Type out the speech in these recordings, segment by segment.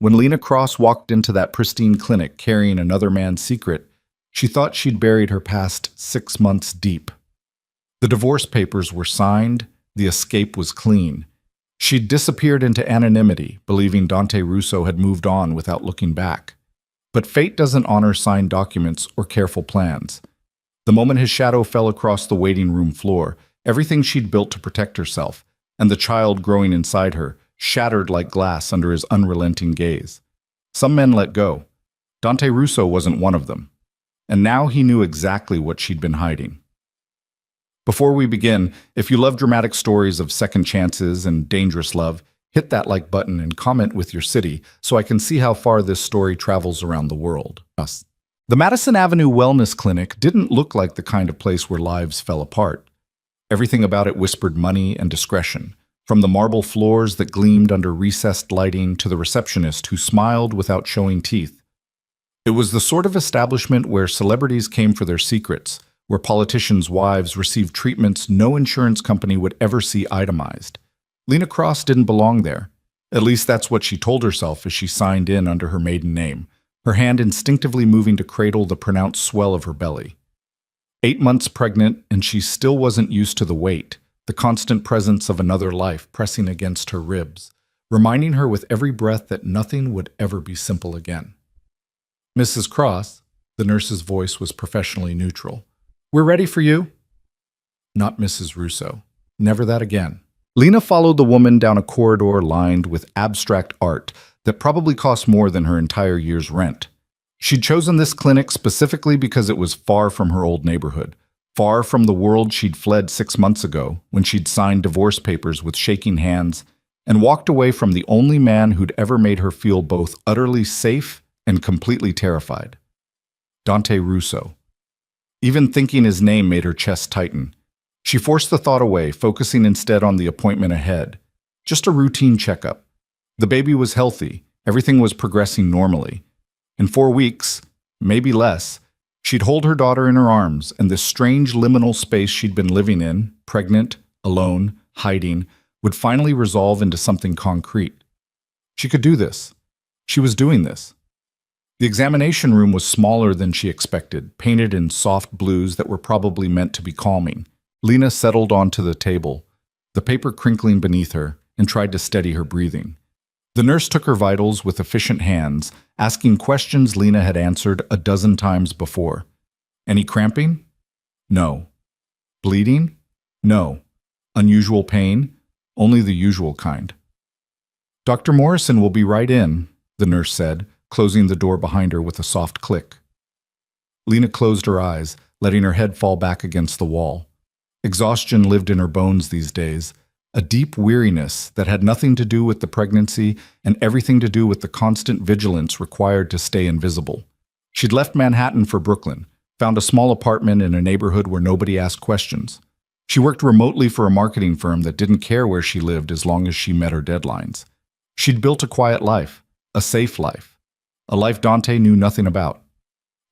When Lena Cross walked into that pristine clinic carrying another man's secret, she thought she'd buried her past 6 months deep. The divorce papers were signed, the escape was clean. She'd disappeared into anonymity, believing Dante Russo had moved on without looking back. But fate doesn't honor signed documents or careful plans. The moment his shadow fell across the waiting room floor, everything she'd built to protect herself, and the child growing inside her, shattered like glass under his unrelenting gaze. Some men let go. Dante Russo wasn't one of them. And now he knew exactly what she'd been hiding. Before we begin, if you love dramatic stories of second chances and dangerous love, hit that like button and comment with your city so I can see how far this story travels around the world. The Madison Avenue Wellness Clinic didn't look like the kind of place where lives fell apart. Everything about it whispered money and discretion, from the marble floors that gleamed under recessed lighting to the receptionist who smiled without showing teeth. It was the sort of establishment where celebrities came for their secrets, where politicians' wives received treatments no insurance company would ever see itemized. Lena Cross didn't belong there. At least that's what she told herself as she signed in under her maiden name, her hand instinctively moving to cradle the pronounced swell of her belly. 8 months pregnant, and she still wasn't used to the weight, the constant presence of another life pressing against her ribs, reminding her with every breath that nothing would ever be simple again. "Mrs. Cross," the nurse's voice was professionally neutral. "We're ready for you." Not Mrs. Russo. Never that again. Lena followed the woman down a corridor lined with abstract art that probably cost more than her entire year's rent. She'd chosen this clinic specifically because it was far from her old neighborhood, far from the world she'd fled 6 months ago when she'd signed divorce papers with shaking hands and walked away from the only man who'd ever made her feel both utterly safe and completely terrified. Dante Russo. Even thinking his name made her chest tighten. She forced the thought away, focusing instead on the appointment ahead. Just a routine checkup. The baby was healthy. Everything was progressing normally. In 4 weeks, maybe less, she'd hold her daughter in her arms, and this strange liminal space she'd been living in, pregnant, alone, hiding, would finally resolve into something concrete. She could do this. She was doing this. The examination room was smaller than she expected, painted in soft blues that were probably meant to be calming. Lena settled onto the table, the paper crinkling beneath her, and tried to steady her breathing. The nurse took her vitals with efficient hands, asking questions Lena had answered a dozen times before. Any cramping? No. Bleeding? No. Unusual pain? Only the usual kind. "Dr. Morrison will be right in," the nurse said, closing the door behind her with a soft click. Lena closed her eyes, letting her head fall back against the wall. Exhaustion lived in her bones these days, a deep weariness that had nothing to do with the pregnancy and everything to do with the constant vigilance required to stay invisible. She'd left Manhattan for Brooklyn, found a small apartment in a neighborhood where nobody asked questions. She worked remotely for a marketing firm that didn't care where she lived as long as she met her deadlines. She'd built a quiet life, a safe life, a life Dante knew nothing about.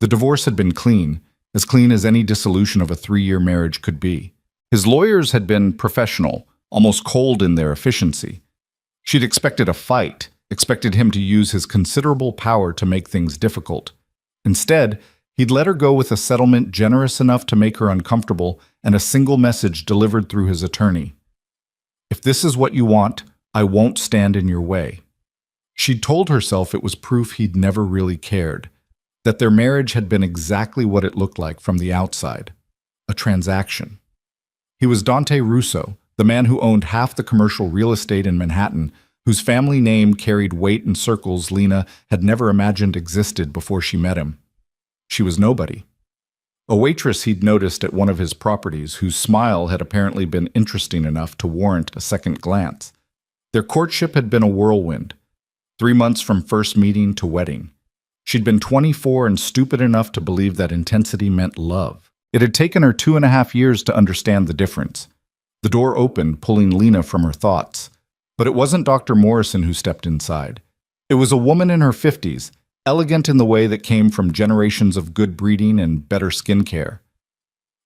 The divorce had been clean as any dissolution of a 3-year marriage could be. His lawyers had been professional, almost cold in their efficiency. She'd expected a fight, expected him to use his considerable power to make things difficult. Instead, he'd let her go with a settlement generous enough to make her uncomfortable and a single message delivered through his attorney. "If this is what you want, I won't stand in your way." She'd told herself it was proof he'd never really cared, that their marriage had been exactly what it looked like from the outside, a transaction. He was Dante Russo, the man who owned half the commercial real estate in Manhattan, whose family name carried weight in circles Lena had never imagined existed before she met him. She was nobody. A waitress he'd noticed at one of his properties, whose smile had apparently been interesting enough to warrant a second glance. Their courtship had been a whirlwind, 3 months from first meeting to wedding. She'd been 24 and stupid enough to believe that intensity meant love. It had taken her 2.5 years to understand the difference. The door opened, pulling Lena from her thoughts. But it wasn't Dr. Morrison who stepped inside. It was a woman in her 50s, elegant in the way that came from generations of good breeding and better skincare.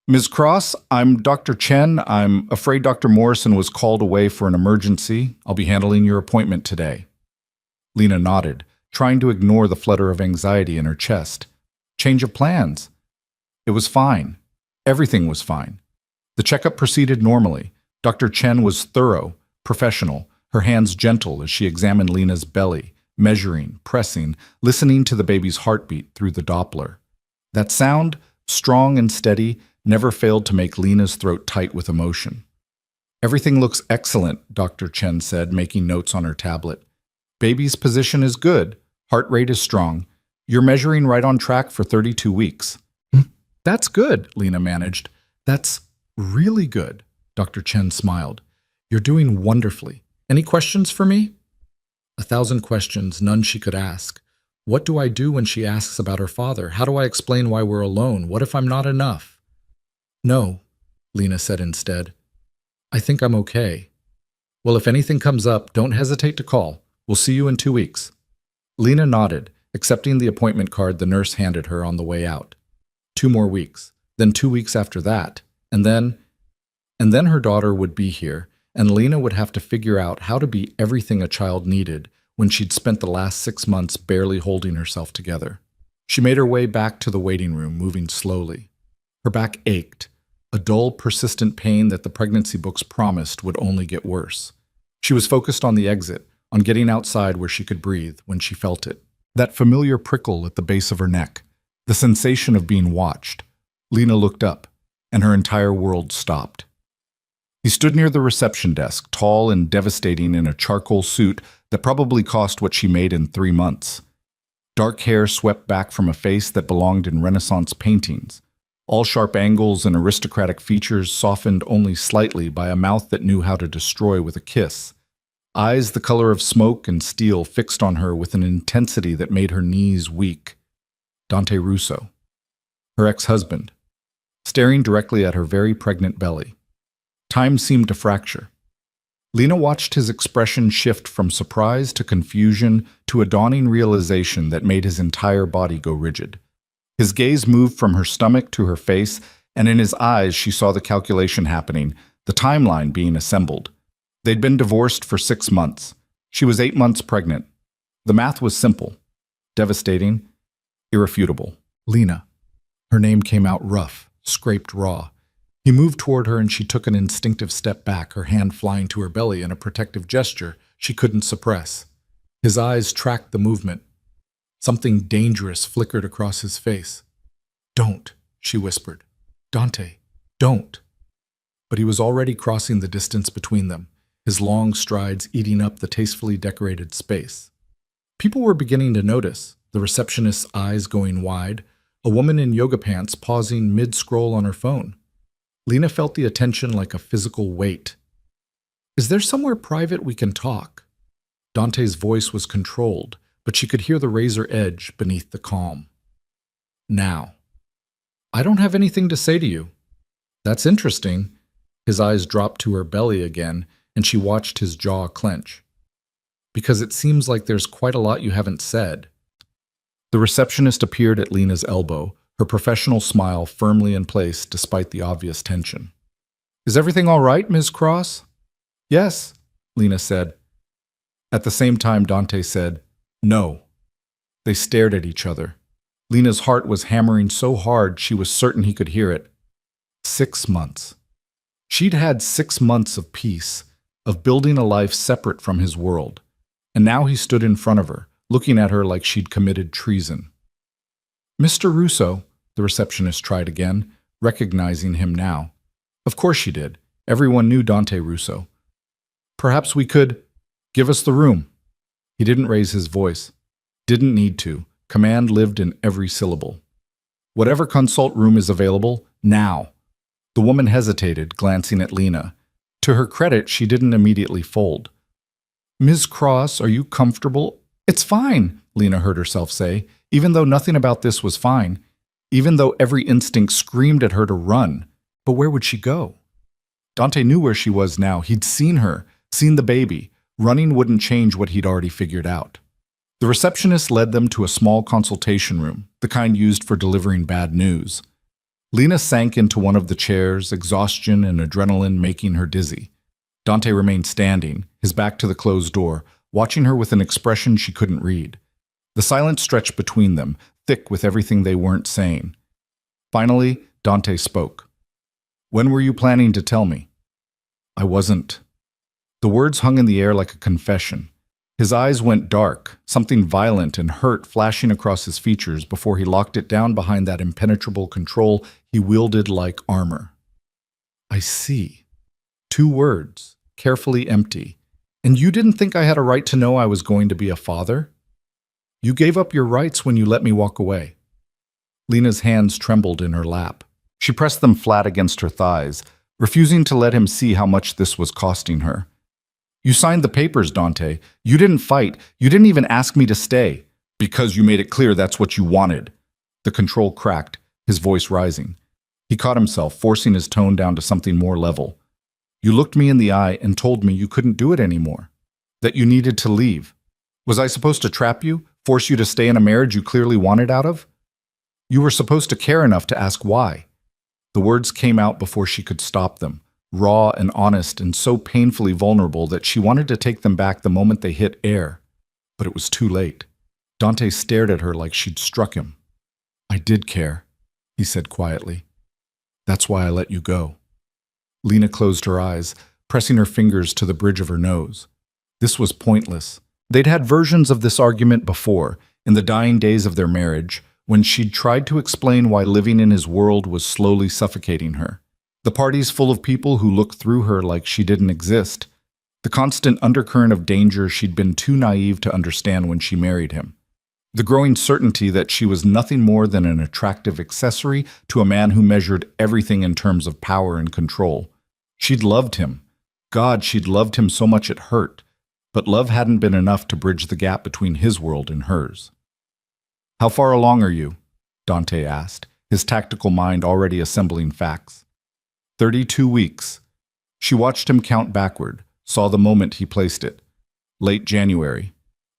"Ms. Cross, I'm Dr. Chen. I'm afraid Dr. Morrison was called away for an emergency. I'll be handling your appointment today." Lena nodded, trying to ignore the flutter of anxiety in her chest. Change of plans. It was fine. Everything was fine. The checkup proceeded normally. Dr. Chen was thorough, professional, her hands gentle as she examined Lena's belly, measuring, pressing, listening to the baby's heartbeat through the Doppler. That sound, strong and steady, never failed to make Lena's throat tight with emotion. Everything looks excellent, Dr. Chen said, making notes on her tablet. Baby's position is good. Heart rate is strong. You're measuring right on track for 32 weeks. That's good, Lena managed. That's really good, Dr. Chen smiled. You're doing wonderfully. Any questions for me? 1,000 questions, none she could ask. What do I do when she asks about her father? How do I explain why we're alone? What if I'm not enough? No, Lena said instead. I think I'm okay. Well, if anything comes up, don't hesitate to call. We'll see you in 2 weeks. Lena nodded, accepting the appointment card the nurse handed her on the way out. 2 more weeks, then 2 weeks after that, and then her daughter would be here, and Lena would have to figure out how to be everything a child needed when she'd spent the last 6 months barely holding herself together. She made her way back to the waiting room, moving slowly. Her back ached, a dull, persistent pain that the pregnancy books promised would only get worse. She was focused on the exit, on getting outside where she could breathe when she felt it. That familiar prickle at the base of her neck, the sensation of being watched. Lena looked up, and her entire world stopped. He stood near the reception desk, tall and devastating in a charcoal suit that probably cost what she made in 3 months. Dark hair swept back from a face that belonged in Renaissance paintings. All sharp angles and aristocratic features softened only slightly by a mouth that knew how to destroy with a kiss. Eyes the color of smoke and steel fixed on her with an intensity that made her knees weak. Dante Russo, her ex-husband, staring directly at her very pregnant belly. Time seemed to fracture. Lena watched his expression shift from surprise to confusion to a dawning realization that made his entire body go rigid. His gaze moved from her stomach to her face, and in his eyes she saw the calculation happening, the timeline being assembled. They'd been divorced for 6 months. She was 8 months pregnant. The math was simple, devastating, irrefutable. Lena. Her name came out rough, scraped raw. He moved toward her and she took an instinctive step back, her hand flying to her belly in a protective gesture she couldn't suppress. His eyes tracked the movement. Something dangerous flickered across his face. Don't, she whispered. Dante, don't. But he was already crossing the distance between them, his long strides eating up the tastefully decorated space. People were beginning to notice, the receptionist's eyes going wide, a woman in yoga pants pausing mid-scroll on her phone. Lena felt the attention like a physical weight. Is there somewhere private we can talk? Dante's voice was controlled, but she could hear the razor edge beneath the calm. Now. I don't have anything to say to you. That's interesting. His eyes dropped to her belly again, and she watched his jaw clench. Because it seems like there's quite a lot you haven't said. The receptionist appeared at Lena's elbow, her professional smile firmly in place despite the obvious tension. Is everything all right, Ms. Cross? Yes, Lena said. At the same time, Dante said, no. They stared at each other. Lena's heart was hammering so hard she was certain he could hear it. 6 months. She'd had 6 months of peace, of building a life separate from his world, and now he stood in front of her, looking at her like she'd committed treason. Mr. Russo, the receptionist tried again, recognizing him now. Of course she did. Everyone knew Dante Russo. Perhaps we could... Give us the room. He didn't raise his voice. Didn't need to. Command lived in every syllable. Whatever consult room is available, now. The woman hesitated, glancing at Lena. To her credit, she didn't immediately fold. Ms. Cross, are you comfortable? It's fine, Lena heard herself say, even though nothing about this was fine, even though every instinct screamed at her to run. But where would she go? Dante knew where she was now. He'd seen her, seen the baby. Running wouldn't change what he'd already figured out. The receptionist led them to a small consultation room, the kind used for delivering bad news. Lena sank into one of the chairs, exhaustion and adrenaline making her dizzy. Dante remained standing, his back to the closed door, watching her with an expression she couldn't read. The silence stretched between them, thick with everything they weren't saying. Finally, Dante spoke. When were you planning to tell me? I wasn't. The words hung in the air like a confession. His eyes went dark, something violent and hurt flashing across his features before he locked it down behind that impenetrable control he wielded like armor. I see. 2 words, carefully empty. And you didn't think I had a right to know I was going to be a father? You gave up your rights when you let me walk away. Lena's hands trembled in her lap. She pressed them flat against her thighs, refusing to let him see how much this was costing her. You signed the papers, Dante. You didn't fight. You didn't even ask me to stay. Because you made it clear that's what you wanted. The control cracked, his voice rising. He caught himself, forcing his tone down to something more level. You looked me in the eye and told me you couldn't do it anymore. That you needed to leave. Was I supposed to trap you? Force you to stay in a marriage you clearly wanted out of? You were supposed to care enough to ask why. The words came out before she could stop them, raw and honest and so painfully vulnerable that she wanted to take them back the moment they hit air. But it was too late. Dante stared at her like she'd struck him. I did care, he said quietly. That's why I let you go. Lena closed her eyes, pressing her fingers to the bridge of her nose. This was pointless. They'd had versions of this argument before, in the dying days of their marriage, when she'd tried to explain why living in his world was slowly suffocating her. The parties full of people who looked through her like she didn't exist. The constant undercurrent of danger she'd been too naive to understand when she married him. The growing certainty that she was nothing more than an attractive accessory to a man who measured everything in terms of power and control. She'd loved him. God, she'd loved him so much it hurt. But love hadn't been enough to bridge the gap between his world and hers. How far along are you? Dante asked, his tactical mind already assembling facts. 32 weeks. She watched him count backward, saw the moment he placed it. Late January.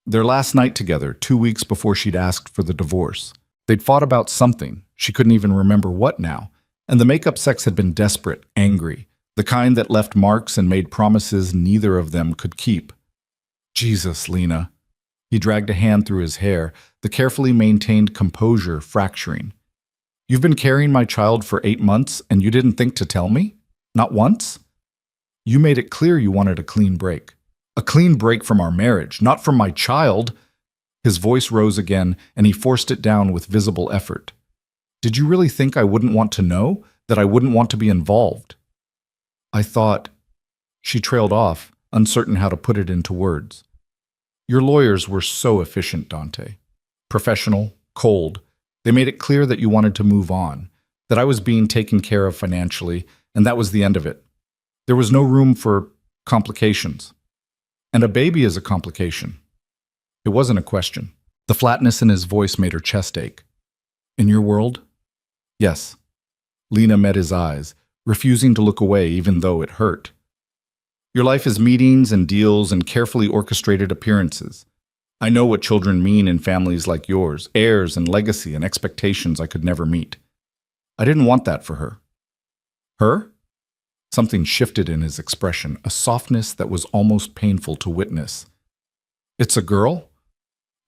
Their last night together, 2 weeks before she'd asked for the divorce. They'd fought about something, she couldn't even remember what now, and the make-up sex had been desperate, angry, the kind that left marks and made promises neither of them could keep. Jesus, Lena. He dragged a hand through his hair, the carefully maintained composure fracturing. You've been carrying my child for 8 months and you didn't think to tell me? Not once? You made it clear you wanted a clean break. A clean break from our marriage, not from my child. His voice rose again and he forced it down with visible effort. Did you really think I wouldn't want to know? That I wouldn't want to be involved? I thought. She trailed off, uncertain how to put it into words. Your lawyers were so efficient, Dante. Professional, cold. They made it clear that you wanted to move on, that I was being taken care of financially, and that was the end of it. There was no room for complications. And a baby is a complication. It wasn't a question. The flatness in his voice made her chest ache. In your world? Yes. Lena met his eyes, refusing to look away even though it hurt. Your life is meetings and deals and carefully orchestrated appearances. I know what children mean in families like yours, heirs and legacy and expectations I could never meet. I didn't want that for her. Her? Something shifted in his expression, a softness that was almost painful to witness. It's a girl?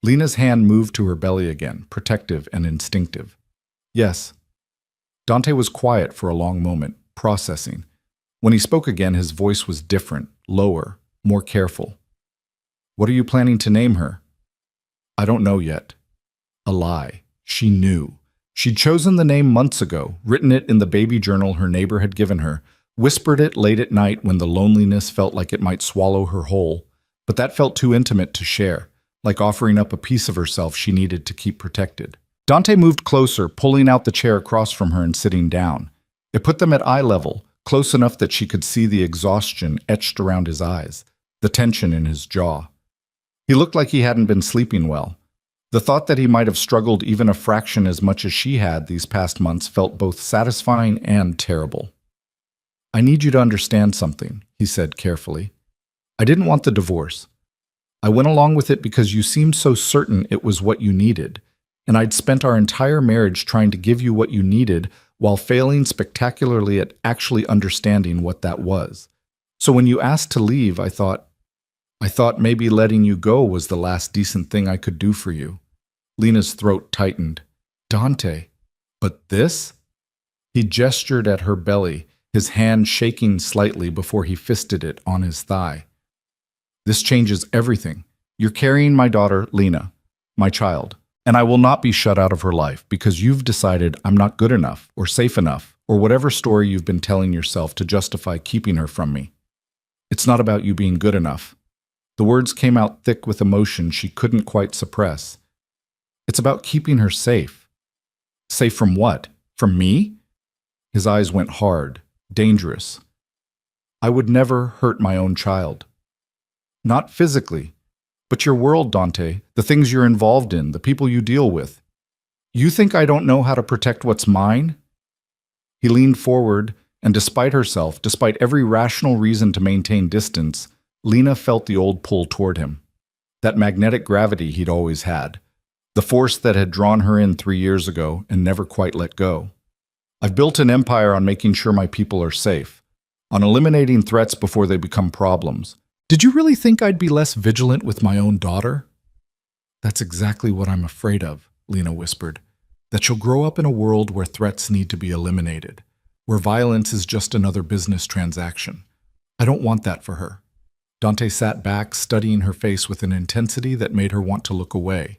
Lena's hand moved to her belly again, protective and instinctive. Yes. Dante was quiet for a long moment, processing. When he spoke again, his voice was different, lower, more careful. What are you planning to name her? I don't know yet. A lie. She knew. She'd chosen the name months ago, written it in the baby journal her neighbor had given her, whispered it late at night when the loneliness felt like it might swallow her whole. But that felt too intimate to share, like offering up a piece of herself she needed to keep protected. Dante moved closer, pulling out the chair across from her and sitting down. It put them at eye level, close enough that she could see the exhaustion etched around his eyes, the tension in his jaw. He looked like he hadn't been sleeping well. The thought that he might have struggled even a fraction as much as she had these past months felt both satisfying and terrible. I need you to understand something, he said carefully. I didn't want the divorce. I went along with it because you seemed so certain it was what you needed, and I'd spent our entire marriage trying to give you what you needed while failing spectacularly at actually understanding what that was. So when you asked to leave, I thought maybe letting you go was the last decent thing I could do for you. Lena's throat tightened. Dante. But this? He gestured at her belly, his hand shaking slightly before he fisted it on his thigh. This changes everything. You're carrying my daughter, Lena, my child, and I will not be shut out of her life because you've decided I'm not good enough or safe enough or whatever story you've been telling yourself to justify keeping her from me. It's not about you being good enough. The words came out thick with emotion she couldn't quite suppress. It's about keeping her safe. Safe from what? From me? His eyes went hard, dangerous. I would never hurt my own child. Not physically, but your world, Dante, the things you're involved in, the people you deal with. You think I don't know how to protect what's mine? He leaned forward, and despite herself, despite every rational reason to maintain distance, Lena felt the old pull toward him. That magnetic gravity he'd always had. The force that had drawn her in 3 years ago and never quite let go. I've built an empire on making sure my people are safe, on eliminating threats before they become problems. Did you really think I'd be less vigilant with my own daughter? That's exactly what I'm afraid of, Lena whispered. That she'll grow up in a world where threats need to be eliminated, where violence is just another business transaction. I don't want that for her. Dante sat back, studying her face with an intensity that made her want to look away.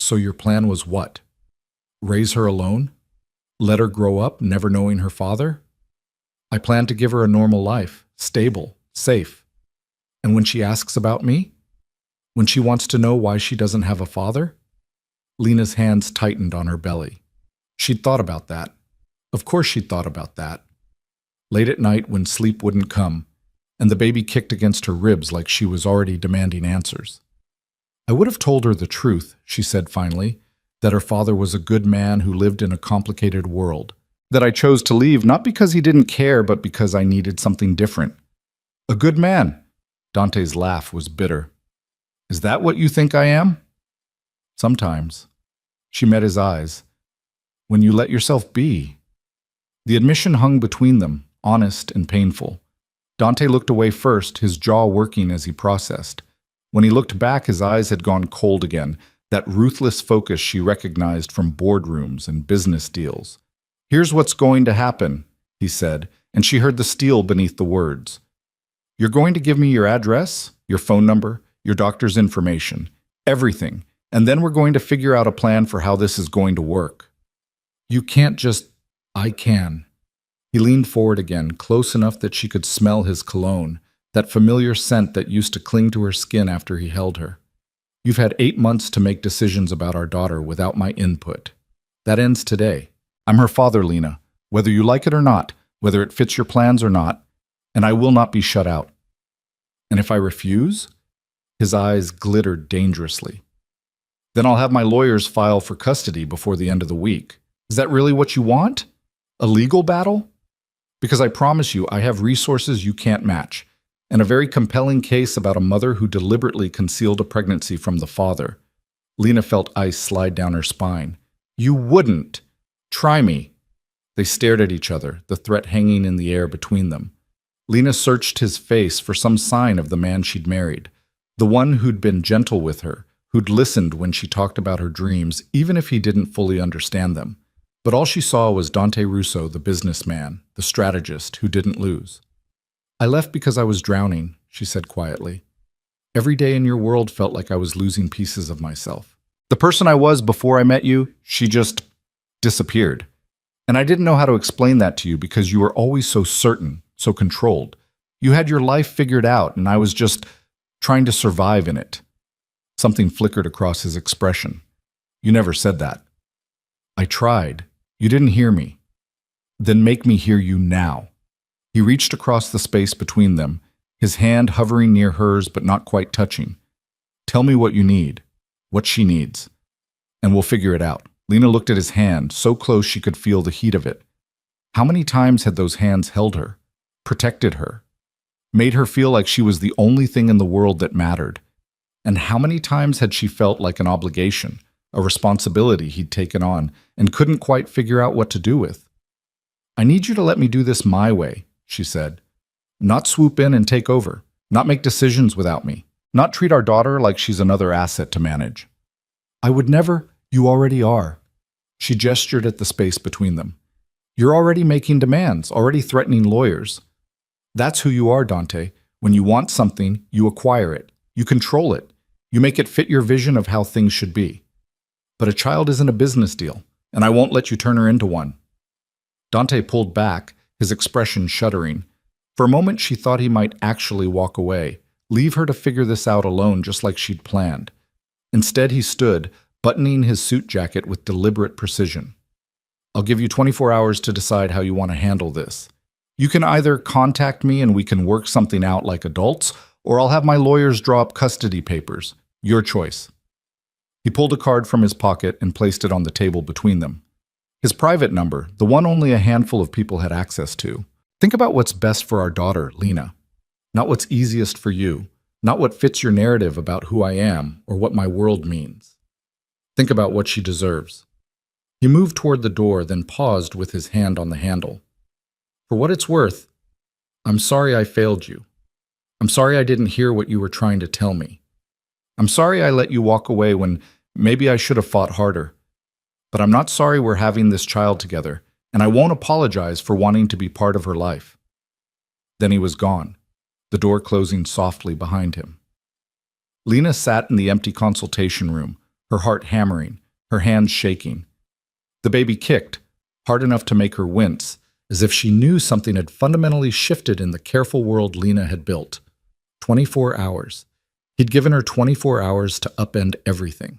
So your plan was what? Raise her alone? Let her grow up, never knowing her father? I plan to give her a normal life, stable, safe. And when she asks about me? When she wants to know why she doesn't have a father? Lena's hands tightened on her belly. She'd thought about that. Of course she'd thought about that. Late at night when sleep wouldn't come, and the baby kicked against her ribs like she was already demanding answers. I would have told her the truth, she said finally, that her father was a good man who lived in a complicated world. That I chose to leave not because he didn't care, but because I needed something different. A good man. Dante's laugh was bitter. Is that what you think I am? Sometimes. She met his eyes. When you let yourself be. The admission hung between them, honest and painful. Dante looked away first, his jaw working as he processed. When he looked back, his eyes had gone cold again, that ruthless focus she recognized from boardrooms and business deals. Here's what's going to happen, he said, and she heard the steel beneath the words. You're going to give me your address, your phone number, your doctor's information, everything, and then we're going to figure out a plan for how this is going to work. You can't just... I can. He leaned forward again, close enough that she could smell his cologne, that familiar scent that used to cling to her skin after he held her. You've had 8 months to make decisions about our daughter without my input. That ends today. I'm her father, Lena, whether you like it or not, whether it fits your plans or not, and I will not be shut out. And if I refuse? His eyes glittered dangerously. Then I'll have my lawyers file for custody before the end of the week. Is that really what you want? A legal battle? Because I promise you, I have resources you can't match, and a very compelling case about a mother who deliberately concealed a pregnancy from the father. Lena felt ice slide down her spine. You wouldn't! Try me! They stared at each other, the threat hanging in the air between them. Lena searched his face for some sign of the man she'd married, the one who'd been gentle with her, who'd listened when she talked about her dreams, even if he didn't fully understand them. But all she saw was Dante Russo, the businessman, the strategist who didn't lose. I left because I was drowning, she said quietly. Every day in your world felt like I was losing pieces of myself. The person I was before I met you, she just disappeared. And I didn't know how to explain that to you because you were always so certain, so controlled. You had your life figured out, and I was just trying to survive in it. Something flickered across his expression. You never said that. I tried. You didn't hear me. Then make me hear you now. He reached across the space between them, his hand hovering near hers but not quite touching. Tell me what you need, what she needs, and we'll figure it out. Lena looked at his hand, so close she could feel the heat of it. How many times had those hands held her, protected her, made her feel like she was the only thing in the world that mattered? And how many times had she felt like an obligation, a responsibility he'd taken on and couldn't quite figure out what to do with? I need you to let me do this my way, she said. Not swoop in and take over, not make decisions without me, not treat our daughter like she's another asset to manage. I would never. You already are. She gestured at the space between them. You're already making demands, already threatening lawyers. That's who you are, Dante. When you want something, you acquire it. You control it. You make it fit your vision of how things should be. But a child isn't a business deal, and I won't let you turn her into one. Dante pulled back, his expression shuddering. For a moment, she thought he might actually walk away, leave her to figure this out alone just like she'd planned. Instead, he stood, buttoning his suit jacket with deliberate precision. I'll give you 24 hours to decide how you want to handle this. You can either contact me and we can work something out like adults, or I'll have my lawyers draw up custody papers. Your choice. He pulled a card from his pocket and placed it on the table between them. His private number, the one only a handful of people had access to. Think about what's best for our daughter, Lena. Not what's easiest for you. Not what fits your narrative about who I am or what my world means. Think about what she deserves. He moved toward the door, then paused with his hand on the handle. For what it's worth, I'm sorry I failed you. I'm sorry I didn't hear what you were trying to tell me. I'm sorry I let you walk away when maybe I should have fought harder. But I'm not sorry we're having this child together, and I won't apologize for wanting to be part of her life. Then he was gone, the door closing softly behind him. Lena sat in the empty consultation room, her heart hammering, her hands shaking. The baby kicked, hard enough to make her wince, as if she knew something had fundamentally shifted in the careful world Lena had built. 24 hours. He'd given her 24 hours to upend everything.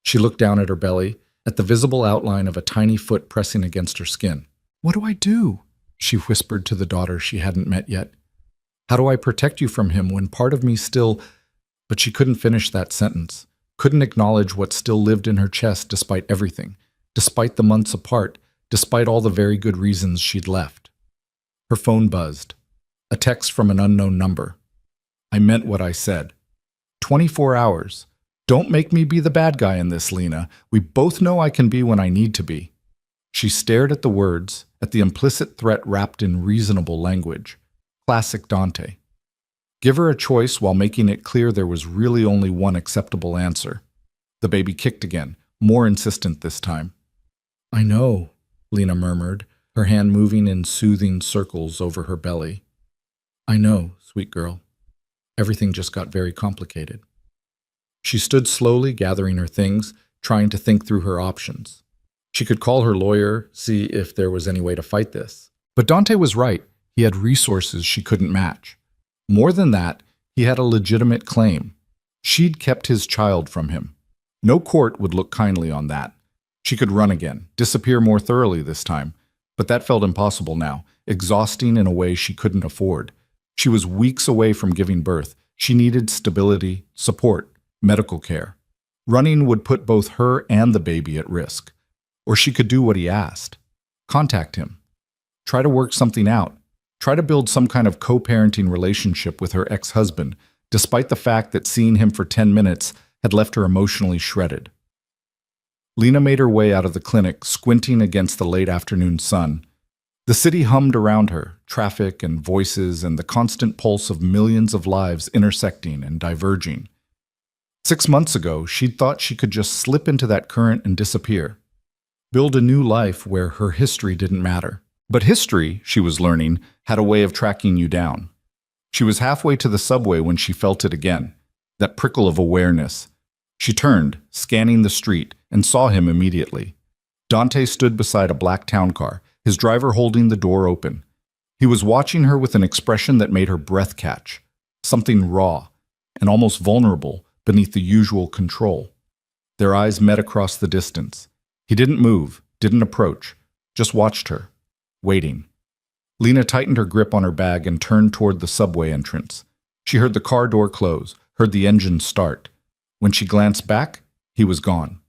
She looked down at her belly, at the visible outline of a tiny foot pressing against her skin. What do I do? She whispered to the daughter she hadn't met yet. How do I protect you from him when part of me still... But she couldn't finish that sentence, couldn't acknowledge what still lived in her chest despite everything, despite the months apart, despite all the very good reasons she'd left. Her phone buzzed. A text from an unknown number. I meant what I said. 24 hours. Don't make me be the bad guy in this, Lena. We both know I can be when I need to be. She stared at the words, at the implicit threat wrapped in reasonable language. Classic Dante. Give her a choice while making it clear there was really only one acceptable answer. The baby kicked again, more insistent this time. I know, Lena murmured, her hand moving in soothing circles over her belly. I know, sweet girl. Everything just got very complicated. She stood slowly, gathering her things, trying to think through her options. She could call her lawyer, see if there was any way to fight this. But Dante was right. He had resources she couldn't match. More than that, he had a legitimate claim. She'd kept his child from him. No court would look kindly on that. She could run again, disappear more thoroughly this time, but that felt impossible now, exhausting in a way she couldn't afford. She was weeks away from giving birth. She needed stability, support, medical care. Running would put both her and the baby at risk. Or she could do what he asked. Contact him. Try to work something out. Try to build some kind of co-parenting relationship with her ex-husband, despite the fact that seeing him for 10 minutes had left her emotionally shredded. Lena made her way out of the clinic, squinting against the late afternoon sun. The city hummed around her, traffic and voices and the constant pulse of millions of lives intersecting and diverging. 6 months ago, she'd thought she could just slip into that current and disappear. Build a new life where her history didn't matter. But history, she was learning, had a way of tracking you down. She was halfway to the subway when she felt it again, that prickle of awareness. She turned, scanning the street, and saw him immediately. Dante stood beside a black town car, his driver holding the door open. He was watching her with an expression that made her breath catch, something raw and almost vulnerable beneath the usual control. Their eyes met across the distance. He didn't move, didn't approach, just watched her, waiting. Lena tightened her grip on her bag and turned toward the subway entrance. She heard the car door close, heard the engine start. When she glanced back, he was gone.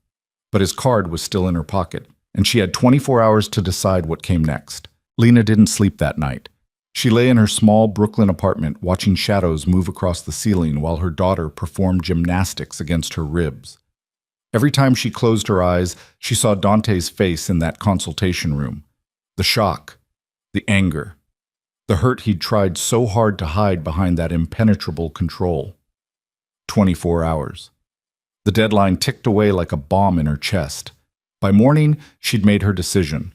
But his card was still in her pocket, and she had 24 hours to decide what came next. Lena didn't sleep that night. She lay in her small Brooklyn apartment watching shadows move across the ceiling while her daughter performed gymnastics against her ribs. Every time she closed her eyes, she saw Dante's face in that consultation room. The shock, the anger, the hurt he'd tried so hard to hide behind that impenetrable control. 24 hours. The deadline ticked away like a bomb in her chest. By morning, she'd made her decision.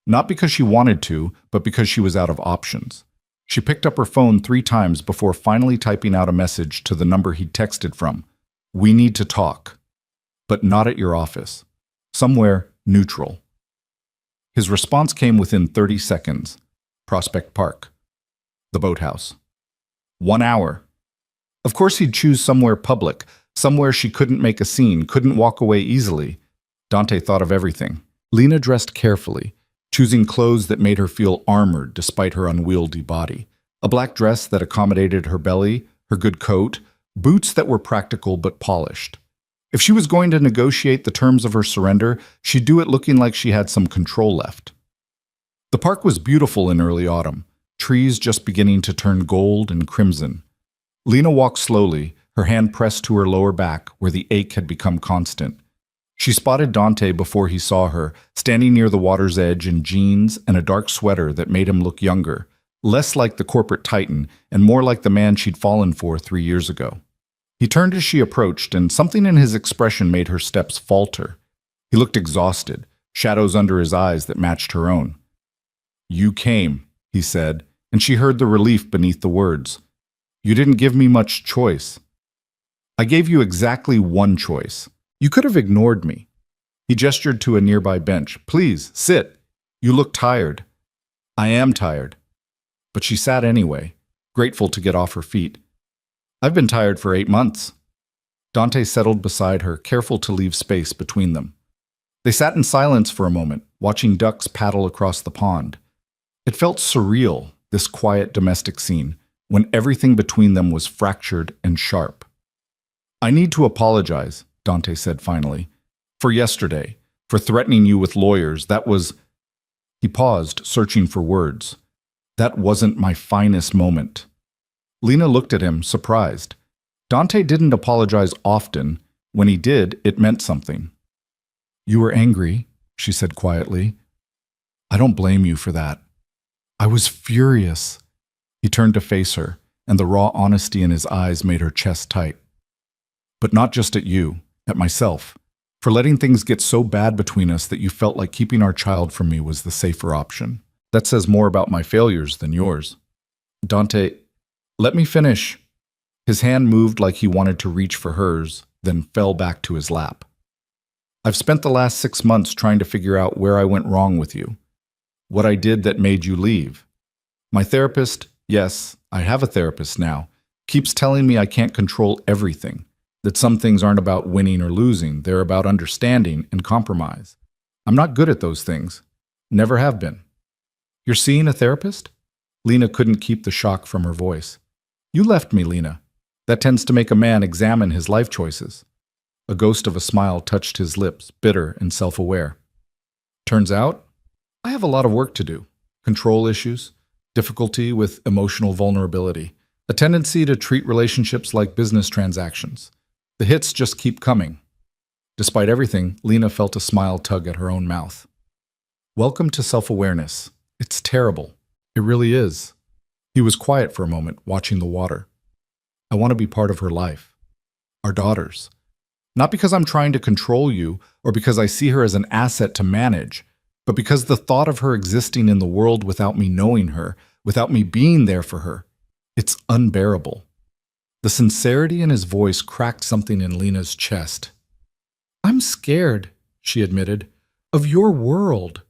Not because she wanted to, but because she was out of options. She picked up her phone 3 times before finally typing out a message to the number he'd texted from. "We need to talk. But not at your office. Somewhere neutral." His response came within 30 seconds. Prospect Park. The boathouse. 1 hour. Of course he'd choose somewhere public, somewhere she couldn't make a scene, couldn't walk away easily. Dante thought of everything. Lena dressed carefully, choosing clothes that made her feel armored despite her unwieldy body. A black dress that accommodated her belly, her good coat, boots that were practical but polished. If she was going to negotiate the terms of her surrender, she'd do it looking like she had some control left. The park was beautiful in early autumn, trees just beginning to turn gold and crimson. Lena walked slowly, her hand pressed to her lower back where the ache had become constant. She spotted Dante before he saw her, standing near the water's edge in jeans and a dark sweater that made him look younger, less like the corporate titan and more like the man she'd fallen for 3 years ago. He turned as she approached, and something in his expression made her steps falter. He looked exhausted, shadows under his eyes that matched her own. "You came," he said, and she heard the relief beneath the words. "You didn't give me much choice." "I gave you exactly one choice. You could have ignored me." He gestured to a nearby bench. "Please, sit. You look tired." "I am tired." But she sat anyway, grateful to get off her feet. "I've been tired for 8 months." Dante settled beside her, careful to leave space between them. They sat in silence for a moment, watching ducks paddle across the pond. It felt surreal, this quiet domestic scene, when everything between them was fractured and sharp. "I need to apologize," Dante said finally, "for yesterday, for threatening you with lawyers. That was—" He paused, searching for words. "That wasn't my finest moment." Lena looked at him, surprised. Dante didn't apologize often. When he did, it meant something. "You were angry," she said quietly. "I don't blame you for that." "I was furious." He turned to face her, and the raw honesty in his eyes made her chest tight. "But not just at you, at myself, for letting things get so bad between us that you felt like keeping our child from me was the safer option. That says more about my failures than yours." "Dante, let me finish." His hand moved like he wanted to reach for hers, then fell back to his lap. "I've spent the last 6 months trying to figure out where I went wrong with you. What I did that made you leave. My therapist, yes, I have a therapist now, keeps telling me I can't control everything, that some things aren't about winning or losing, they're about understanding and compromise. I'm not good at those things. Never have been." "You're seeing a therapist?" Lena couldn't keep the shock from her voice. "You left me, Lena. That tends to make a man examine his life choices." A ghost of a smile touched his lips, bitter and self-aware. "Turns out, I have a lot of work to do. Control issues, difficulty with emotional vulnerability, a tendency to treat relationships like business transactions. The hits just keep coming." Despite everything, Lena felt a smile tug at her own mouth. "Welcome to self-awareness. It's terrible. It really is." He was quiet for a moment, watching the water. "I want to be part of her life. Our daughters. Not because I'm trying to control you or because I see her as an asset to manage, but because the thought of her existing in the world without me knowing her, without me being there for her, it's unbearable." The sincerity in his voice cracked something in Lena's chest. "I'm scared," she admitted, "of your world,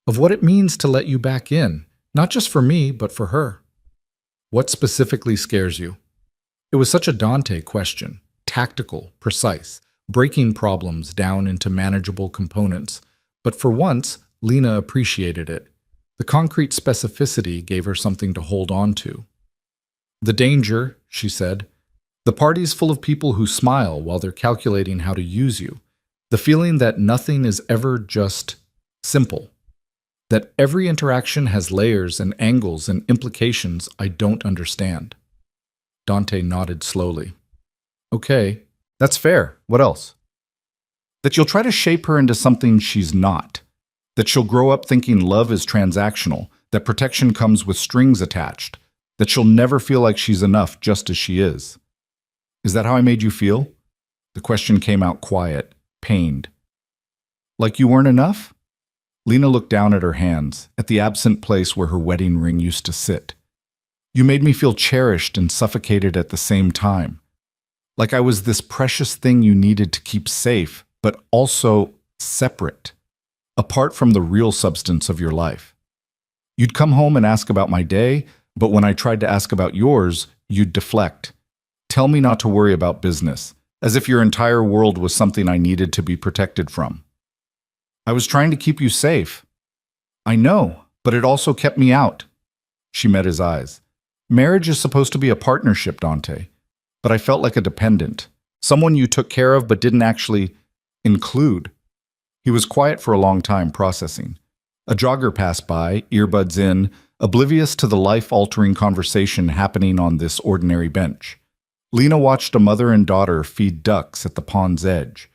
of what it means to let you back in, not just for me, but for her." "What specifically scares you?" It was such a Dante question, tactical, precise, breaking problems down into manageable components. But for once, Lena appreciated it. The concrete specificity gave her something to hold on to. "The danger," she said. "The party's full of people who smile while they're calculating how to use you. The feeling that nothing is ever just simple. That every interaction has layers and angles and implications I don't understand." Dante nodded slowly. "Okay, that's fair. What else?" "That you'll try to shape her into something she's not. That she'll grow up thinking love is transactional, that protection comes with strings attached, that she'll never feel like she's enough just as she is." "Is that how I made you feel?" The question came out quiet, pained. Like you weren't enough? Lena looked down at her hands, at the absent place where her wedding ring used to sit. You made me feel cherished and suffocated at the same time. Like I was this precious thing you needed to keep safe, but also separate, apart from the real substance of your life. You'd come home and ask about my day, but when I tried to ask about yours, you'd deflect. Tell me not to worry about business, as if your entire world was something I needed to be protected from. I was trying to keep you safe. I know, but it also kept me out. She met his eyes. Marriage is supposed to be a partnership, Dante, but I felt like a dependent, someone you took care of but didn't actually include. He was quiet for a long time, processing. A jogger passed by, earbuds in, oblivious to the life-altering conversation happening on this ordinary bench. Lena watched a mother and daughter feed ducks at the pond's edge,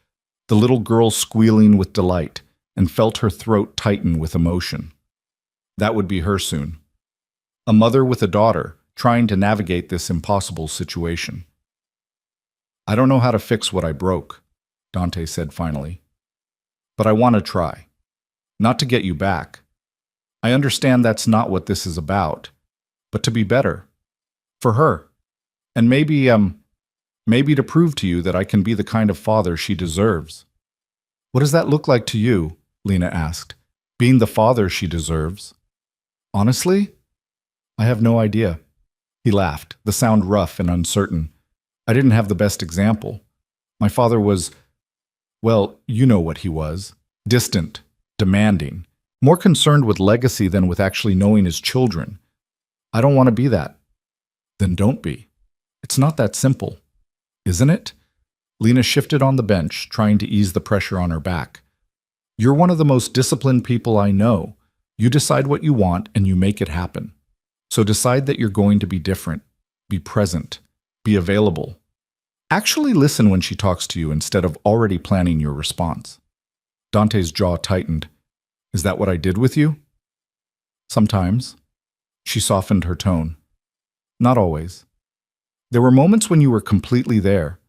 the little girl squealing with delight, and felt her throat tighten with emotion. That would be her soon. A mother with a daughter, trying to navigate this impossible situation. I don't know how to fix what I broke, Dante said finally. But I want to try. Not to get you back. I understand that's not what this is about, but to be better. For her. And maybe to prove to you that I can be the kind of father she deserves. What does that look like to you? Lena asked. Being the father she deserves. Honestly? I have no idea. He laughed, the sound rough and uncertain. I didn't have the best example. My father was, well, you know what he was. Distant, demanding, more concerned with legacy than with actually knowing his children. I don't want to be that. Then don't be. It's not that simple, isn't it? Lena shifted on the bench, trying to ease the pressure on her back. You're one of the most disciplined people I know. You decide what you want and you make it happen. So decide that you're going to be different, be present, be available. Actually listen when she talks to you instead of already planning your response. Dante's jaw tightened. Is that what I did with you? Sometimes. She softened her tone. Not always. There were moments when you were completely there,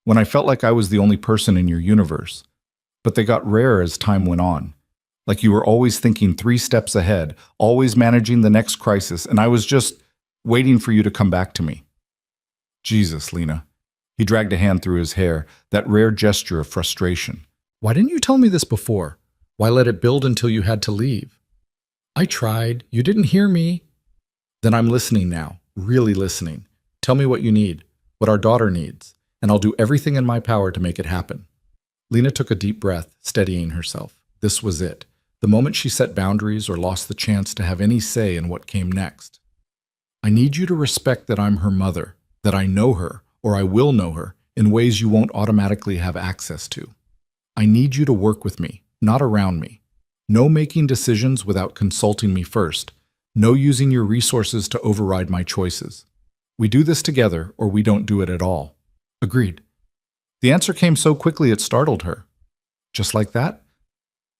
when I felt like I was the only person in your universe. But they got rarer as time went on. Like you were always thinking 3 steps ahead, always managing the next crisis, and I was just waiting for you to come back to me. Jesus, Lena. He dragged a hand through his hair, that rare gesture of frustration. Why didn't you tell me this before? Why let it build until you had to leave? I tried. You didn't hear me. Then I'm listening now, really listening. Tell me what you need, what our daughter needs, and I'll do everything in my power to make it happen. Lena took a deep breath, steadying herself. This was it. The moment she set boundaries or lost the chance to have any say in what came next. I need you to respect that I'm her mother, that I know her, or I will know her, in ways you won't automatically have access to. I need you to work with me, not around me. No making decisions without consulting me first. No using your resources to override my choices. We do this together, or we don't do it at all. Agreed. The answer came so quickly it startled her. Just like that?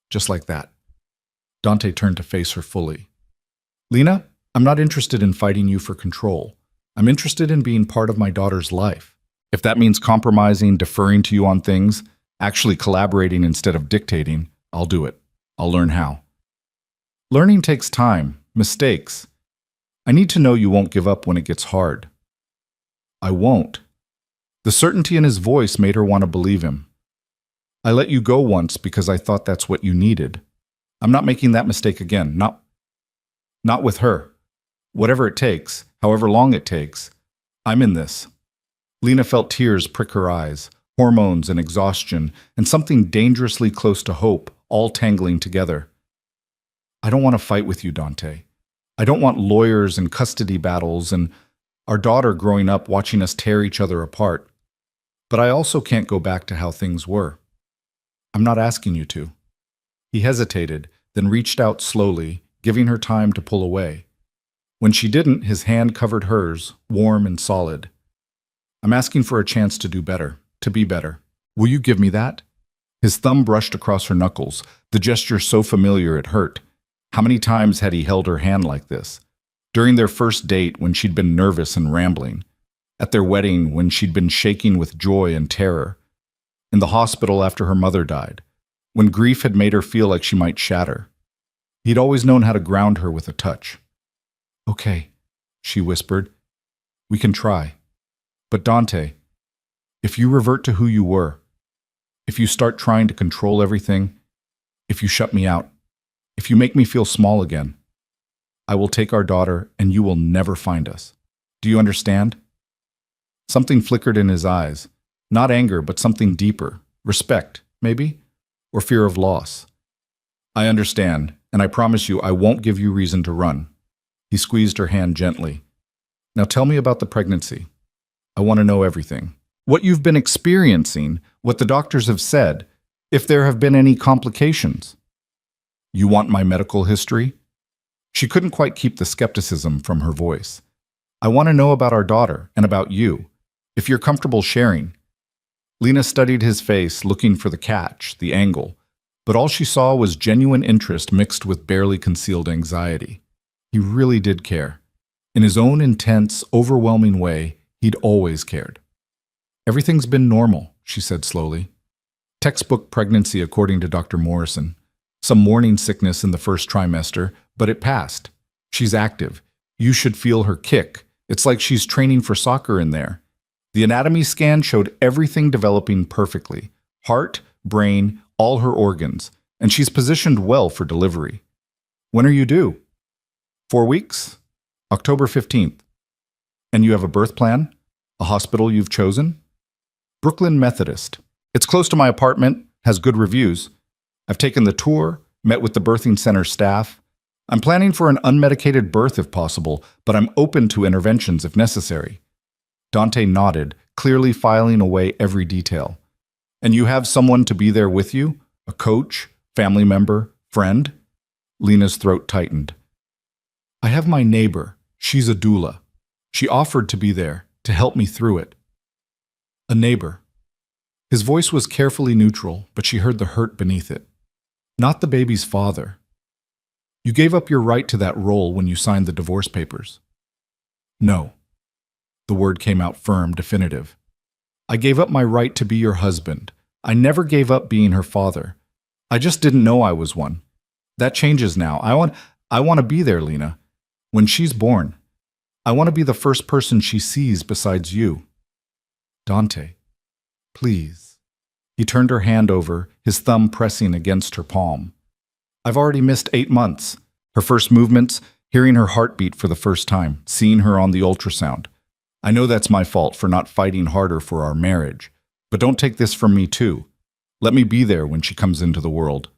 Just like that. Dante turned to face her fully. Lena, I'm not interested in fighting you for control. I'm interested in being part of my daughter's life. If that means compromising, deferring to you on things, actually collaborating instead of dictating, I'll do it. I'll learn how. Learning takes time, mistakes. I need to know you won't give up when it gets hard. I won't. The certainty in his voice made her want to believe him. I let you go once because I thought that's what you needed. I'm not making that mistake again. Not with her. Whatever it takes, however long it takes, I'm in this. Lena felt tears prick her eyes, hormones and exhaustion, and something dangerously close to hope, all tangling together. I don't want to fight with you, Dante. I don't want lawyers and custody battles and our daughter growing up watching us tear each other apart. But I also can't go back to how things were. I'm not asking you to. He hesitated, then reached out slowly, giving her time to pull away. When she didn't, his hand covered hers, warm and solid. I'm asking for a chance to do better, to be better. Will you give me that? His thumb brushed across her knuckles, the gesture so familiar it hurt. How many times had he held her hand like this? During their first date, when she'd been nervous and rambling. At their wedding, when she'd been shaking with joy and terror. in the hospital after her mother died, when grief had made her feel like she might shatter. He'd always known how to ground her with a touch. "Okay," she whispered. "We can try. But Dante, if you revert to who you were, if you start trying to control everything, if you shut me out, if you make me feel small again, I will take our daughter and you will never find us. Do you understand?" Something flickered in his eyes. Not anger, but something deeper. Respect, maybe? Or fear of loss. "I understand, and I promise you I won't give you reason to run." He squeezed her hand gently. "Now tell me about the pregnancy. I want to know everything. What you've been experiencing, what the doctors have said, if there have been any complications." "You want my medical history?" She couldn't quite keep the skepticism from her voice. "I want to know about our daughter and about you, if you're comfortable sharing." Lena studied his face, looking for the catch, the angle, but all she saw was genuine interest mixed with barely concealed anxiety. He really did care. In his own intense, overwhelming way, he'd always cared. "Everything's been normal," she said slowly. "Textbook pregnancy according to Dr. Morrison. Some morning sickness in the first trimester, but it passed. She's active. You should feel her kick. It's like she's training for soccer in there. The anatomy scan showed everything developing perfectly. Heart, brain, all her organs. And she's positioned well for delivery. When are you due?" 4 weeks? October 15th. "And you have a birth plan? A hospital you've chosen?" "Brooklyn Methodist. It's close to my apartment, has good reviews. I've taken the tour, met with the birthing center staff. I'm planning for an unmedicated birth if possible, but I'm open to interventions if necessary." Dante nodded, clearly filing away every detail. "And you have someone to be there with you? A coach, family member, friend?" Lena's throat tightened. "I have my neighbor. She's a doula. She offered to be there, to help me through it." "A neighbor." His voice was carefully neutral, but she heard the hurt beneath it. "Not the baby's father. You gave up your right to that role when you signed the divorce papers." "No." The word came out firm, definitive. "I gave up my right to be your husband. I never gave up being her father. I just didn't know I was one. That changes now. I want to be there, Lena. When she's born, I want to be the first person she sees besides you." "Dante, please." He turned her hand over, his thumb pressing against her palm. "I've already missed 8 months. Her first movements, hearing her heartbeat for the first time, seeing her on the ultrasound. I know that's my fault for not fighting harder for our marriage, but don't take this from me too. Let me be there when she comes into the world."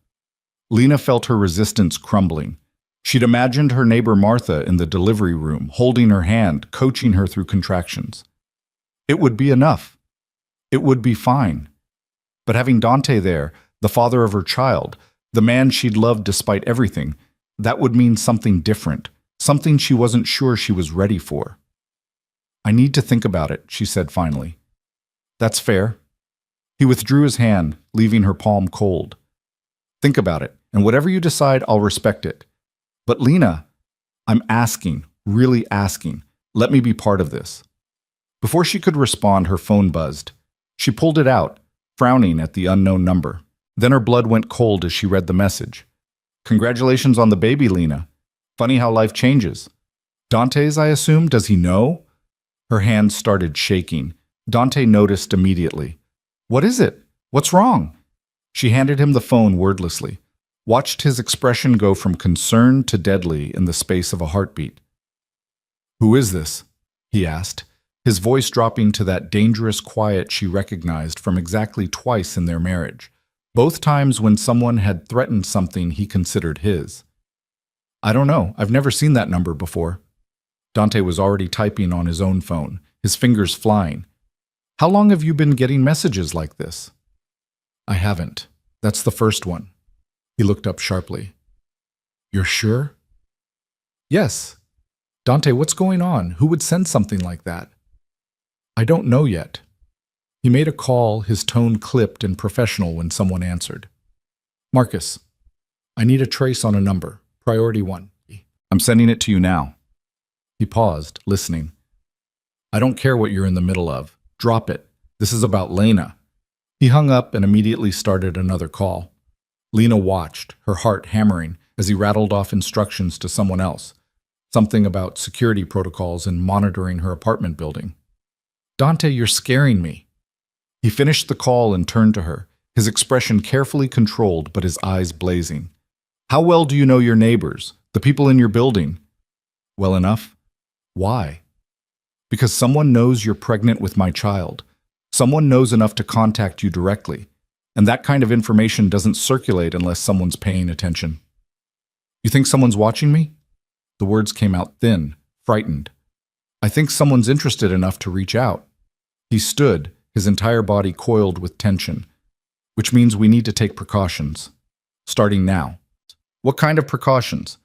Lena felt her resistance crumbling. She'd imagined her neighbor Martha in the delivery room, holding her hand, coaching her through contractions. It would be enough. It would be fine. But having Dante there, the father of her child, the man she'd loved despite everything, that would mean something different, something she wasn't sure she was ready for. "I need to think about it," she said finally. "That's fair." He withdrew his hand, leaving her palm cold. "Think about it, and whatever you decide, I'll respect it. But Lena, I'm asking, really asking, let me be part of this." Before she could respond, her phone buzzed. She pulled it out, frowning at the unknown number. Then her blood went cold as she read the message. "Congratulations on the baby, Lena. Funny how life changes. Dante's, I assume, does he know?" Her hands started shaking. Dante noticed immediately. "What is it? What's wrong?" She handed him the phone wordlessly, watched his expression go from concern to deadly in the space of a heartbeat. "Who is this?" he asked, his voice dropping to that dangerous quiet she recognized from exactly twice in their marriage, both times when someone had threatened something he considered his. "I don't know. I've never seen that number before." Dante was already typing on his own phone, his fingers flying. "How long have you been getting messages like this?" "I haven't. That's the first one." He looked up sharply. "You're sure?" "Yes." "Dante, what's going on? Who would send something like that?" "I don't know yet." He made a call, his tone clipped and professional when someone answered. "Marcus, I need a trace on a number. Priority 1. I'm sending it to you now." He paused, listening. "I don't care what you're in the middle of. Drop it. This is about Lena. He hung up and immediately started another call. Lena watched, her heart hammering, as he rattled off instructions to someone else. Something about security protocols and monitoring her apartment building. "Dante, you're scaring me." He finished the call and turned to her, his expression carefully controlled but his eyes blazing. "How well do you know your neighbors, the people in your building?" "Well enough." "Why?" "Because someone knows you're pregnant with my child. Someone knows enough to contact you directly. And that kind of information doesn't circulate unless someone's paying attention." "You think someone's watching me?" The words came out thin, frightened. "I think someone's interested enough to reach out." He stood, his entire body coiled with tension. "Which means we need to take precautions. Starting now." "What kind of precautions?"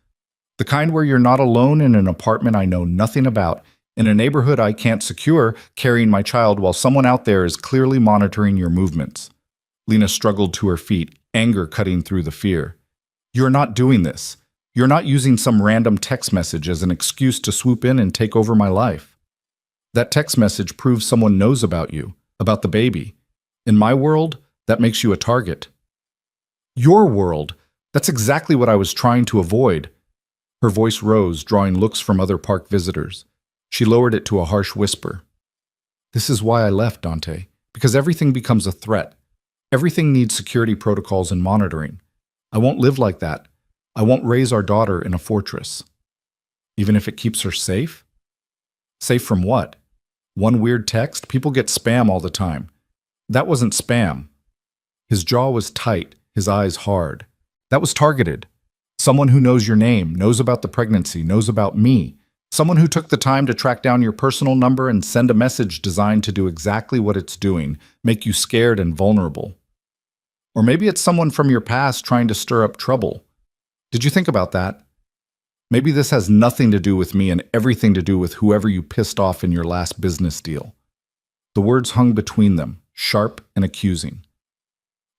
"The kind where you're not alone in an apartment I know nothing about, in a neighborhood I can't secure, carrying my child while someone out there is clearly monitoring your movements." Lena struggled to her feet, anger cutting through the fear. "You're not doing this. You're not using some random text message as an excuse to swoop in and take over my life. That text message proves someone knows about you, about the baby. In my world, that makes you a target." "Your world? That's exactly what I was trying to avoid." Her voice rose, drawing looks from other park visitors. She lowered it to a harsh whisper. "This is why I left, Dante, because everything becomes a threat. Everything needs security protocols and monitoring. I won't live like that. I won't raise our daughter in a fortress." "Even if it keeps her safe?" "Safe from what? One weird text? People get spam all the time." "That wasn't spam." His jaw was tight, his eyes hard. "That was targeted. Someone who knows your name, knows about the pregnancy, knows about me. Someone who took the time to track down your personal number and send a message designed to do exactly what it's doing, make you scared and vulnerable. Or maybe it's someone from your past trying to stir up trouble. Did you think about that? Maybe this has nothing to do with me and everything to do with whoever you pissed off in your last business deal." The words hung between them, sharp and accusing.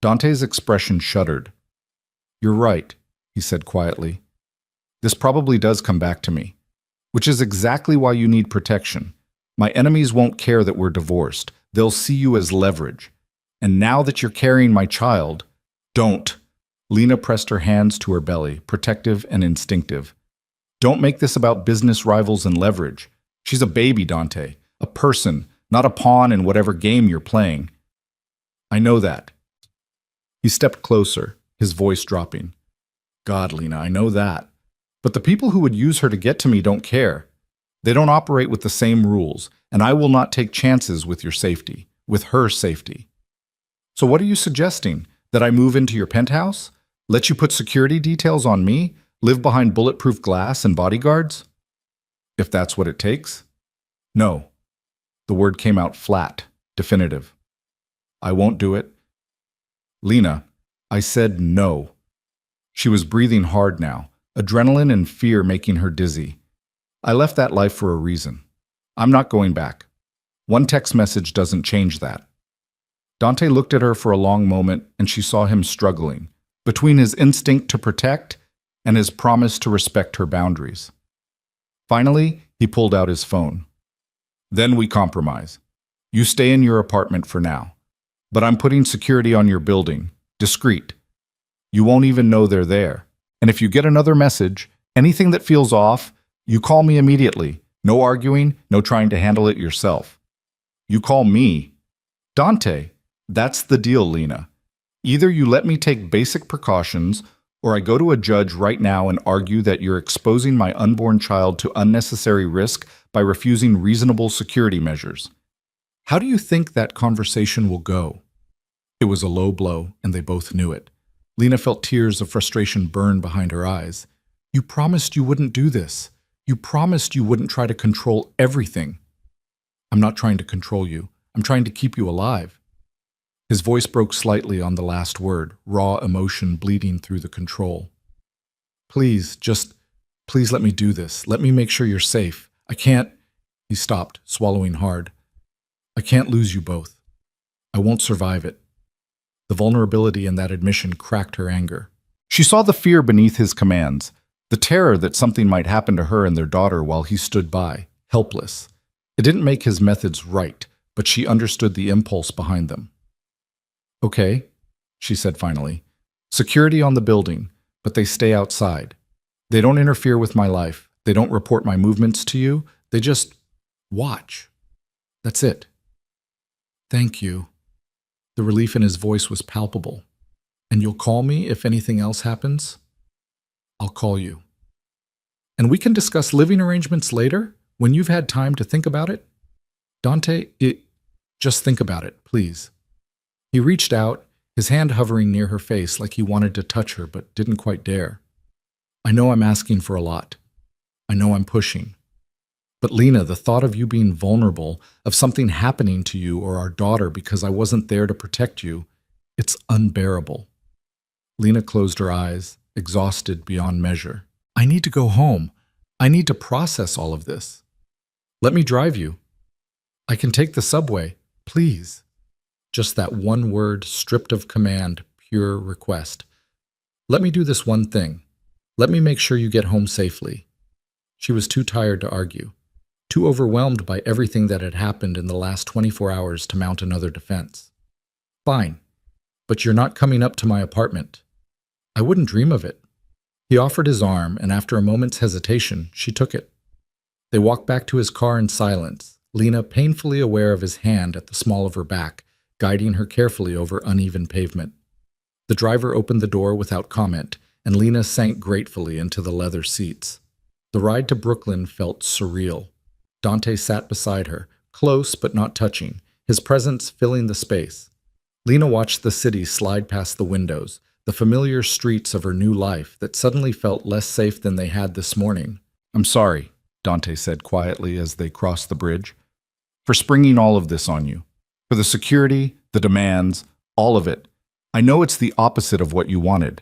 Dante's expression shuddered. "You're right," he said quietly. "This probably does come back to me. Which is exactly why you need protection. My enemies won't care that we're divorced. They'll see you as leverage. And now that you're carrying my child, don't." Lena pressed her hands to her belly, protective and instinctive. "Don't make this about business rivals and leverage. She's a baby, Dante. A person, not a pawn in whatever game you're playing." "I know that." He stepped closer, his voice dropping. "God, Lena, I know that. But the people who would use her to get to me don't care. They don't operate with the same rules, and I will not take chances with your safety, with her safety." "So what are you suggesting? That I move into your penthouse? Let you put security details on me? Live behind bulletproof glass and bodyguards?" "If that's what it takes." "No." The word came out flat, definitive. "I won't do it." "Lena, I said no." She was breathing hard now, adrenaline and fear making her dizzy. "I left that life for a reason. I'm not going back. One text message doesn't change that." Dante looked at her for a long moment, and she saw him struggling, between his instinct to protect and his promise to respect her boundaries. Finally, he pulled out his phone. "Then we compromise. You stay in your apartment for now. But I'm putting security on your building, discreet. You won't even know they're there. And if you get another message, anything that feels off, you call me immediately. No arguing, no trying to handle it yourself. You call me." "Dante." "That's the deal, Lena. Either you let me take basic precautions, or I go to a judge right now and argue that you're exposing my unborn child to unnecessary risk by refusing reasonable security measures. How do you think that conversation will go?" It was a low blow, and they both knew it. Lena felt tears of frustration burn behind her eyes. "You promised you wouldn't do this. You promised you wouldn't try to control everything." "I'm not trying to control you. I'm trying to keep you alive." His voice broke slightly on the last word, raw emotion bleeding through the control. "Please, please let me do this. Let me make sure you're safe. I can't—" He stopped, swallowing hard. "I can't lose you both. I won't survive it." The vulnerability in that admission cracked her anger. She saw the fear beneath his commands, the terror that something might happen to her and their daughter while he stood by, helpless. It didn't make his methods right, but she understood the impulse behind them. Okay, she said finally. Security on the building, but they stay outside. They don't interfere with my life. They don't report my movements to you. They just watch. That's it. Thank you. The relief in his voice was palpable. And you'll call me if anything else happens? I'll call you. And we can discuss living arrangements later, when you've had time to think about it? Dante, just think about it, please. He reached out, his hand hovering near her face like he wanted to touch her but didn't quite dare. I know I'm asking for a lot. I know I'm pushing. But Lena, the thought of you being vulnerable, of something happening to you or our daughter because I wasn't there to protect you, it's unbearable. Lena closed her eyes, exhausted beyond measure. I need to go home. I need to process all of this. Let me drive you. I can take the subway, please. Just that one word, stripped of command, pure request. Let me do this one thing. Let me make sure you get home safely. She was too tired to argue, too overwhelmed by everything that had happened in the last 24 hours to mount another defense. Fine, but you're not coming up to my apartment. I wouldn't dream of it. He offered his arm, and after a moment's hesitation, she took it. They walked back to his car in silence, Lena painfully aware of his hand at the small of her back, guiding her carefully over uneven pavement. The driver opened the door without comment, and Lena sank gratefully into the leather seats. The ride to Brooklyn felt surreal. Dante sat beside her, close but not touching, his presence filling the space. Lena watched the city slide past the windows, the familiar streets of her new life that suddenly felt less safe than they had this morning. I'm sorry, Dante said quietly as they crossed the bridge, for springing all of this on you. For the security, the demands, all of it. I know it's the opposite of what you wanted.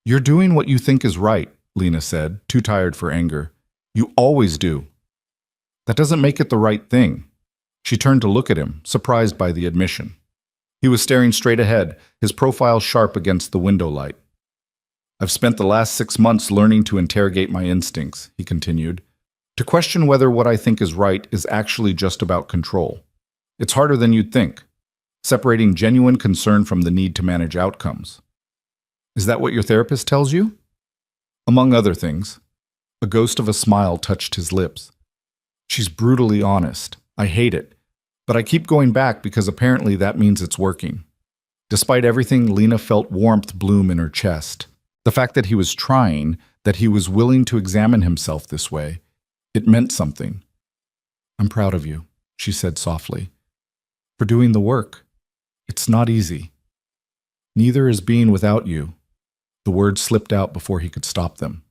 You're doing what you think is right, Lena said, too tired for anger. You always do. That doesn't make it the right thing. She turned to look at him, surprised by the admission. He was staring straight ahead, his profile sharp against the window light. I've spent the last 6 months learning to interrogate my instincts, he continued, to question whether what I think is right is actually just about control. It's harder than you'd think, separating genuine concern from the need to manage outcomes. Is that what your therapist tells you? Among other things. A ghost of a smile touched his lips. She's brutally honest. I hate it. But I keep going back because apparently that means it's working. Despite everything, Lena felt warmth bloom in her chest. The fact that he was trying, that he was willing to examine himself this way, it meant something. I'm proud of you, she said softly, for doing the work. It's not easy. Neither is being without you. The words slipped out before he could stop them.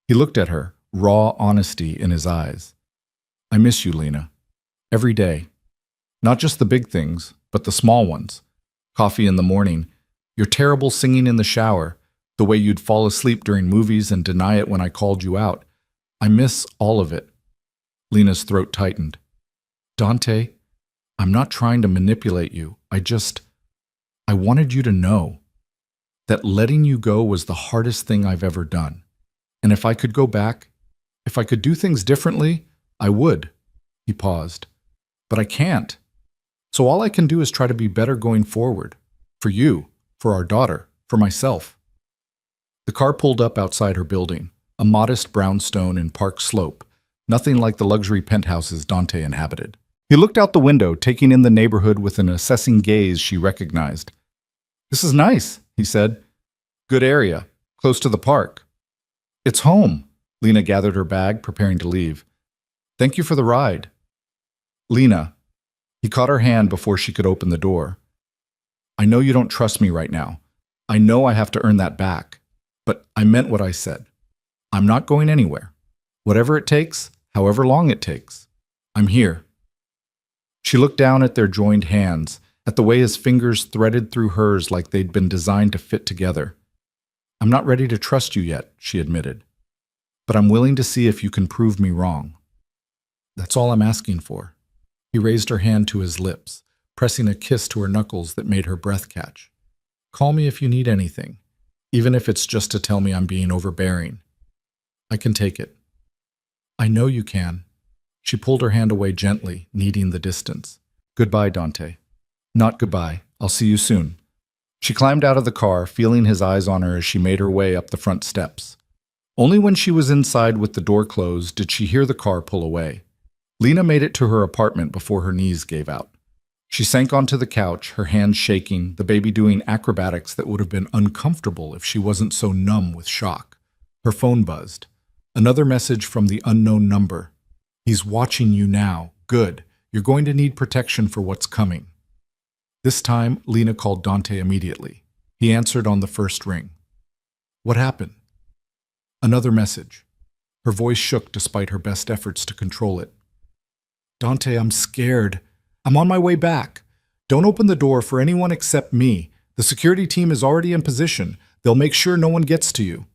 He looked at her, raw honesty in his eyes. I miss you, Lena. Every day. Not just the big things, but the small ones. Coffee in the morning, your terrible singing in the shower, the way you'd fall asleep during movies and deny it when I called you out. I miss all of it. Lena's throat tightened. Dante, I'm not trying to manipulate you. I wanted you to know that letting you go was the hardest thing I've ever done. And if I could go back, if I could do things differently, I would. He paused. But I can't. So all I can do is try to be better going forward. For you, for our daughter, for myself. The car pulled up outside her building, a modest brownstone in Park Slope, nothing like the luxury penthouses Dante inhabited. He looked out the window, taking in the neighborhood with an assessing gaze she recognized. This is nice, he said. Good area, close to the park. It's home. Lena gathered her bag, preparing to leave. Thank you for the ride. Lena. He caught her hand before she could open the door. I know you don't trust me right now. I know I have to earn that back. But I meant what I said. I'm not going anywhere. Whatever it takes, however long it takes. I'm here. She looked down at their joined hands, at the way his fingers threaded through hers like they'd been designed to fit together. I'm not ready to trust you yet, she admitted. But I'm willing to see if you can prove me wrong. That's all I'm asking for. He raised her hand to his lips, pressing a kiss to her knuckles that made her breath catch. Call me if you need anything, even if it's just to tell me I'm being overbearing. I can take it. I know you can. She pulled her hand away gently, kneading the distance. Goodbye, Dante. Not goodbye. I'll see you soon. She climbed out of the car, feeling his eyes on her as she made her way up the front steps. Only when she was inside with the door closed did she hear the car pull away. Lena made it to her apartment before her knees gave out. She sank onto the couch, her hands shaking, the baby doing acrobatics that would have been uncomfortable if she wasn't so numb with shock. Her phone buzzed. Another message from the unknown number. "He's watching you now. Good. You're going to need protection for what's coming." This time, Lena called Dante immediately. He answered on the first ring. "What happened?" Another message. Her voice shook despite her best efforts to control it. "Dante, I'm scared. I'm on my way back. Don't open the door for anyone except me. The security team is already in position. They'll make sure no one gets to you."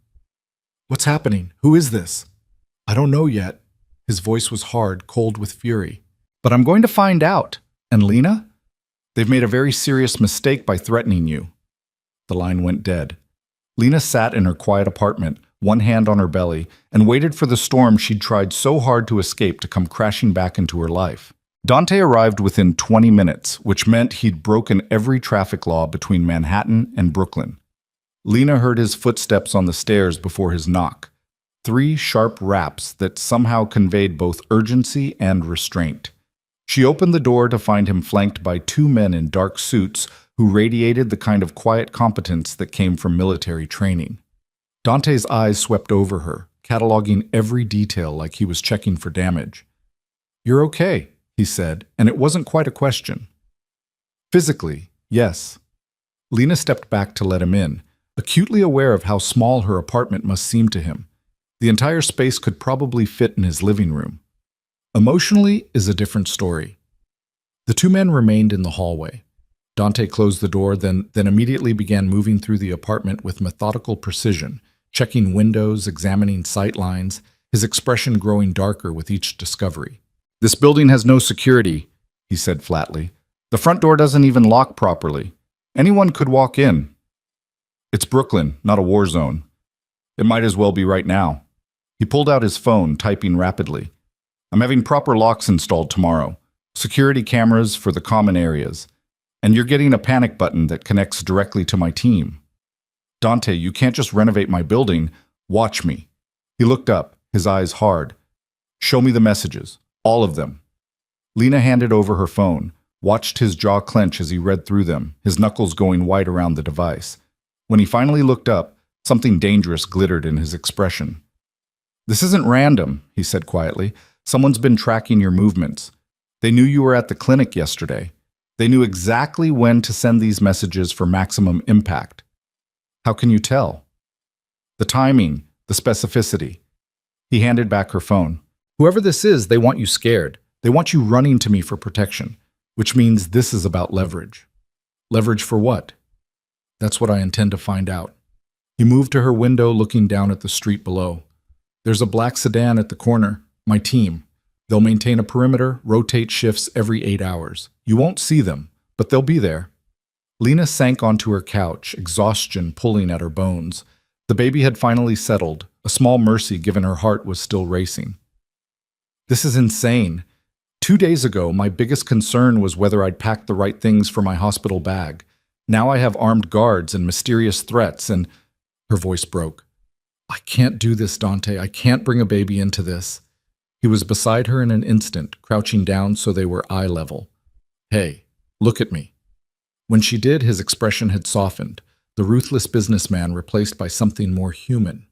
"What's happening? Who is this?" "I don't know yet." His voice was hard, cold with fury. "But I'm going to find out. And Lena? They've made a very serious mistake by threatening you." The line went dead. Lena sat in her quiet apartment, one hand on her belly, and waited for the storm she'd tried so hard to escape to come crashing back into her life. Dante arrived within 20 minutes, which meant he'd broken every traffic law between Manhattan and Brooklyn. Lena heard his footsteps on the stairs before his knock. 3 sharp raps that somehow conveyed both urgency and restraint. She opened the door to find him flanked by 2 men in dark suits who radiated the kind of quiet competence that came from military training. Dante's eyes swept over her, cataloging every detail like he was checking for damage. "You're okay," he said, and it wasn't quite a question. "Physically, yes." Lena stepped back to let him in, acutely aware of how small her apartment must seem to him. The entire space could probably fit in his living room. Emotionally is a different story. The 2 men remained in the hallway. Dante closed the door, then immediately began moving through the apartment with methodical precision, checking windows, examining sight lines, his expression growing darker with each discovery. "This building has no security," he said flatly. "The front door doesn't even lock properly. Anyone could walk in. It's Brooklyn, not a war zone. It might as well be right now." He pulled out his phone, typing rapidly. "I'm having proper locks installed tomorrow. Security cameras for the common areas. And you're getting a panic button that connects directly to my team. Dante, you can't just renovate my building. Watch me." He looked up, his eyes hard. "Show me the messages. All of them." Lena handed over her phone, watched his jaw clench as he read through them, his knuckles going white around the device. When he finally looked up, something dangerous glittered in his expression. "This isn't random," he said quietly. "Someone's been tracking your movements. They knew you were at the clinic yesterday. They knew exactly when to send these messages for maximum impact." "How can you tell?" "The timing, the specificity." He handed back her phone. "Whoever this is, they want you scared. They want you running to me for protection, which means this is about leverage." "Leverage for what?" "That's what I intend to find out." He moved to her window, looking down at the street below. "There's a black sedan at the corner. My team. They'll maintain a perimeter, rotate shifts every 8 hours. You won't see them, but they'll be there." Lena sank onto her couch, exhaustion pulling at her bones. The baby had finally settled, a small mercy given her heart was still racing. "This is insane. 2 days ago, my biggest concern was whether I'd packed the right things for my hospital bag. Now I have armed guards and mysterious threats, and—" Her voice broke. "I can't do this, Dante. I can't bring a baby into this." He was beside her in an instant, crouching down so they were eye level. "Hey, look at me." When she did, his expression had softened, the ruthless businessman replaced by something more human.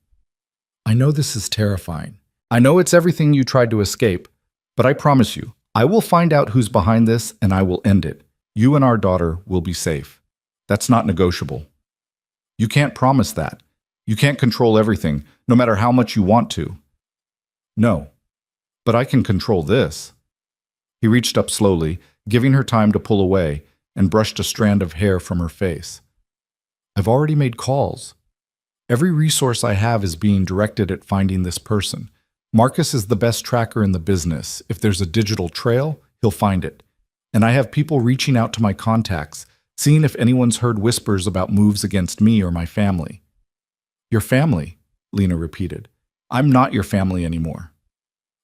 "I know this is terrifying. I know it's everything you tried to escape, but I promise you, I will find out who's behind this and I will end it. You and our daughter will be safe. That's not negotiable." "You can't promise that. You can't control everything, no matter how much you want to." "No, but I can control this." He reached up slowly, giving her time to pull away, and brushed a strand of hair from her face. "I've already made calls. Every resource I have is being directed at finding this person. Marcus is the best tracker in the business. If there's a digital trail, he'll find it. And I have people reaching out to my contacts, seeing if anyone's heard whispers about moves against me or my family." "Your family?" Lena repeated. "I'm not your family anymore."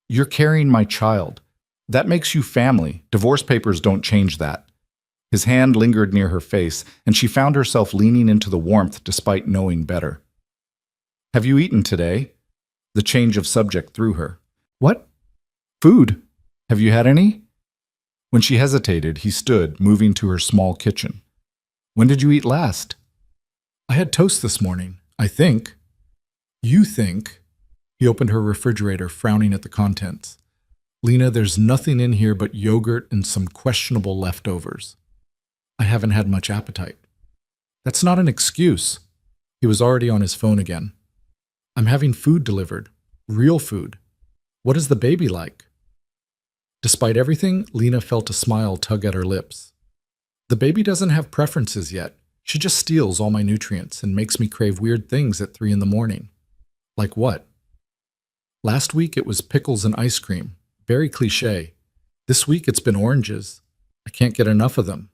"You're carrying my child. That makes you family. Divorce papers don't change that." His hand lingered near her face, and she found herself leaning into the warmth despite knowing better. "Have you eaten today?" The change of subject threw her. "What? Food? Have you had any?" When she hesitated, he stood, moving to her small kitchen. "When did you eat last?" "I had toast this morning, I think." "You think?" He opened her refrigerator, frowning at the contents. "Lena, there's nothing in here but yogurt and some questionable leftovers. I haven't had much appetite." "That's not an excuse." He was already on his phone again. "I'm having food delivered. Real food. What is the baby like?" Despite everything, Lena felt a smile tug at her lips. "The baby doesn't have preferences yet. She just steals all my nutrients and makes me crave weird things at 3 in the morning. Like what? Last week it was pickles and ice cream. Very cliché. This week it's been oranges. I can't get enough of them."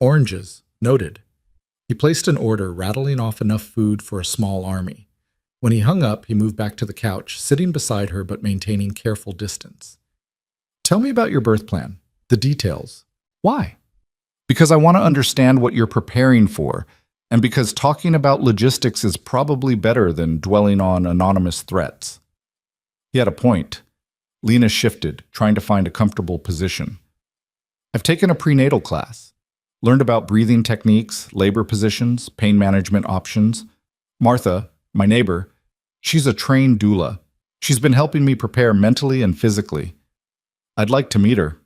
"Oranges. Noted." He placed an order, rattling off enough food for a small army. When he hung up, he moved back to the couch, sitting beside her but maintaining careful distance. "Tell me about your birth plan. The details. Why?" "Because I want to understand what you're preparing for, and because talking about logistics is probably better than dwelling on anonymous threats." He had a point. Lena shifted, trying to find a comfortable position. "I've taken a prenatal class. Learned about breathing techniques, labor positions, pain management options. Martha, my neighbor, she's a trained doula. She's been helping me prepare mentally and physically. I'd like to meet her."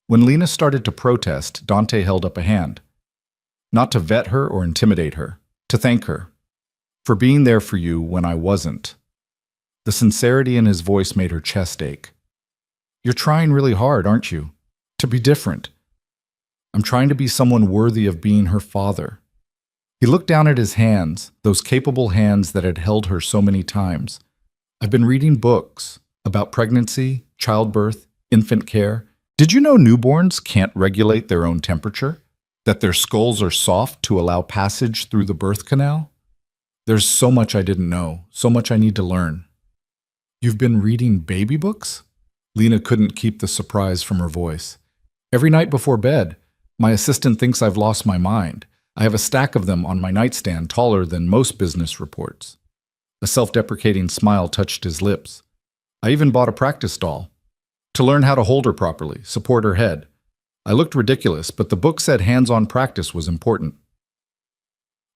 When Lena started to protest, Dante held up a hand. Not to vet her or intimidate her, to thank her. "For being there for you when I wasn't." The sincerity in his voice made her chest ache. "You're trying really hard, aren't you? To be different." "I'm trying to be someone worthy of being her father." He looked down at his hands, those capable hands that had held her so many times. "I've been reading books about pregnancy, childbirth, infant care. Did you know newborns can't regulate their own temperature? That their skulls are soft to allow passage through the birth canal? There's so much I didn't know, so much I need to learn." "You've been reading baby books?" Lena couldn't keep the surprise from her voice. "Every night before bed, my assistant thinks I've lost my mind. I have a stack of them on my nightstand taller than most business reports." A self-deprecating smile touched his lips. "I even bought a practice doll. To learn how to hold her properly, support her head. I looked ridiculous, but the book said hands-on practice was important."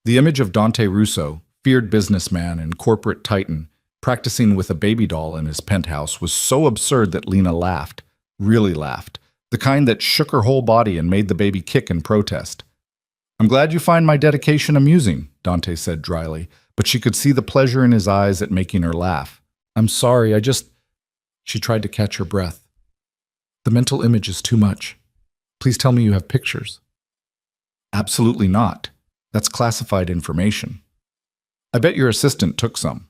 The image of Dante Russo, feared businessman and corporate titan, practicing with a baby doll in his penthouse was so absurd that Lena laughed, really laughed, the kind that shook her whole body and made the baby kick in protest. "I'm glad you find my dedication amusing," Dante said dryly, but she could see the pleasure in his eyes at making her laugh. "I'm sorry, She tried to catch her breath. "The mental image is too much. Please tell me you have pictures." "Absolutely not. That's classified information." "I bet your assistant took some."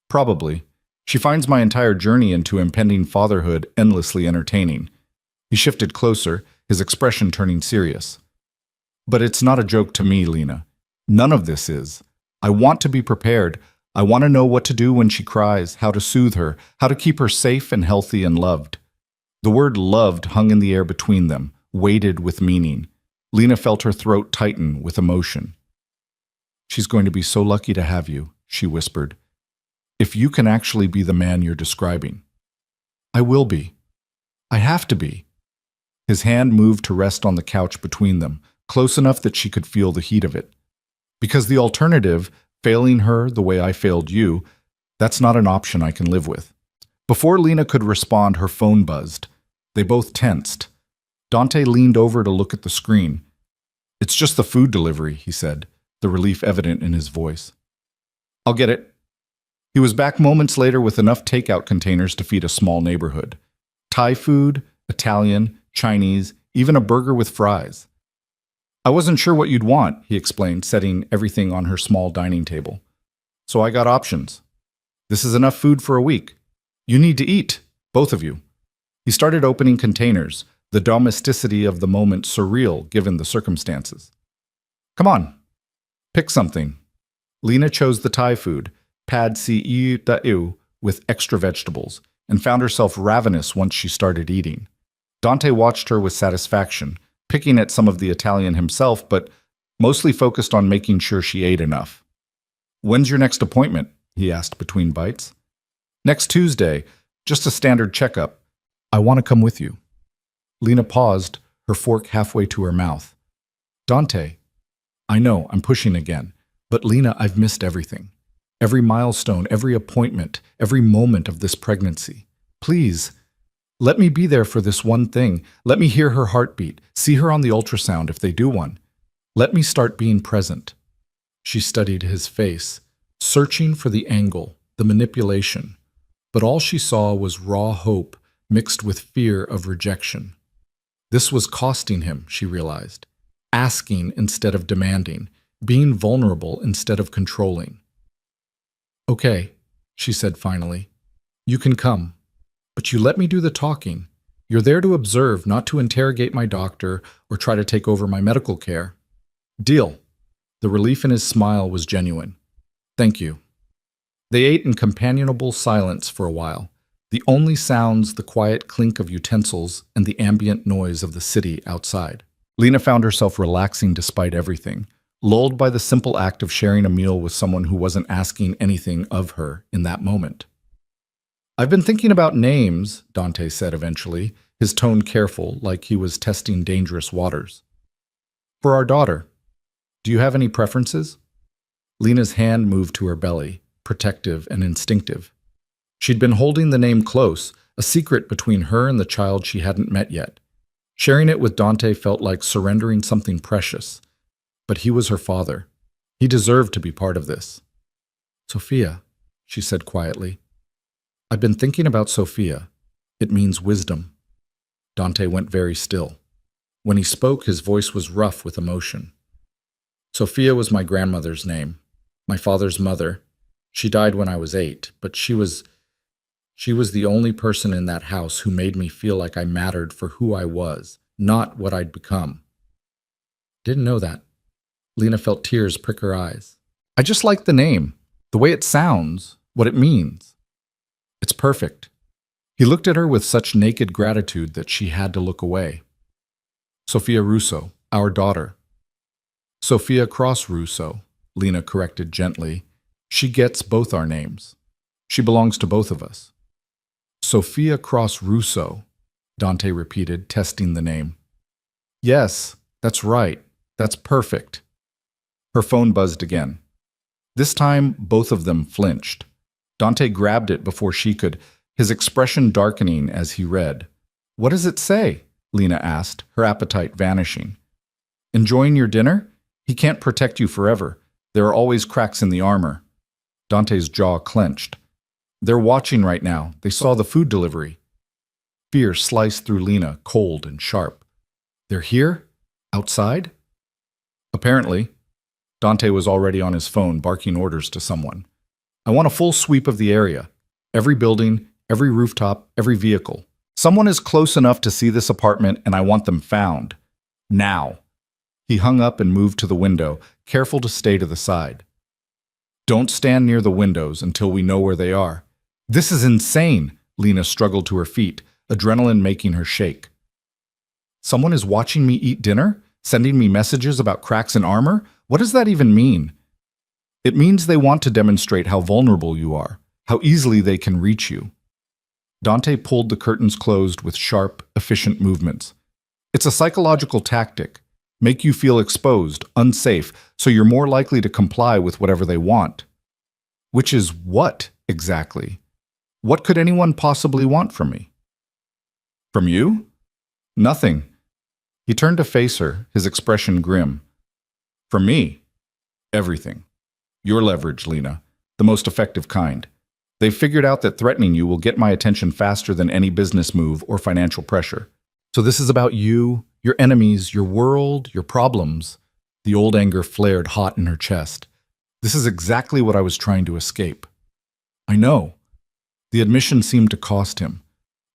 "Probably. She finds my entire journey into impending fatherhood endlessly entertaining." He shifted closer, his expression turning serious. "But it's not a joke to me, Lena. None of this is. I want to be prepared. I want to know what to do when she cries, how to soothe her, how to keep her safe and healthy and loved." The word loved hung in the air between them, weighted with meaning. Lena felt her throat tighten with emotion. "She's going to be so lucky to have you," she whispered. "If you can actually be the man you're describing." "I will be. I have to be." His hand moved to rest on the couch between them, close enough that she could feel the heat of it. "Because the alternative, failing her the way I failed you, that's not an option I can live with." Before Lena could respond, her phone buzzed. They both tensed. Dante leaned over to look at the screen. "It's just the food delivery," he said, the relief evident in his voice. "I'll get it." He was back moments later with enough takeout containers to feed a small neighborhood. Thai food, Italian, Chinese, even a burger with fries. "I wasn't sure what you'd want," he explained, setting everything on her small dining table. "So I got options. This is enough food for a week. You need to eat, both of you." He started opening containers, the domesticity of the moment surreal given the circumstances. "Come on, pick something." Lena chose the Thai food, pad see ew, with extra vegetables, and found herself ravenous once she started eating. Dante watched her with satisfaction, picking at some of the Italian himself, but mostly focused on making sure she ate enough. "When's your next appointment?" he asked between bites. "Next Tuesday, just a standard checkup. I want to come with you." Lena paused, her fork halfway to her mouth. "Dante, I know, I'm pushing again, but Lena, I've missed everything. Every milestone, every appointment, every moment of this pregnancy. Please, let me be there for this one thing. Let me hear her heartbeat, see her on the ultrasound if they do one. Let me start being present." She studied his face, searching for the angle, the manipulation, but all she saw was raw hope mixed with fear of rejection. This was costing him, she realized, asking instead of demanding, being vulnerable instead of controlling. "Okay," she said finally, "you can come, but you let me do the talking. You're there to observe, not to interrogate my doctor or try to take over my medical care." "Deal." The relief in his smile was genuine. "Thank you." They ate in companionable silence for a while, the only sounds the quiet clink of utensils and the ambient noise of the city outside. Lena found herself relaxing despite everything, lulled by the simple act of sharing a meal with someone who wasn't asking anything of her in that moment. "I've been thinking about names," Dante said eventually, his tone careful, like he was testing dangerous waters. "For our daughter. Do you have any preferences?" Lena's hand moved to her belly, protective and instinctive. She'd been holding the name close, a secret between her and the child she hadn't met yet. Sharing it with Dante felt like surrendering something precious. But he was her father. He deserved to be part of this. "Sophia," she said quietly. "I've been thinking about Sophia. It means wisdom." Dante went very still. When he spoke, his voice was rough with emotion. "Sophia was my grandmother's name, my father's mother. She died when I was 8, but she was the only person in that house who made me feel like I mattered for who I was, not what I'd become." "Didn't know that." Lena felt tears prick her eyes. "I just like the name, the way it sounds, what it means. It's perfect." He looked at her with such naked gratitude that she had to look away. "Sophia Russo, our daughter." "Sophia Cross Russo," Lena corrected gently. "She gets both our names. She belongs to both of us." "Sophia Cross Russo," Dante repeated, testing the name. "Yes, that's right. That's perfect." Her phone buzzed again. This time, both of them flinched. Dante grabbed it before she could, his expression darkening as he read. "What does it say?" Lena asked, her appetite vanishing. "Enjoying your dinner? He can't protect you forever. There are always cracks in the armor." Dante's jaw clenched. "They're watching right now. They saw the food delivery." Fear sliced through Lena, cold and sharp. "They're here? Outside?" Apparently. Dante was already on his phone, barking orders to someone. "I want a full sweep of the area. Every building, every rooftop, every vehicle. Someone is close enough to see this apartment, and I want them found. Now." He hung up and moved to the window, careful to stay to the side. "Don't stand near the windows until we know where they are." "This is insane!" Lena struggled to her feet, adrenaline making her shake. "Someone is watching me eat dinner? Sending me messages about cracks in armor? What does that even mean?" "It means they want to demonstrate how vulnerable you are, how easily they can reach you." Dante pulled the curtains closed with sharp, efficient movements. "It's a psychological tactic. Make you feel exposed, unsafe, so you're more likely to comply with whatever they want." "Which is what, exactly? What could anyone possibly want from me?" "From you? Nothing." He turned to face her, his expression grim. "From me? Everything. Your leverage, Lena, the most effective kind. They've figured out that threatening you will get my attention faster than any business move or financial pressure. So this is about you, your enemies, your world, your problems." The old anger flared hot in her chest. "This is exactly what I was trying to escape." "I know." The admission seemed to cost him.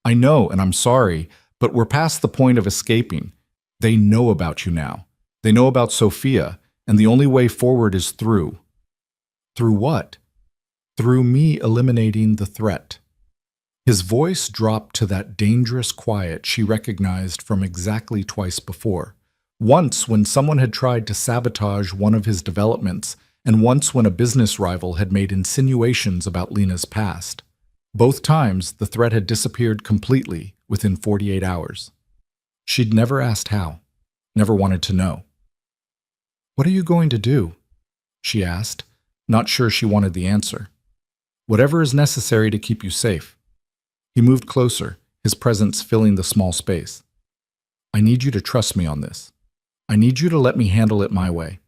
"I know, and I'm sorry, but we're past the point of escaping. They know about you now. They know about Sophia, and the only way forward is through." "Through what?" "Through me eliminating the threat." His voice dropped to that dangerous quiet she recognized from exactly twice before, Once when someone had tried to sabotage one of his developments, and once when a business rival had made insinuations about Lena's past. Both times, the threat had disappeared completely within 48 hours. She'd never asked how, never wanted to know. "What are you going to do?" she asked, not sure she wanted the answer. "Whatever is necessary to keep you safe." He moved closer, his presence filling the small space. "I need you to trust me on this. I need you to let me handle it my way.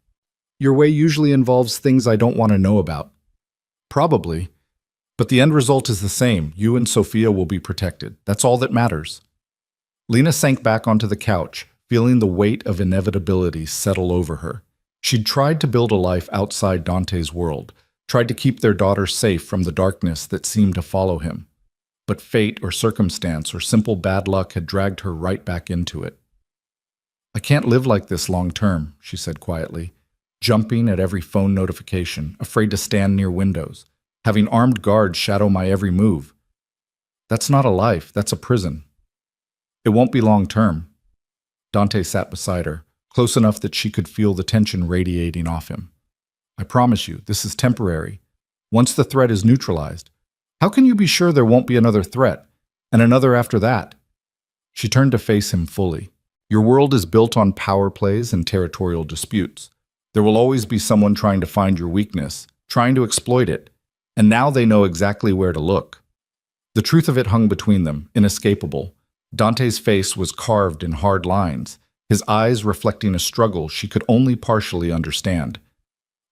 Your way usually involves things I don't want to know about. Probably. But the end result is the same. You and Sophia will be protected. That's all that matters." Lena sank back onto the couch, feeling the weight of inevitability settle over her. She'd tried to build a life outside Dante's world, tried to keep their daughter safe from the darkness that seemed to follow him. But fate or circumstance or simple bad luck had dragged her right back into it. "I can't live like this long term," she said quietly, jumping at every phone notification, afraid to stand near windows, having armed guards shadow my every move. "That's not a life, that's a prison." "It won't be long term." Dante sat beside her, close enough that she could feel the tension radiating off him. "I promise you, this is temporary. Once the threat is neutralized, how can you be sure there won't be another threat, and another after that?" She turned to face him fully. "Your world is built on power plays and territorial disputes. There will always be someone trying to find your weakness, trying to exploit it, and now they know exactly where to look." The truth of it hung between them, inescapable. Dante's face was carved in hard lines, his eyes reflecting a struggle she could only partially understand.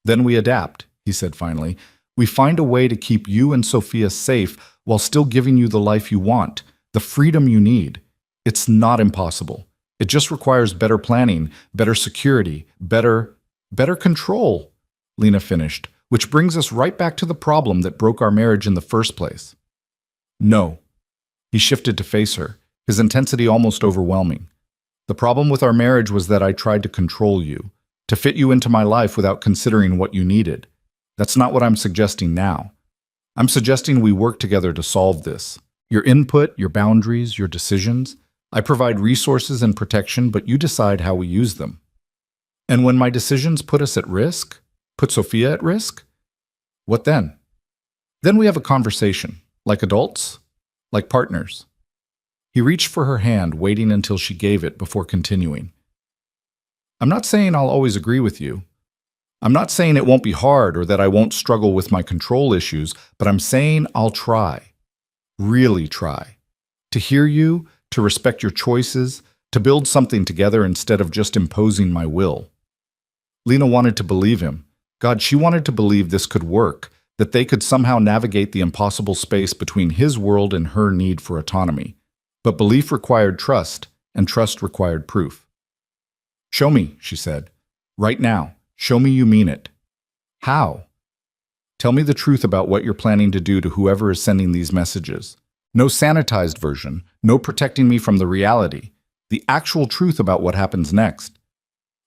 "Then we adapt," he said finally. "We find a way to keep you and Sophia safe while still giving you the life you want, the freedom you need. It's not impossible. It just requires better planning, better security, better control," Lena finished, which brings us right back to the problem that broke our marriage in the first place. "No." He shifted to face her, his intensity almost overwhelming. "The problem with our marriage was that I tried to control you, to fit you into my life without considering what you needed. That's not what I'm suggesting now. I'm suggesting we work together to solve this. Your input, your boundaries, your decisions. I provide resources and protection, but you decide how we use them. And when my decisions put us at risk, put Sophia at risk, what then? Then we have a conversation, like adults, like partners." He reached for her hand, waiting until she gave it before continuing. "I'm not saying I'll always agree with you. I'm not saying it won't be hard or that I won't struggle with my control issues, but I'm saying I'll try, really try, to hear you, to respect your choices, to build something together instead of just imposing my will." Lena wanted to believe him. God, she wanted to believe this could work, that they could somehow navigate the impossible space between his world and her need for autonomy. But belief required trust, and trust required proof. "Show me," she said. "Right now. Show me you mean it." "How?" "Tell me the truth about what you're planning to do to whoever is sending these messages. No sanitized version, no protecting me from the reality. The actual truth about what happens next."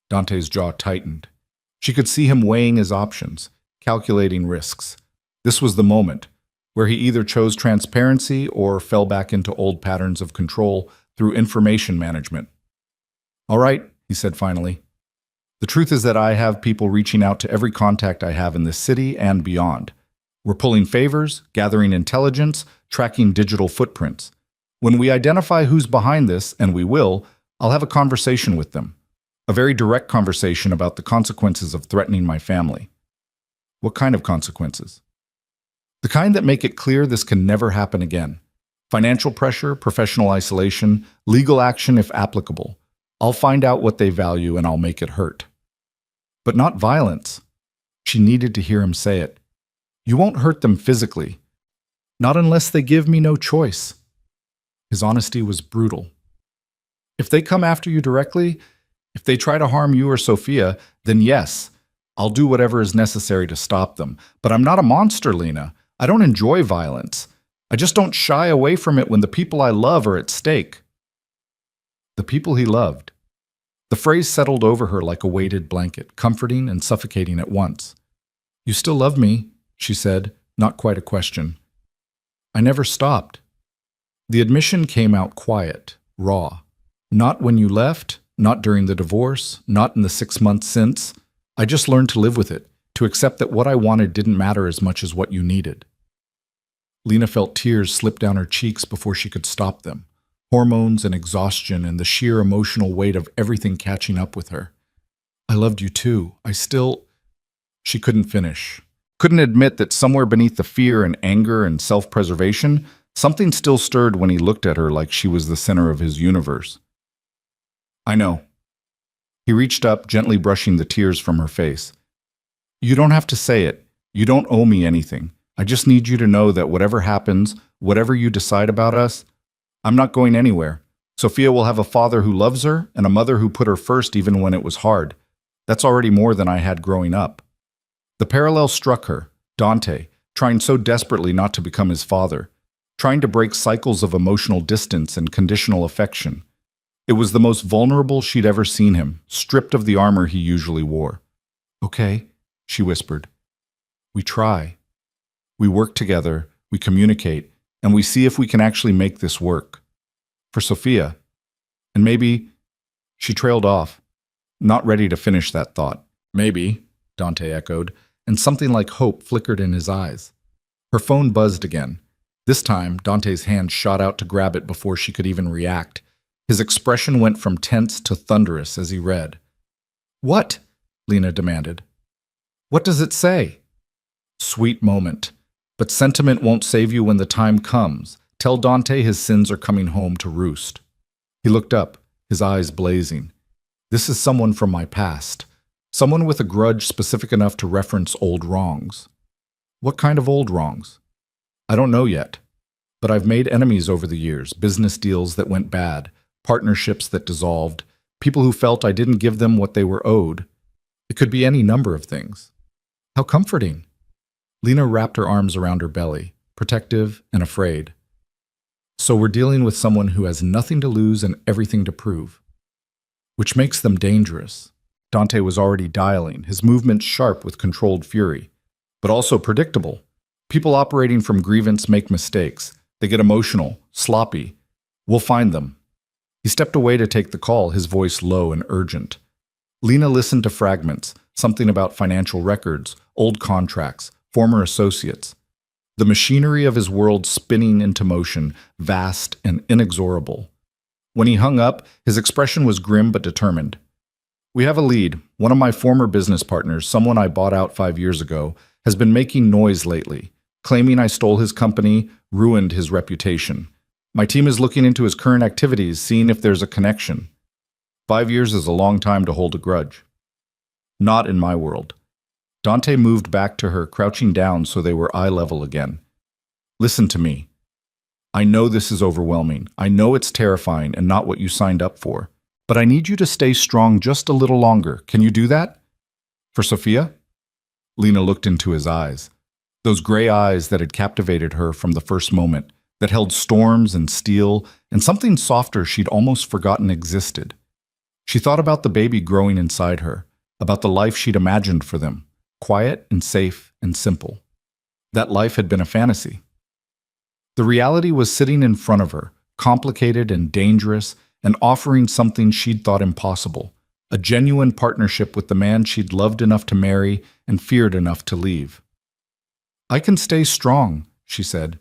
Dante's jaw tightened. She could see him weighing his options, calculating risks. This was the moment, where he either chose transparency or fell back into old patterns of control through information management. "All right," he said finally. "The truth is that I have people reaching out to every contact I have in this city and beyond. We're pulling favors, gathering intelligence, tracking digital footprints. When we identify who's behind this, and we will, I'll have a conversation with them. A very direct conversation about the consequences of threatening my family." "What kind of consequences?" "The kind that make it clear this can never happen again. Financial pressure, professional isolation, legal action if applicable. I'll find out what they value and I'll make it hurt." "But not violence." She needed to hear him say it. "You won't hurt them physically. Not unless they give me no choice." His honesty was brutal. "If they come after you directly, if they try to harm you or Sophia, then yes, I'll do whatever is necessary to stop them. But I'm not a monster, Lena. I don't enjoy violence. I just don't shy away from it when the people I love are at stake." The people he loved. The phrase settled over her like a weighted blanket, comforting and suffocating at once. "You still love me," she said, not quite a question. "I never stopped." The admission came out quiet, raw. "Not when you left, not during the divorce, not in the 6 months since. I just learned to live with it, to accept that what I wanted didn't matter as much as what you needed. Lena felt tears slip down her cheeks before she could stop them. Hormones and exhaustion and the sheer emotional weight of everything catching up with her. I loved you too. She couldn't finish. Couldn't admit that somewhere beneath the fear and anger and self-preservation, something still stirred when he looked at her like she was the center of his universe. I know. He reached up, gently brushing the tears from her face. You don't have to say it. You don't owe me anything. I just need you to know that whatever happens, whatever you decide about us, I'm not going anywhere. Sophia will have a father who loves her and a mother who put her first even when it was hard. That's already more than I had growing up. The parallel struck her, Dante, trying so desperately not to become his father, trying to break cycles of emotional distance and conditional affection. It was the most vulnerable she'd ever seen him, stripped of the armor he usually wore. Okay, she whispered. We try. We work together, we communicate, and we see if we can actually make this work. For Sophia. And maybe... She trailed off, not ready to finish that thought. Maybe, Dante echoed, and something like hope flickered in his eyes. Her phone buzzed again. This time, Dante's hand shot out to grab it before she could even react. His expression went from tense to thunderous as he read. What? Lena demanded. What does it say? Sweet moment. But sentiment won't save you when the time comes. Tell Dante his sins are coming home to roost. He looked up, his eyes blazing. This is someone from my past. Someone with a grudge specific enough to reference old wrongs. What kind of old wrongs? I don't know yet. But I've made enemies over the years, business deals that went bad, partnerships that dissolved, people who felt I didn't give them what they were owed. It could be any number of things. How comforting. Lena wrapped her arms around her belly, protective and afraid. So we're dealing with someone who has nothing to lose and everything to prove. Which makes them dangerous. Dante was already dialing, his movements sharp with controlled fury, but also predictable. People operating from grievance make mistakes. They get emotional, sloppy. We'll find them. He stepped away to take the call, his voice low and urgent. Lena listened to fragments, something about financial records, old contracts, former associates. The machinery of his world spinning into motion, vast and inexorable. When he hung up, his expression was grim but determined. We have a lead. One of my former business partners, someone I bought out 5 years ago, has been making noise lately, claiming I stole his company, ruined his reputation. My team is looking into his current activities, seeing if there's a connection. 5 years is a long time to hold a grudge. Not in my world. Dante moved back to her, crouching down so they were eye level again. Listen to me. I know this is overwhelming. I know it's terrifying and not what you signed up for. But I need you to stay strong just a little longer. Can you do that? For Sophia? Lena looked into his eyes. Those gray eyes that had captivated her from the first moment, that held storms and steel and something softer she'd almost forgotten existed. She thought about the baby growing inside her, about the life she'd imagined for them, quiet and safe and simple. That life had been a fantasy. The reality was sitting in front of her, complicated and dangerous, and offering something she'd thought impossible, a genuine partnership with the man she'd loved enough to marry and feared enough to leave. I can stay strong, she said.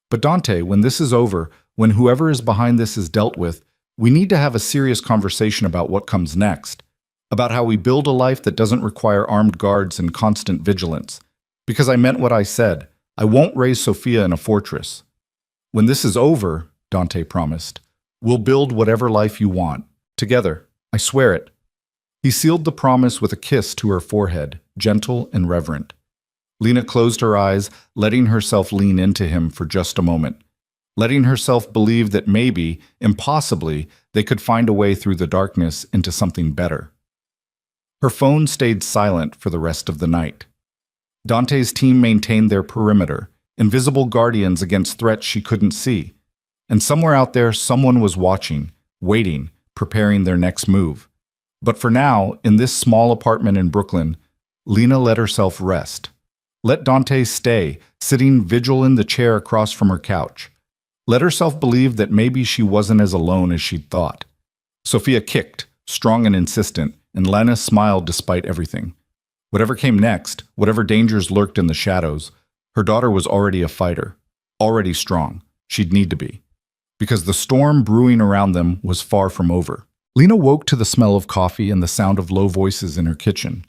But Dante, when this is over, when whoever is behind this is dealt with, we need to have a serious conversation about what comes next, about how we build a life that doesn't require armed guards and constant vigilance. Because I meant what I said. I won't raise Sophia in a fortress. When this is over, Dante promised, we'll build whatever life you want. Together. I swear it. He sealed the promise with a kiss to her forehead, gentle and reverent. Lena closed her eyes, letting herself lean into him for just a moment, letting herself believe that maybe, impossibly, they could find a way through the darkness into something better. Her phone stayed silent for the rest of the night. Dante's team maintained their perimeter, invisible guardians against threats she couldn't see. And somewhere out there, someone was watching, waiting, preparing their next move. But for now, in this small apartment in Brooklyn, Lena let herself rest. Let Dante stay, sitting vigil in the chair across from her couch. Let herself believe that maybe she wasn't as alone as she'd thought. Sophia kicked, strong and insistent, and Lena smiled despite everything. Whatever came next, whatever dangers lurked in the shadows, her daughter was already a fighter, already strong. She'd need to be. Because the storm brewing around them was far from over. Lena woke to the smell of coffee and the sound of low voices in her kitchen.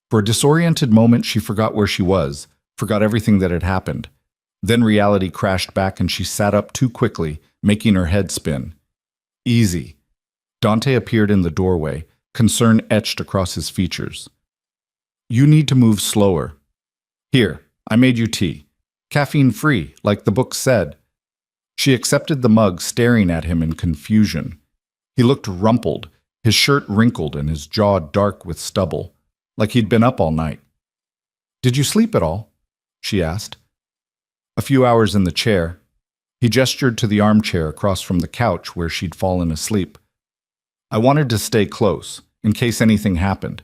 For a disoriented moment, she forgot where she was, forgot everything that had happened. Then reality crashed back and she sat up too quickly, making her head spin. Easy. Dante appeared in the doorway, concern etched across his features. You need to move slower. Here, I made you tea. Caffeine-free, like the book said. She accepted the mug, staring at him in confusion. He looked rumpled, his shirt wrinkled and his jaw dark with stubble, like he'd been up all night. Did you sleep at all? She asked. A few hours in the chair. He gestured to the armchair across from the couch where she'd fallen asleep. I wanted to stay close, in case anything happened.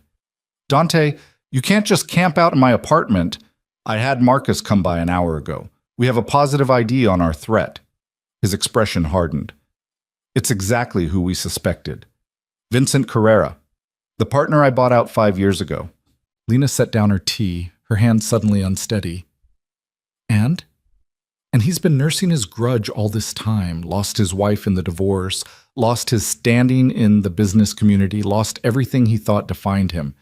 Dante, you can't just camp out in my apartment. I had Marcus come by an hour ago. We have a positive ID on our threat. His expression hardened. It's exactly who we suspected. Vincent Carrera, the partner I bought out 5 years ago. Lena set down her tea, her hand suddenly unsteady. And? And he's been nursing his grudge all this time, lost his wife in the divorce, lost his standing in the business community, lost everything he thought defined him.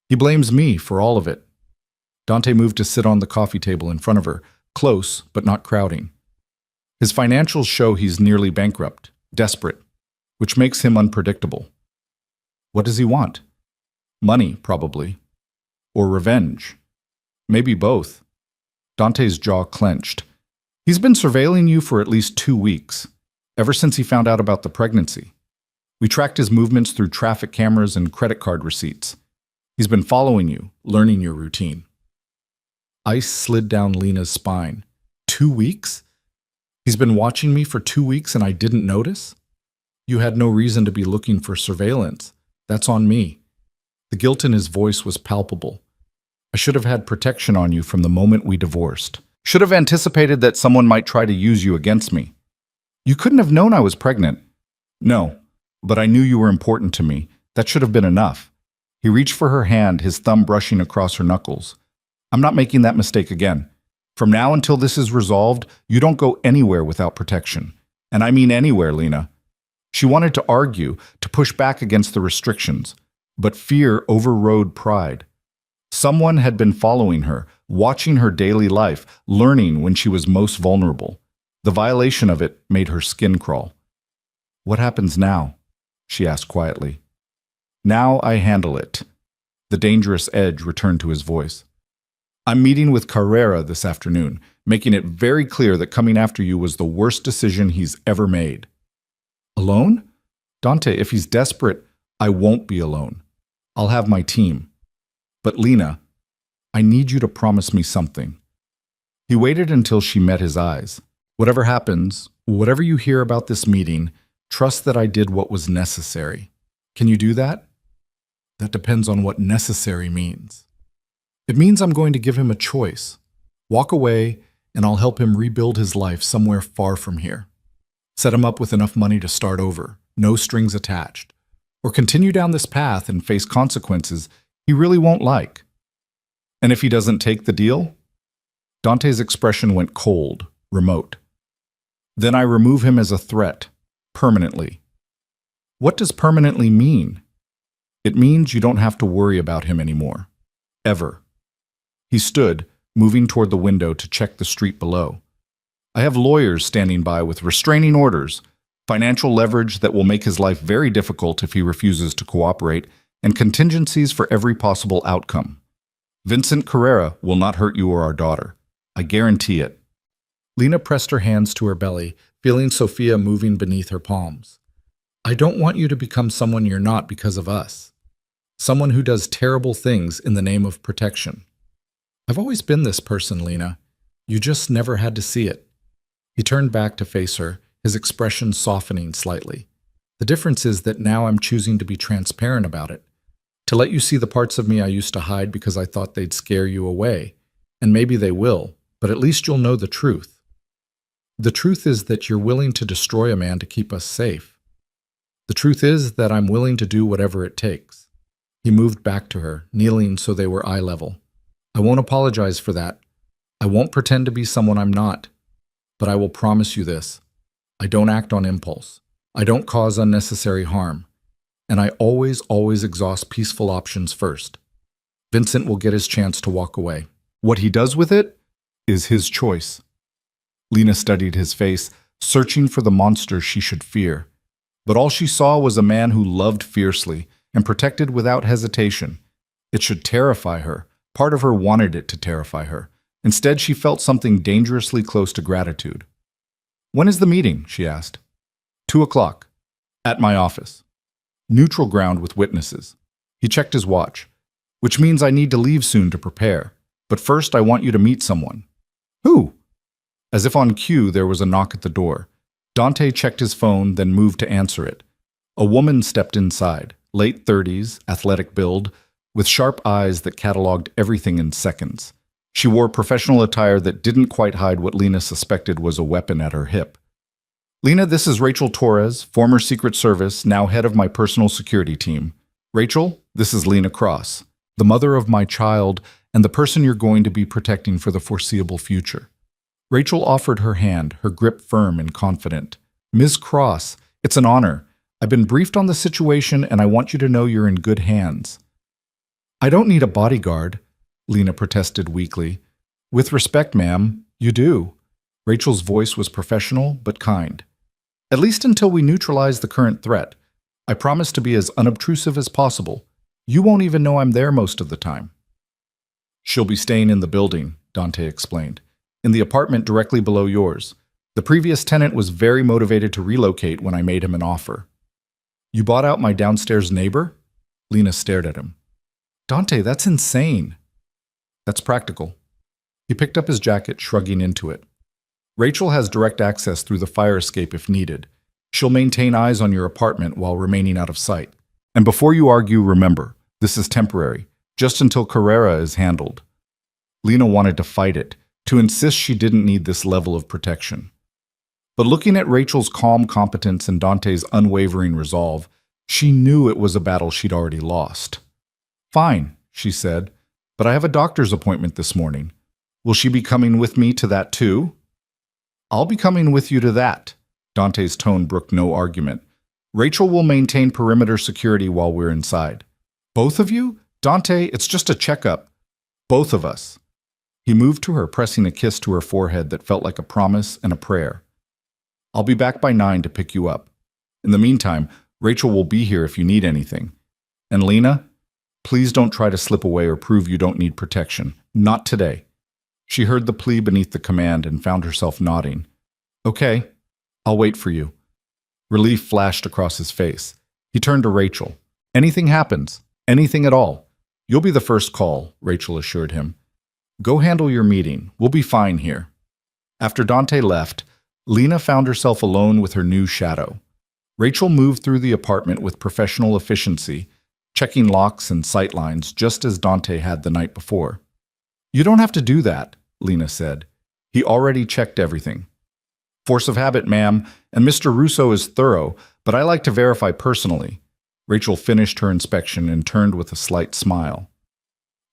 He blames me for all of it. Dante moved to sit on the coffee table in front of her, close but not crowding. His financials show he's nearly bankrupt, desperate, which makes him unpredictable. What does he want? Money, probably. Or revenge. Maybe both. Dante's jaw clenched. He's been surveilling you for at least 2 weeks, ever since he found out about the pregnancy. We tracked his movements through traffic cameras and credit card receipts. He's been following you, learning your routine. Ice slid down Lena's spine. 2 weeks? He's been watching me for 2 weeks and I didn't notice? You had no reason to be looking for surveillance. That's on me. The guilt in his voice was palpable. I should have had protection on you from the moment we divorced. Should have anticipated that someone might try to use you against me. You couldn't have known I was pregnant. No, but I knew you were important to me. That should have been enough. He reached for her hand, his thumb brushing across her knuckles. I'm not making that mistake again. From now until this is resolved, you don't go anywhere without protection. And I mean anywhere, Lena. She wanted to argue, to push back against the restrictions, but fear overrode pride. Someone had been following her, watching her daily life, learning when she was most vulnerable. The violation of it made her skin crawl. What happens now? She asked quietly. Now I handle it. The dangerous edge returned to his voice. I'm meeting with Carrera this afternoon, making it very clear that coming after you was the worst decision he's ever made. Alone? Dante, if he's desperate, I won't be alone. I'll have my team. But Lena, I need you to promise me something. He waited until she met his eyes. Whatever happens, whatever you hear about this meeting, trust that I did what was necessary. Can you do that? That depends on what necessary means. It means I'm going to give him a choice. Walk away, and I'll help him rebuild his life somewhere far from here. Set him up with enough money to start over, no strings attached. Or continue down this path and face consequences he really won't like. And if he doesn't take the deal? Dante's expression went cold, remote. Then I remove him as a threat, permanently. What does permanently mean? It means you don't have to worry about him anymore. Ever. He stood, moving toward the window to check the street below. I have lawyers standing by with restraining orders, financial leverage that will make his life very difficult if he refuses to cooperate, and contingencies for every possible outcome. Vincent Carrera will not hurt you or our daughter. I guarantee it. Lena pressed her hands to her belly, feeling Sophia moving beneath her palms. I don't want you to become someone you're not because of us. Someone who does terrible things in the name of protection. I've always been this person, Lena. You just never had to see it. He turned back to face her, his expression softening slightly. The difference is that now I'm choosing to be transparent about it. To let you see the parts of me I used to hide because I thought they'd scare you away. And maybe they will, but at least you'll know the truth. The truth is that you're willing to destroy a man to keep us safe. The truth is that I'm willing to do whatever it takes. He moved back to her, kneeling so they were eye level. I won't apologize for that. I won't pretend to be someone I'm not. But I will promise you this. I don't act on impulse. I don't cause unnecessary harm. And I always exhaust peaceful options first. Vincent will get his chance to walk away. What he does with it is his choice. Lena studied his face, searching for the monster she should fear. But all she saw was a man who loved fiercely and protected without hesitation. It should terrify her. Part of her wanted it to terrify her. Instead, she felt something dangerously close to gratitude. When is the meeting? She asked. 2:00. At my office. Neutral ground with witnesses. He checked his watch. Which means I need to leave soon to prepare. But first, I want you to meet someone. Who? As if on cue, there was a knock at the door. Dante checked his phone, then moved to answer it. A woman stepped inside, late 30s, athletic build, with sharp eyes that cataloged everything in seconds. She wore professional attire that didn't quite hide what Lena suspected was a weapon at her hip. Lena, this is Rachel Torres, former Secret Service, now head of my personal security team. Rachel, this is Lena Cross, the mother of my child and the person you're going to be protecting for the foreseeable future. Rachel offered her hand, her grip firm and confident. Ms. Cross, it's an honor. I've been briefed on the situation and I want you to know you're in good hands. I don't need a bodyguard, Lena protested weakly. With respect, ma'am, you do. Rachel's voice was professional but kind. At least until we neutralize the current threat. I promise to be as unobtrusive as possible. You won't even know I'm there most of the time. She'll be staying in the building, Dante explained. In the apartment directly below yours. The previous tenant was very motivated to relocate when I made him an offer. You bought out my downstairs neighbor? Lena stared at him. Dante, that's insane. That's practical. He picked up his jacket, shrugging into it. Rachel has direct access through the fire escape if needed. She'll maintain eyes on your apartment while remaining out of sight. And before you argue, remember, this is temporary, just until Clara is handled. Lena wanted to fight it, to insist she didn't need this level of protection. But looking at Rachel's calm competence and Dante's unwavering resolve, she knew it was a battle she'd already lost. Fine, she said, but I have a doctor's appointment this morning. Will she be coming with me to that too? I'll be coming with you to that. Dante's tone brooked no argument. Rachel will maintain perimeter security while we're inside. Both of you? Dante, it's just a checkup. Both of us. He moved to her, pressing a kiss to her forehead that felt like a promise and a prayer. I'll be back by 9 to pick you up. In the meantime, Rachel will be here if you need anything. And Lena, please don't try to slip away or prove you don't need protection. Not today. She heard the plea beneath the command and found herself nodding. Okay, I'll wait for you. Relief flashed across his face. He turned to Rachel. Anything happens, anything at all. You'll be the first call, Rachel assured him. Go handle your meeting. We'll be fine here. After Dante left, Lena found herself alone with her new shadow. Rachel moved through the apartment with professional efficiency, checking locks and sightlines just as Dante had the night before. You don't have to do that, Lena said. He already checked everything. Force of habit, ma'am, and Mr. Russo is thorough, but I like to verify personally. Rachel finished her inspection and turned with a slight smile.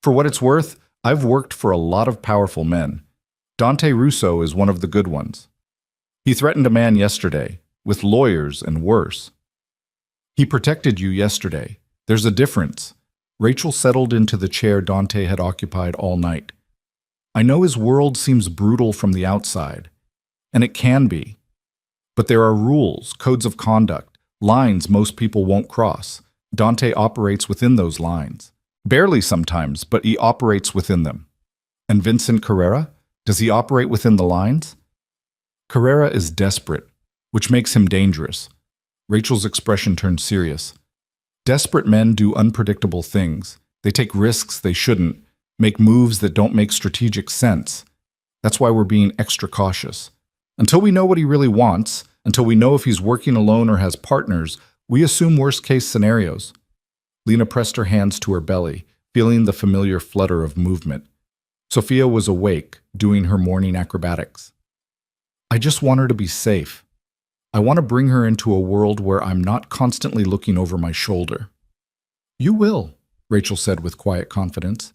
For what it's worth, I've worked for a lot of powerful men. Dante Russo is one of the good ones. He threatened a man yesterday, with lawyers and worse. He protected you yesterday. There's a difference. Rachel settled into the chair Dante had occupied all night. I know his world seems brutal from the outside, and it can be. But there are rules, codes of conduct, lines most people won't cross. Dante operates within those lines. Barely sometimes, but he operates within them. And Vincent Carrera? Does he operate within the lines? Carrera is desperate, which makes him dangerous. Rachel's expression turned serious. Desperate men do unpredictable things. They take risks they shouldn't, make moves that don't make strategic sense. That's why we're being extra cautious. Until we know what he really wants, until we know if he's working alone or has partners, we assume worst-case scenarios. Lena pressed her hands to her belly, feeling the familiar flutter of movement. Sophia was awake, doing her morning acrobatics. I just want her to be safe. I want to bring her into a world where I'm not constantly looking over my shoulder." "You will," Rachel said with quiet confidence.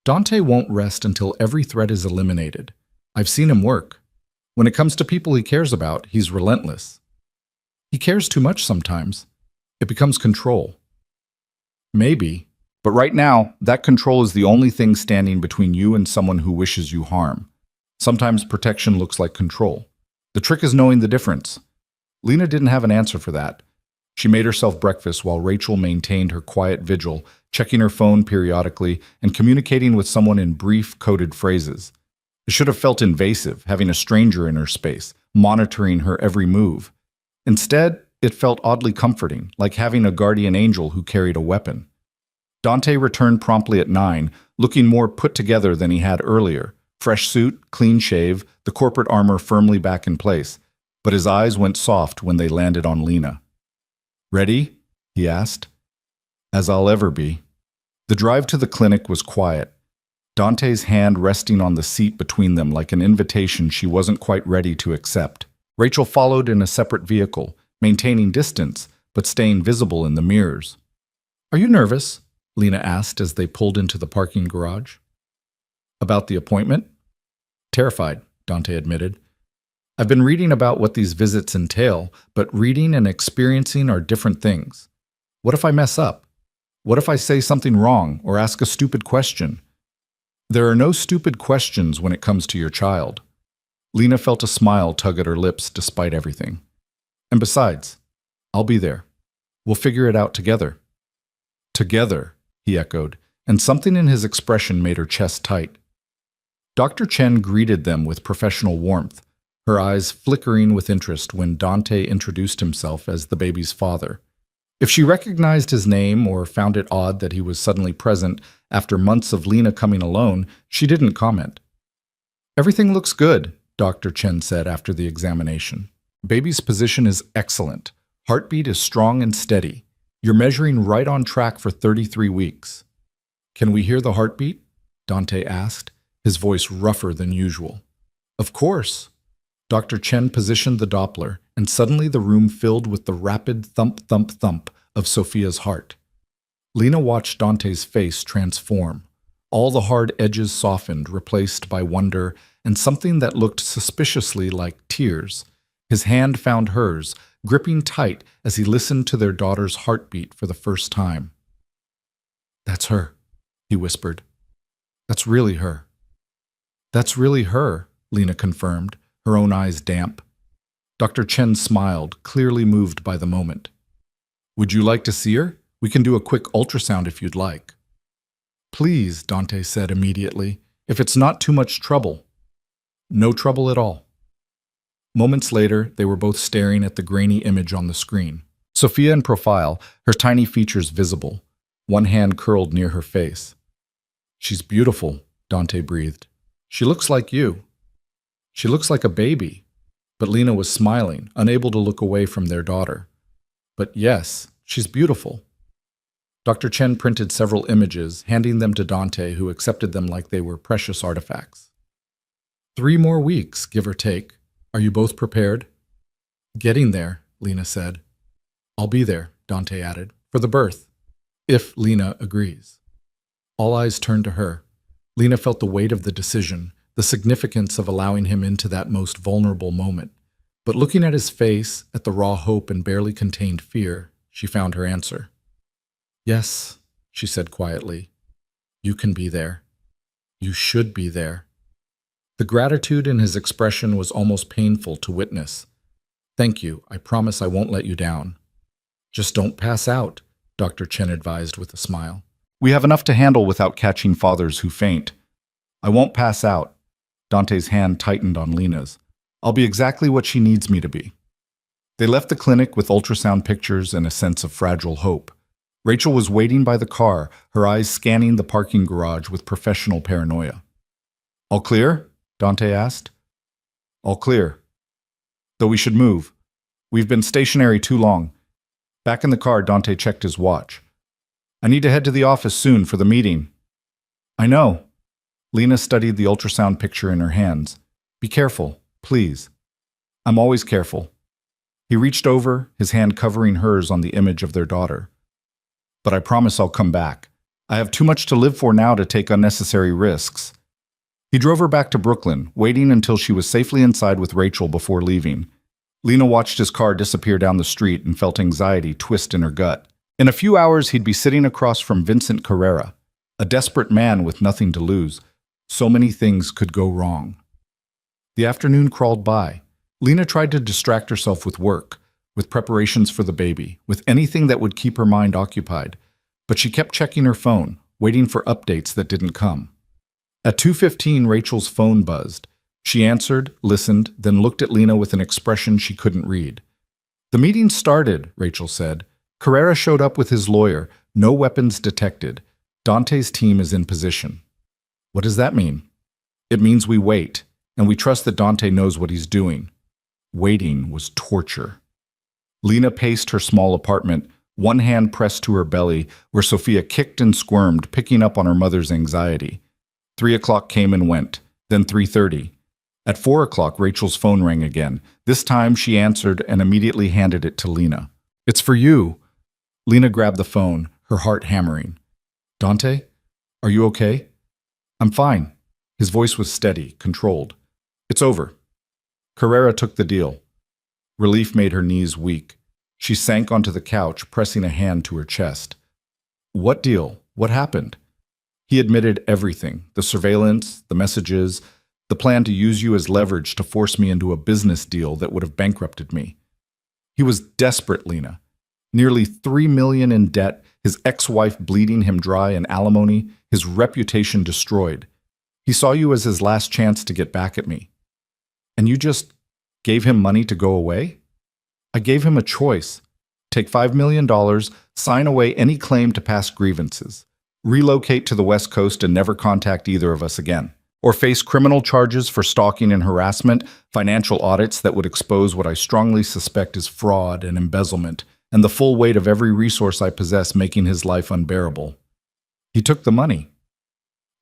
"Dante won't rest until every threat is eliminated. I've seen him work. When it comes to people he cares about, he's relentless. He cares too much sometimes. It becomes control." "Maybe. But right now, that control is the only thing standing between you and someone who wishes you harm. Sometimes protection looks like control. The trick is knowing the difference." Lena didn't have an answer for that. She made herself breakfast while Rachel maintained her quiet vigil, checking her phone periodically and communicating with someone in brief, coded phrases. It should have felt invasive, having a stranger in her space, monitoring her every move. Instead, it felt oddly comforting, like having a guardian angel who carried a weapon. Dante returned promptly at 9, looking more put together than he had earlier. Fresh suit, clean shave, the corporate armor firmly back in place. But his eyes went soft when they landed on Lena. "Ready?" he asked. "As I'll ever be." The drive to the clinic was quiet, Dante's hand resting on the seat between them like an invitation she wasn't quite ready to accept. Rachel followed in a separate vehicle, maintaining distance, but staying visible in the mirrors. "Are you nervous?" Lena asked as they pulled into the parking garage. "About the appointment?" "Terrified," Dante admitted. "I've been reading about what these visits entail, but reading and experiencing are different things. What if I mess up? What if I say something wrong or ask a stupid question?" "There are no stupid questions when it comes to your child." Lena felt a smile tug at her lips despite everything. "And besides, I'll be there. We'll figure it out together." "Together," he echoed, and something in his expression made her chest tight. Dr. Chen greeted them with professional warmth, her eyes flickering with interest when Dante introduced himself as the baby's father. If she recognized his name or found it odd that he was suddenly present after months of Lena coming alone, she didn't comment. "Everything looks good," Dr. Chen said after the examination. "Baby's position is excellent. Heartbeat is strong and steady. You're measuring right on track for 33 weeks. "Can we hear the heartbeat?" Dante asked, his voice rougher than usual. "Of course." Dr. Chen positioned the Doppler, and suddenly the room filled with the rapid thump-thump-thump of Sophia's heart. Lena watched Dante's face transform. All the hard edges softened, replaced by wonder and something that looked suspiciously like tears. His hand found hers, gripping tight as he listened to their daughter's heartbeat for the first time. "That's her," he whispered. "That's really her." "That's really her," Lena confirmed, her own eyes damp. Dr. Chen smiled, clearly moved by the moment. "Would you like to see her? We can do a quick ultrasound if you'd like." "Please," Dante said immediately, "if it's not too much trouble." "No trouble at all." Moments later, they were both staring at the grainy image on the screen. Sophia in profile, her tiny features visible, one hand curled near her face. "She's beautiful," Dante breathed. "She looks like you." "She looks like a baby." But Lena was smiling, unable to look away from their daughter. "But yes, she's beautiful." Dr. Chen printed several images, handing them to Dante, who accepted them like they were precious artifacts. 3 more weeks, give or take. Are you both prepared?" "Getting there," Lena said. "I'll be there," Dante added, "for the birth, if Lena agrees." All eyes turned to her. Lena felt the weight of the decision, the significance of allowing him into that most vulnerable moment. But looking at his face, at the raw hope and barely contained fear, she found her answer. "Yes," she said quietly. "You can be there. You should be there." The gratitude in his expression was almost painful to witness. "Thank you. I promise I won't let you down." "Just don't pass out," Dr. Chen advised with a smile. "We have enough to handle without catching fathers who faint." "I won't pass out." Dante's hand tightened on Lena's. "I'll be exactly what she needs me to be." They left the clinic with ultrasound pictures and a sense of fragile hope. Rachel was waiting by the car, her eyes scanning the parking garage with professional paranoia. "All clear?" Dante asked. "All clear. Though we should move. We've been stationary too long." Back in the car, Dante checked his watch. "I need to head to the office soon for the meeting." "I know." Lena studied the ultrasound picture in her hands. "Be careful, please." "I'm always careful." He reached over, his hand covering hers on the image of their daughter. But I promise I'll come back. I have too much to live for now to take unnecessary risks. He drove her back to Brooklyn, waiting until she was safely inside with Rachel before leaving. Lena watched his car disappear down the street and felt anxiety twist in her gut. In a few hours, he'd be sitting across from Vincent Carrera, a desperate man with nothing to lose. So many things could go wrong. The afternoon crawled by. Lena tried to distract herself with work, with preparations for the baby, with anything that would keep her mind occupied. But she kept checking her phone, waiting for updates that didn't come. At 2:15, Rachel's phone buzzed. She answered, listened, then looked at Lena with an expression she couldn't read. "The meeting started," Rachel said. "Carrera showed up with his lawyer. No weapons detected. Dante's team is in position." "What does that mean?" "It means we wait, and we trust that Dante knows what he's doing." Waiting was torture. Lena paced her small apartment, one hand pressed to her belly, where Sophia kicked and squirmed, picking up on her mother's anxiety. 3 o'clock came and went, then 3:30. At 4 o'clock, Rachel's phone rang again. This time, she answered and immediately handed it to Lena. "It's for you." Lena grabbed the phone, her heart hammering. "Dante? Are you okay?" "I'm fine." His voice was steady, controlled. "It's over." Carrera took the deal. Relief made her knees weak. She sank onto the couch, pressing a hand to her chest. "What deal? What happened?" He admitted everything, the surveillance, the messages, the plan to use you as leverage to force me into a business deal that would have bankrupted me. He was desperate, Lena. Nearly $3 million in debt, his ex-wife bleeding him dry in alimony, his reputation destroyed. He saw you as his last chance to get back at me. And you just gave him money to go away? I gave him a choice. Take $5 million, sign away any claim to past grievances, relocate to the West Coast and never contact either of us again, or face criminal charges for stalking and harassment, financial audits that would expose what I strongly suspect is fraud and embezzlement, and the full weight of every resource I possess making his life unbearable. He took the money.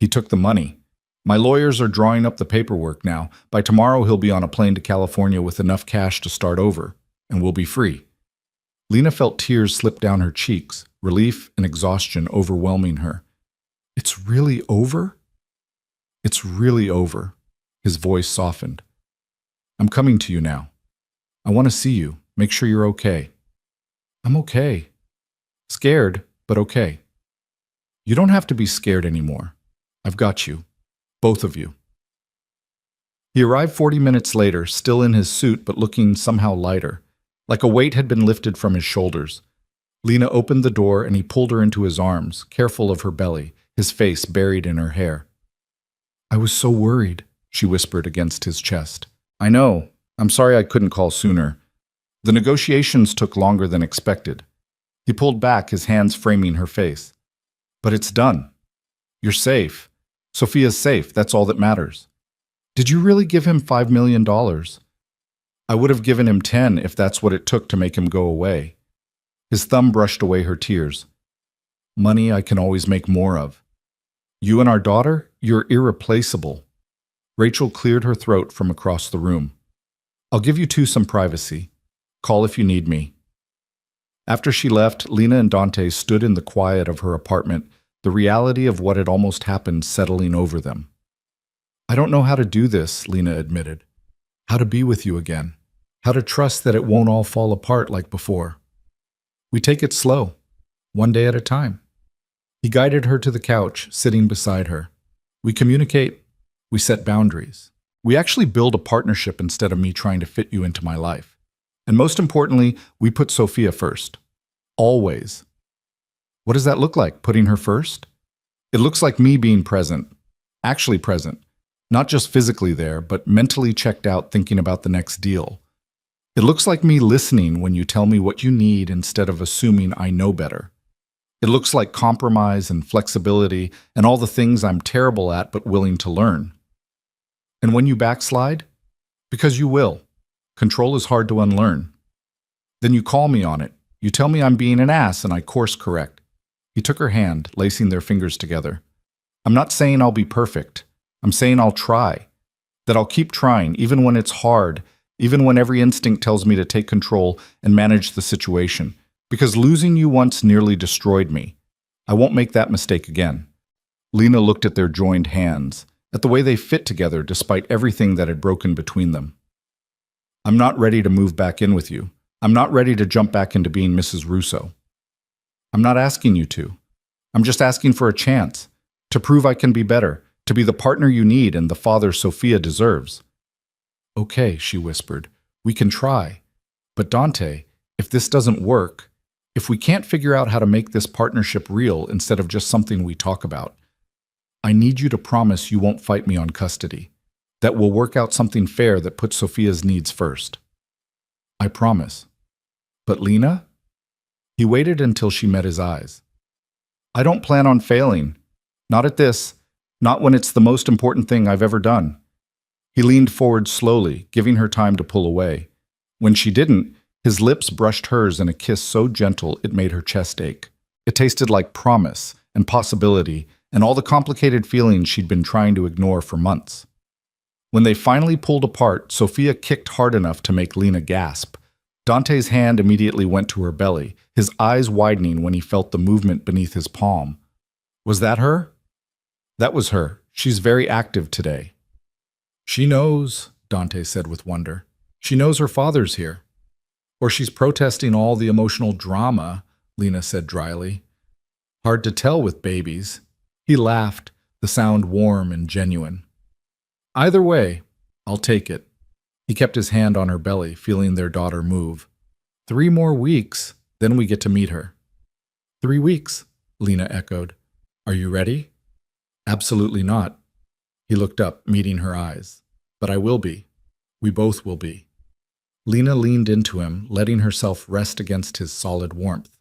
He took the money. My lawyers are drawing up the paperwork now. By tomorrow, he'll be on a plane to California with enough cash to start over, and we'll be free. Lena felt tears slip down her cheeks, relief and exhaustion overwhelming her. It's really over? It's really over. His voice softened. I'm coming to you now. I want to see you, make sure you're okay. I'm okay. Scared, but okay. You don't have to be scared anymore. I've got you. Both of you. He arrived 40 minutes later, still in his suit but looking somehow lighter, like a weight had been lifted from his shoulders. Lena opened the door and he pulled her into his arms, careful of her belly, his face buried in her hair. I was so worried, she whispered against his chest. I know. I'm sorry I couldn't call sooner. The negotiations took longer than expected. He pulled back, his hands framing her face. But it's done. You're safe. Sophia's safe, that's all that matters. Did you really give him $5 million? I would have given him 10 if that's what it took to make him go away. His thumb brushed away her tears. Money I can always make more of. You and our daughter, you're irreplaceable. Rachel cleared her throat from across the room. I'll give you two some privacy. Call if you need me. After she left, Lena and Dante stood in the quiet of her apartment, the reality of what had almost happened settling over them. I don't know how to do this, Lena admitted. How to be with you again. How to trust that it won't all fall apart like before. We take it slow, one day at a time. He guided her to the couch, sitting beside her. We communicate. We set boundaries. We actually build a partnership instead of me trying to fit you into my life. And most importantly, we put Sophia first. Always. What does that look like, putting her first? It looks like me being present. Actually present. Not just physically there, but mentally checked out thinking about the next deal. It looks like me listening when you tell me what you need instead of assuming I know better. It looks like compromise and flexibility and all the things I'm terrible at but willing to learn. And when you backslide, because you will, control is hard to unlearn. Then you call me on it. You tell me I'm being an ass and I course correct. He took her hand, lacing their fingers together. I'm not saying I'll be perfect. I'm saying I'll try. That I'll keep trying, even when it's hard, even when every instinct tells me to take control and manage the situation, because losing you once nearly destroyed me. I won't make that mistake again." Lena looked at their joined hands, at the way they fit together despite everything that had broken between them. "I'm not ready to move back in with you. I'm not ready to jump back into being Mrs. Russo. I'm not asking you to. I'm just asking for a chance, to prove I can be better, to be the partner you need and the father Sophia deserves." "Okay," she whispered, "we can try. But Dante, if this doesn't work, if we can't figure out how to make this partnership real instead of just something we talk about, I need you to promise you won't fight me on custody, that we'll work out something fair that puts Sophia's needs first." "I promise." "But Lena?" He waited until she met his eyes. "I don't plan on failing. Not at this. Not when it's the most important thing I've ever done." He leaned forward slowly, giving her time to pull away. When she didn't, his lips brushed hers in a kiss so gentle it made her chest ache. It tasted like promise and possibility and all the complicated feelings she'd been trying to ignore for months. When they finally pulled apart, Sophia kicked hard enough to make Lena gasp. Dante's hand immediately went to her belly, his eyes widening when he felt the movement beneath his palm. "Was that her?" "That was her. She's very active today." "She knows," Dante said with wonder. "She knows her father's here." "Or she's protesting all the emotional drama," Lena said dryly. "Hard to tell with babies." He laughed, the sound warm and genuine. "Either way, I'll take it." He kept his hand on her belly, feeling their daughter move. 3 more weeks, then we get to meet her." 3 weeks, Lena echoed. "Are you ready?" "Absolutely not." He looked up, meeting her eyes. "But I will be. We both will be." Lena leaned into him, letting herself rest against his solid warmth.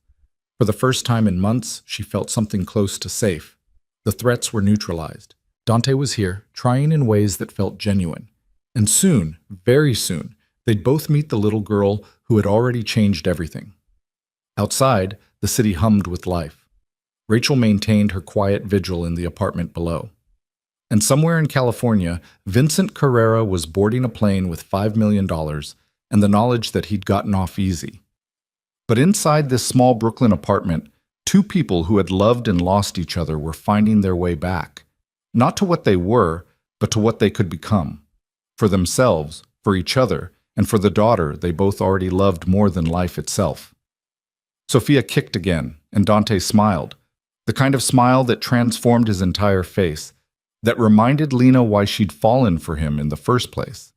For the first time in months, she felt something close to safe. The threats were neutralized. Dante was here, trying in ways that felt genuine. And soon, very soon, they'd both meet the little girl who had already changed everything. Outside, the city hummed with life. Rachel maintained her quiet vigil in the apartment below. And somewhere in California, Vincent Carrera was boarding a plane with $5 million and the knowledge that he'd gotten off easy. But inside this small Brooklyn apartment, 2 people who had loved and lost each other were finding their way back. Not to what they were, but to what they could become. For themselves, for each other, and for the daughter they both already loved more than life itself. Sophia kicked again, and Dante smiled. The kind of smile that transformed his entire face, that reminded Lena why she'd fallen for him in the first place.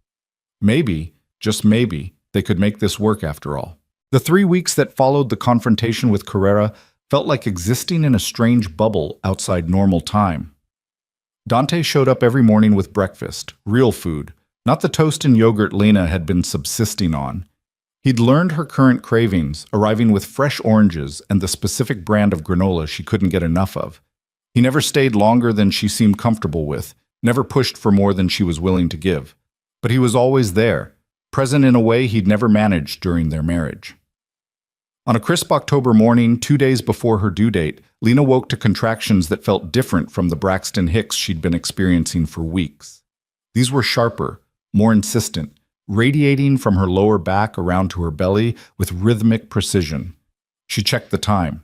Maybe, just maybe, they could make this work after all. The 3 weeks that followed the confrontation with Carrera felt like existing in a strange bubble outside normal time. Dante showed up every morning with breakfast, real food, not the toast and yogurt Lena had been subsisting on. He'd learned her current cravings, arriving with fresh oranges and the specific brand of granola she couldn't get enough of. He never stayed longer than she seemed comfortable with, never pushed for more than she was willing to give. But he was always there, present in a way he'd never managed during their marriage. On a crisp October morning, 2 days before her due date, Lena woke to contractions that felt different from the Braxton Hicks she'd been experiencing for weeks. These were sharper, more insistent, radiating from her lower back around to her belly with rhythmic precision. She checked the time.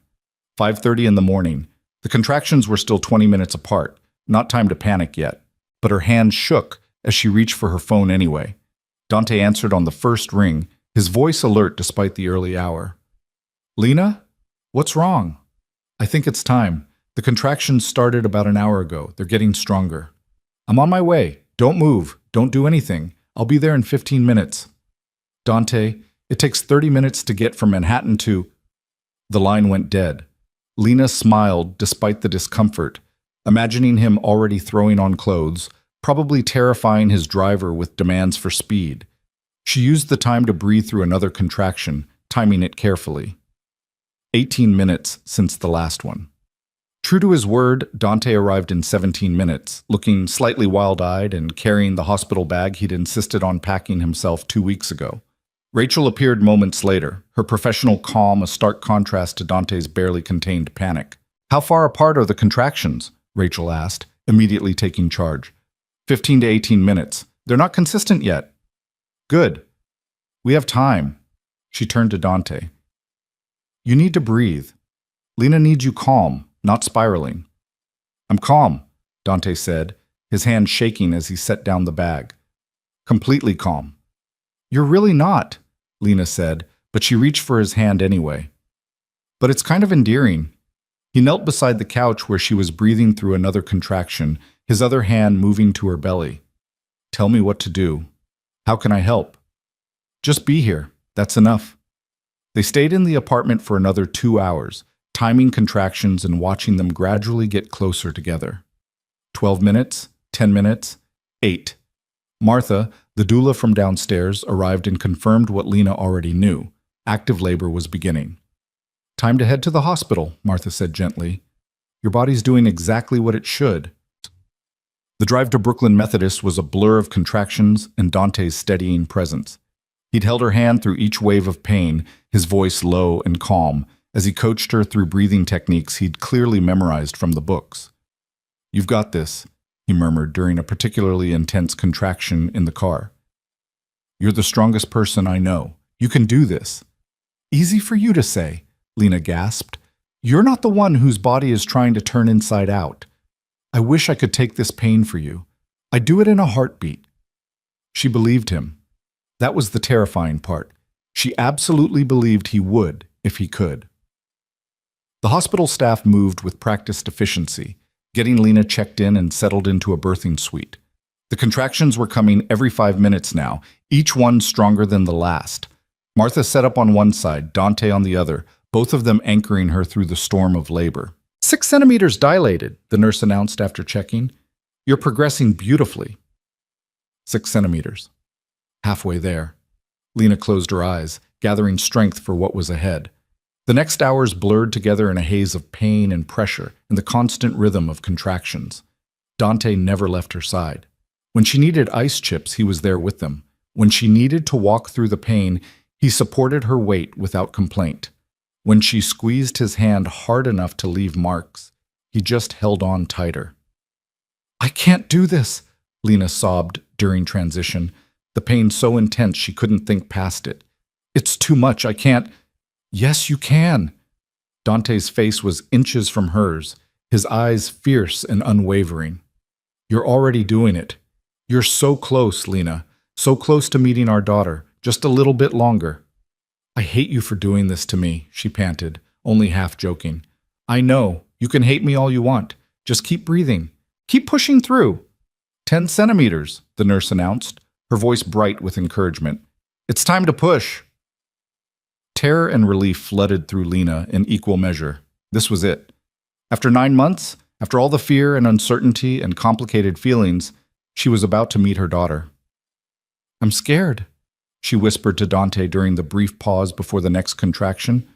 5:30 in the morning. The contractions were still 20 minutes apart, not time to panic yet, but her hand shook as she reached for her phone anyway. Dante answered on the first ring, his voice alert despite the early hour. "Lena? What's wrong?" "I think it's time. The contractions started about an hour ago. They're getting stronger." "I'm on my way. Don't move. Don't do anything. I'll be there in 15 minutes. "Dante, it takes 30 minutes to get from Manhattan to—" The line went dead. Lena smiled despite the discomfort, imagining him already throwing on clothes, probably terrifying his driver with demands for speed. She used the time to breathe through another contraction, timing it carefully. 18 minutes since the last one. True to his word, Dante arrived in 17 minutes, looking slightly wild-eyed and carrying the hospital bag he'd insisted on packing himself 2 weeks ago. Rachel appeared moments later, her professional calm a stark contrast to Dante's barely contained panic. "How far apart are the contractions?" Rachel asked, immediately taking charge. 15 to 18 minutes. They're not consistent yet." "Good. We have time. She turned to Dante. You need to breathe. Lena needs you calm, not spiraling. I'm calm, Dante said, his hand shaking as he set down the bag. Completely calm. You're really not, Lena said, but she reached for his hand anyway. But it's kind of endearing. He knelt beside the couch where she was breathing through another contraction, his other hand moving to her belly. Tell me what to do. How can I help? Just be here. That's enough. They stayed in the apartment for another 2 hours, timing contractions and watching them gradually get closer together. 12 minutes, 10 minutes, 8. Martha, the doula from downstairs, arrived and confirmed what Lena already knew. Active labor was beginning. Time to head to the hospital, Martha said gently. Your body's doing exactly what it should. The drive to Brooklyn Methodist was a blur of contractions and Dante's steadying presence. He'd held her hand through each wave of pain, his voice low and calm, as he coached her through breathing techniques he'd clearly memorized from the books. You've got this, he murmured during a particularly intense contraction in the car. You're the strongest person I know. You can do this. Easy for you to say, Lena gasped. You're not the one whose body is trying to turn inside out. I wish I could take this pain for you. I'd do it in a heartbeat. She believed him. That was the terrifying part. She absolutely believed he would if he could. The hospital staff moved with practiced efficiency, getting Lena checked in and settled into a birthing suite. The contractions were coming every 5 minutes now, each one stronger than the last. Martha sat up on one side, Dante on the other, both of them anchoring her through the storm of labor. 6 centimeters dilated, the nurse announced after checking. You're progressing beautifully. 6 centimeters. Halfway there. Lena closed her eyes, gathering strength for what was ahead. The next hours blurred together in a haze of pain and pressure and the constant rhythm of contractions. Dante never left her side. When she needed ice chips, he was there with them. When she needed to walk through the pain, he supported her weight without complaint. When she squeezed his hand hard enough to leave marks, he just held on tighter. I can't do this, Lena sobbed during transition, the pain so intense she couldn't think past it. It's too much, I can't. Yes, you can. Dante's face was inches from hers, his eyes fierce and unwavering. You're already doing it. You're so close, Lena, so close to meeting our daughter, just a little bit longer. I hate you for doing this to me, she panted, only half joking. I know, you can hate me all you want. Just keep breathing. Keep pushing through. 10 centimeters, the nurse announced, her voice bright with encouragement. It's time to push. Terror and relief flooded through Lena in equal measure. This was it. After 9 months, after all the fear and uncertainty and complicated feelings, she was about to meet her daughter. I'm scared, she whispered to Dante during the brief pause before the next contraction.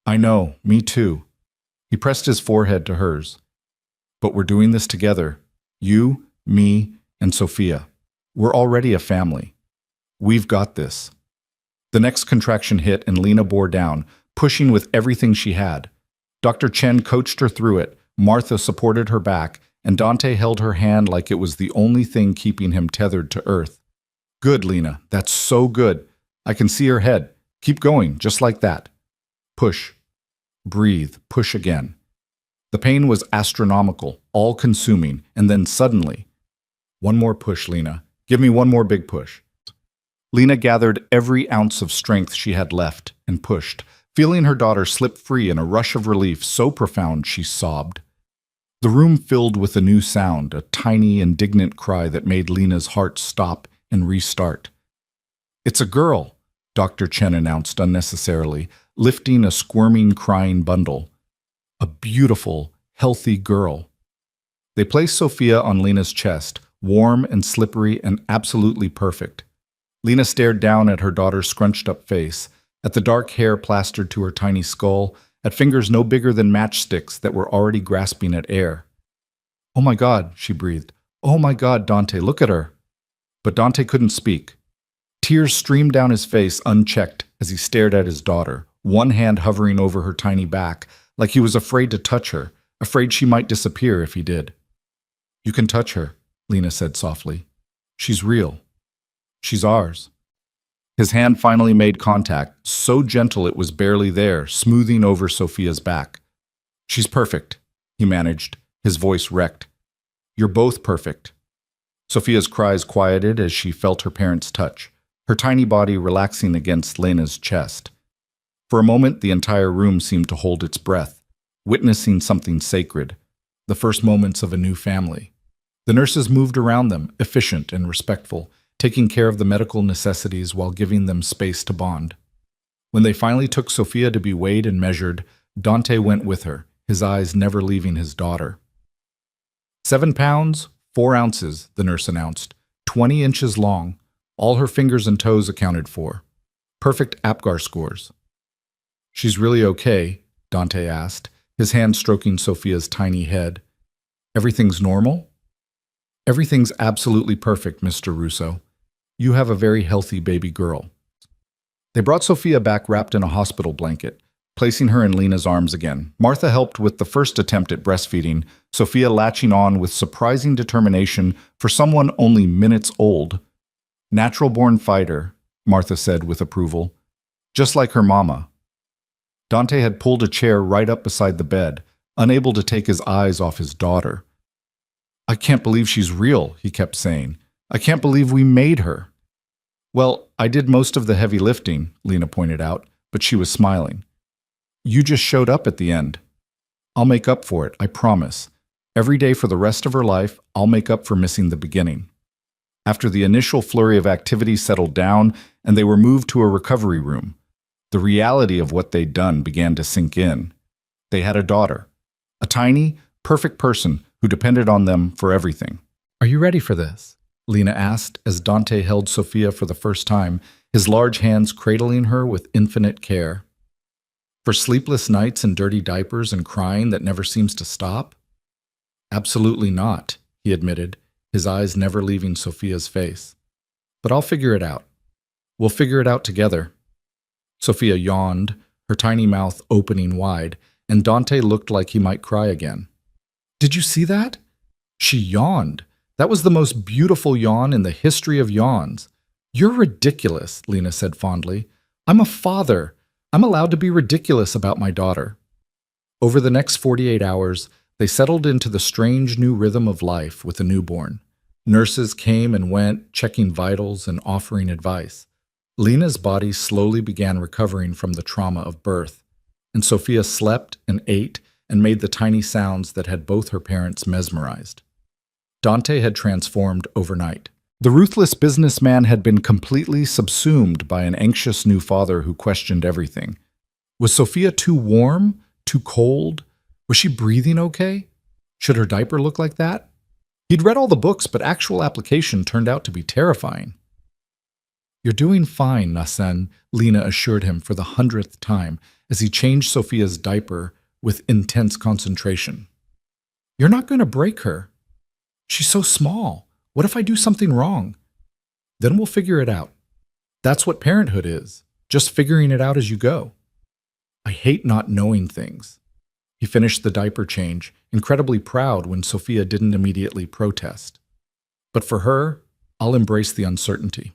I know, me too. He pressed his forehead to hers. But we're doing this together. You, me, and Sophia. We're already a family. We've got this. The next contraction hit and Lena bore down, pushing with everything she had. Dr. Chen coached her through it, Martha supported her back, and Dante held her hand like it was the only thing keeping him tethered to earth. Good, Lena. That's so good. I can see her head. Keep going, just like that. Push. Breathe. Push again. The pain was astronomical, all-consuming, and then suddenly, one more push, Lena. Give me one more big push. Lena gathered every ounce of strength she had left and pushed, feeling her daughter slip free in a rush of relief so profound she sobbed. The room filled with a new sound, a tiny, indignant cry that made Lena's heart stop and restart. It's a girl, Dr. Chen announced unnecessarily, lifting a squirming, crying bundle. A beautiful, healthy girl. They placed Sophia on Lena's chest, warm and slippery and absolutely perfect. Lena stared down at her daughter's scrunched-up face, at the dark hair plastered to her tiny skull, at fingers no bigger than matchsticks that were already grasping at air. Oh my God, she breathed. Oh my God, Dante, look at her. But Dante couldn't speak. Tears streamed down his face unchecked as he stared at his daughter, one hand hovering over her tiny back, like he was afraid to touch her, afraid she might disappear if he did. You can touch her, Lena said softly. She's real. She's ours. His hand finally made contact, so gentle it was barely there, smoothing over Sophia's back. "She's perfect," he managed, his voice wrecked. "You're both perfect." Sophia's cries quieted as she felt her parents' touch, her tiny body relaxing against Lena's chest. For a moment, the entire room seemed to hold its breath, witnessing something sacred, the first moments of a new family. The nurses moved around them, efficient and respectful, taking care of the medical necessities while giving them space to bond. When they finally took Sophia to be weighed and measured, Dante went with her, his eyes never leaving his daughter. 7 pounds, 4 ounces, the nurse announced, 20 inches long, all her fingers and toes accounted for. Perfect APGAR scores. "She's really okay?" Dante asked, his hand stroking Sophia's tiny head. "Everything's normal?" "Everything's absolutely perfect, Mr. Russo. You have a very healthy baby girl." They brought Sophia back wrapped in a hospital blanket, placing her in Lena's arms again. Martha helped with the first attempt at breastfeeding, Sophia latching on with surprising determination for someone only minutes old. "Natural-born fighter," Martha said with approval. "Just like her mama." Dante had pulled a chair right up beside the bed, unable to take his eyes off his daughter. "I can't believe she's real," he kept saying. "I can't believe we made her." "Well, I did most of the heavy lifting," Lena pointed out, but she was smiling. "You just showed up at the end. I'll make up for it, I promise. Every day for the rest of her life, I'll make up for missing the beginning." After the initial flurry of activity settled down and they were moved to a recovery room, the reality of what they'd done began to sink in. They had a daughter, a tiny, perfect person who depended on them for everything. "Are you ready for this?" Lena asked as Dante held Sophia for the first time, his large hands cradling her with infinite care. "For sleepless nights and dirty diapers and crying that never seems to stop?" "Absolutely not," he admitted, his eyes never leaving Sophia's face. "But I'll figure it out. We'll figure it out together." Sophia yawned, her tiny mouth opening wide, and Dante looked like he might cry again. "Did you see that?" She yawned. That was the most beautiful yawn in the history of yawns. "You're ridiculous," Lena said fondly. "I'm a father. I'm allowed to be ridiculous about my daughter." Over the next 48 hours, they settled into the strange new rhythm of life with a newborn. Nurses came and went, checking vitals and offering advice. Lena's body slowly began recovering from the trauma of birth, and Sophia slept and ate and made the tiny sounds that had both her parents mesmerized. Dante had transformed overnight. The ruthless businessman had been completely subsumed by an anxious new father who questioned everything. Was Sophia too warm? Too cold? Was she breathing okay? Should her diaper look like that? He'd read all the books, but actual application turned out to be terrifying. "You're doing fine, Nasen," Lena assured him for the 100th time as he changed Sophia's diaper with intense concentration. "You're not going to break her. She's so small. What if I do something wrong? Then we'll figure it out. That's what parenthood is, just figuring it out as you go." "I hate not knowing things." He finished the diaper change, incredibly proud when Sophia didn't immediately protest. "But for her, I'll embrace the uncertainty."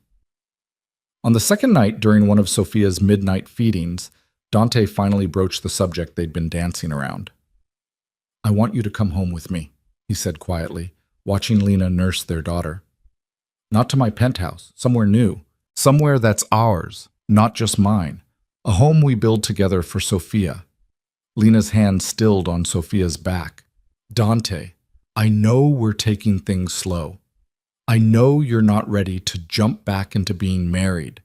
On the second night during one of Sophia's midnight feedings, Dante finally broached the subject they'd been dancing around. "I want you to come home with me," he said quietly, watching Lena nurse their daughter. "Not to my penthouse, somewhere new, somewhere that's ours, not just mine, a home we build together for Sophia." Lena's hand stilled on Sophia's back. "Dante, I know we're taking things slow. I know you're not ready to jump back into being married.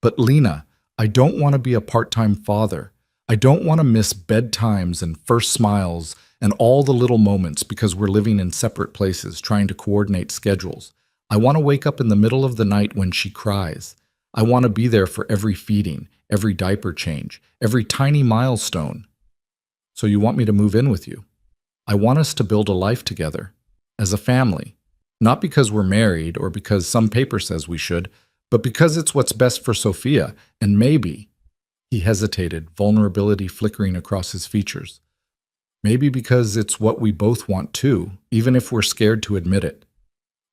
But Lena, I don't want to be a part-time father. I don't want to miss bedtimes and first smiles and all the little moments because we're living in separate places trying to coordinate schedules. I want to wake up in the middle of the night when she cries. I want to be there for every feeding, every diaper change, every tiny milestone. So you want me to move in with you? I want us to build a life together, as a family. Not because we're married or because some paper says we should, but because it's what's best for Sophia, and maybe," he hesitated, vulnerability flickering across his features, "maybe because it's what we both want too, even if we're scared to admit it."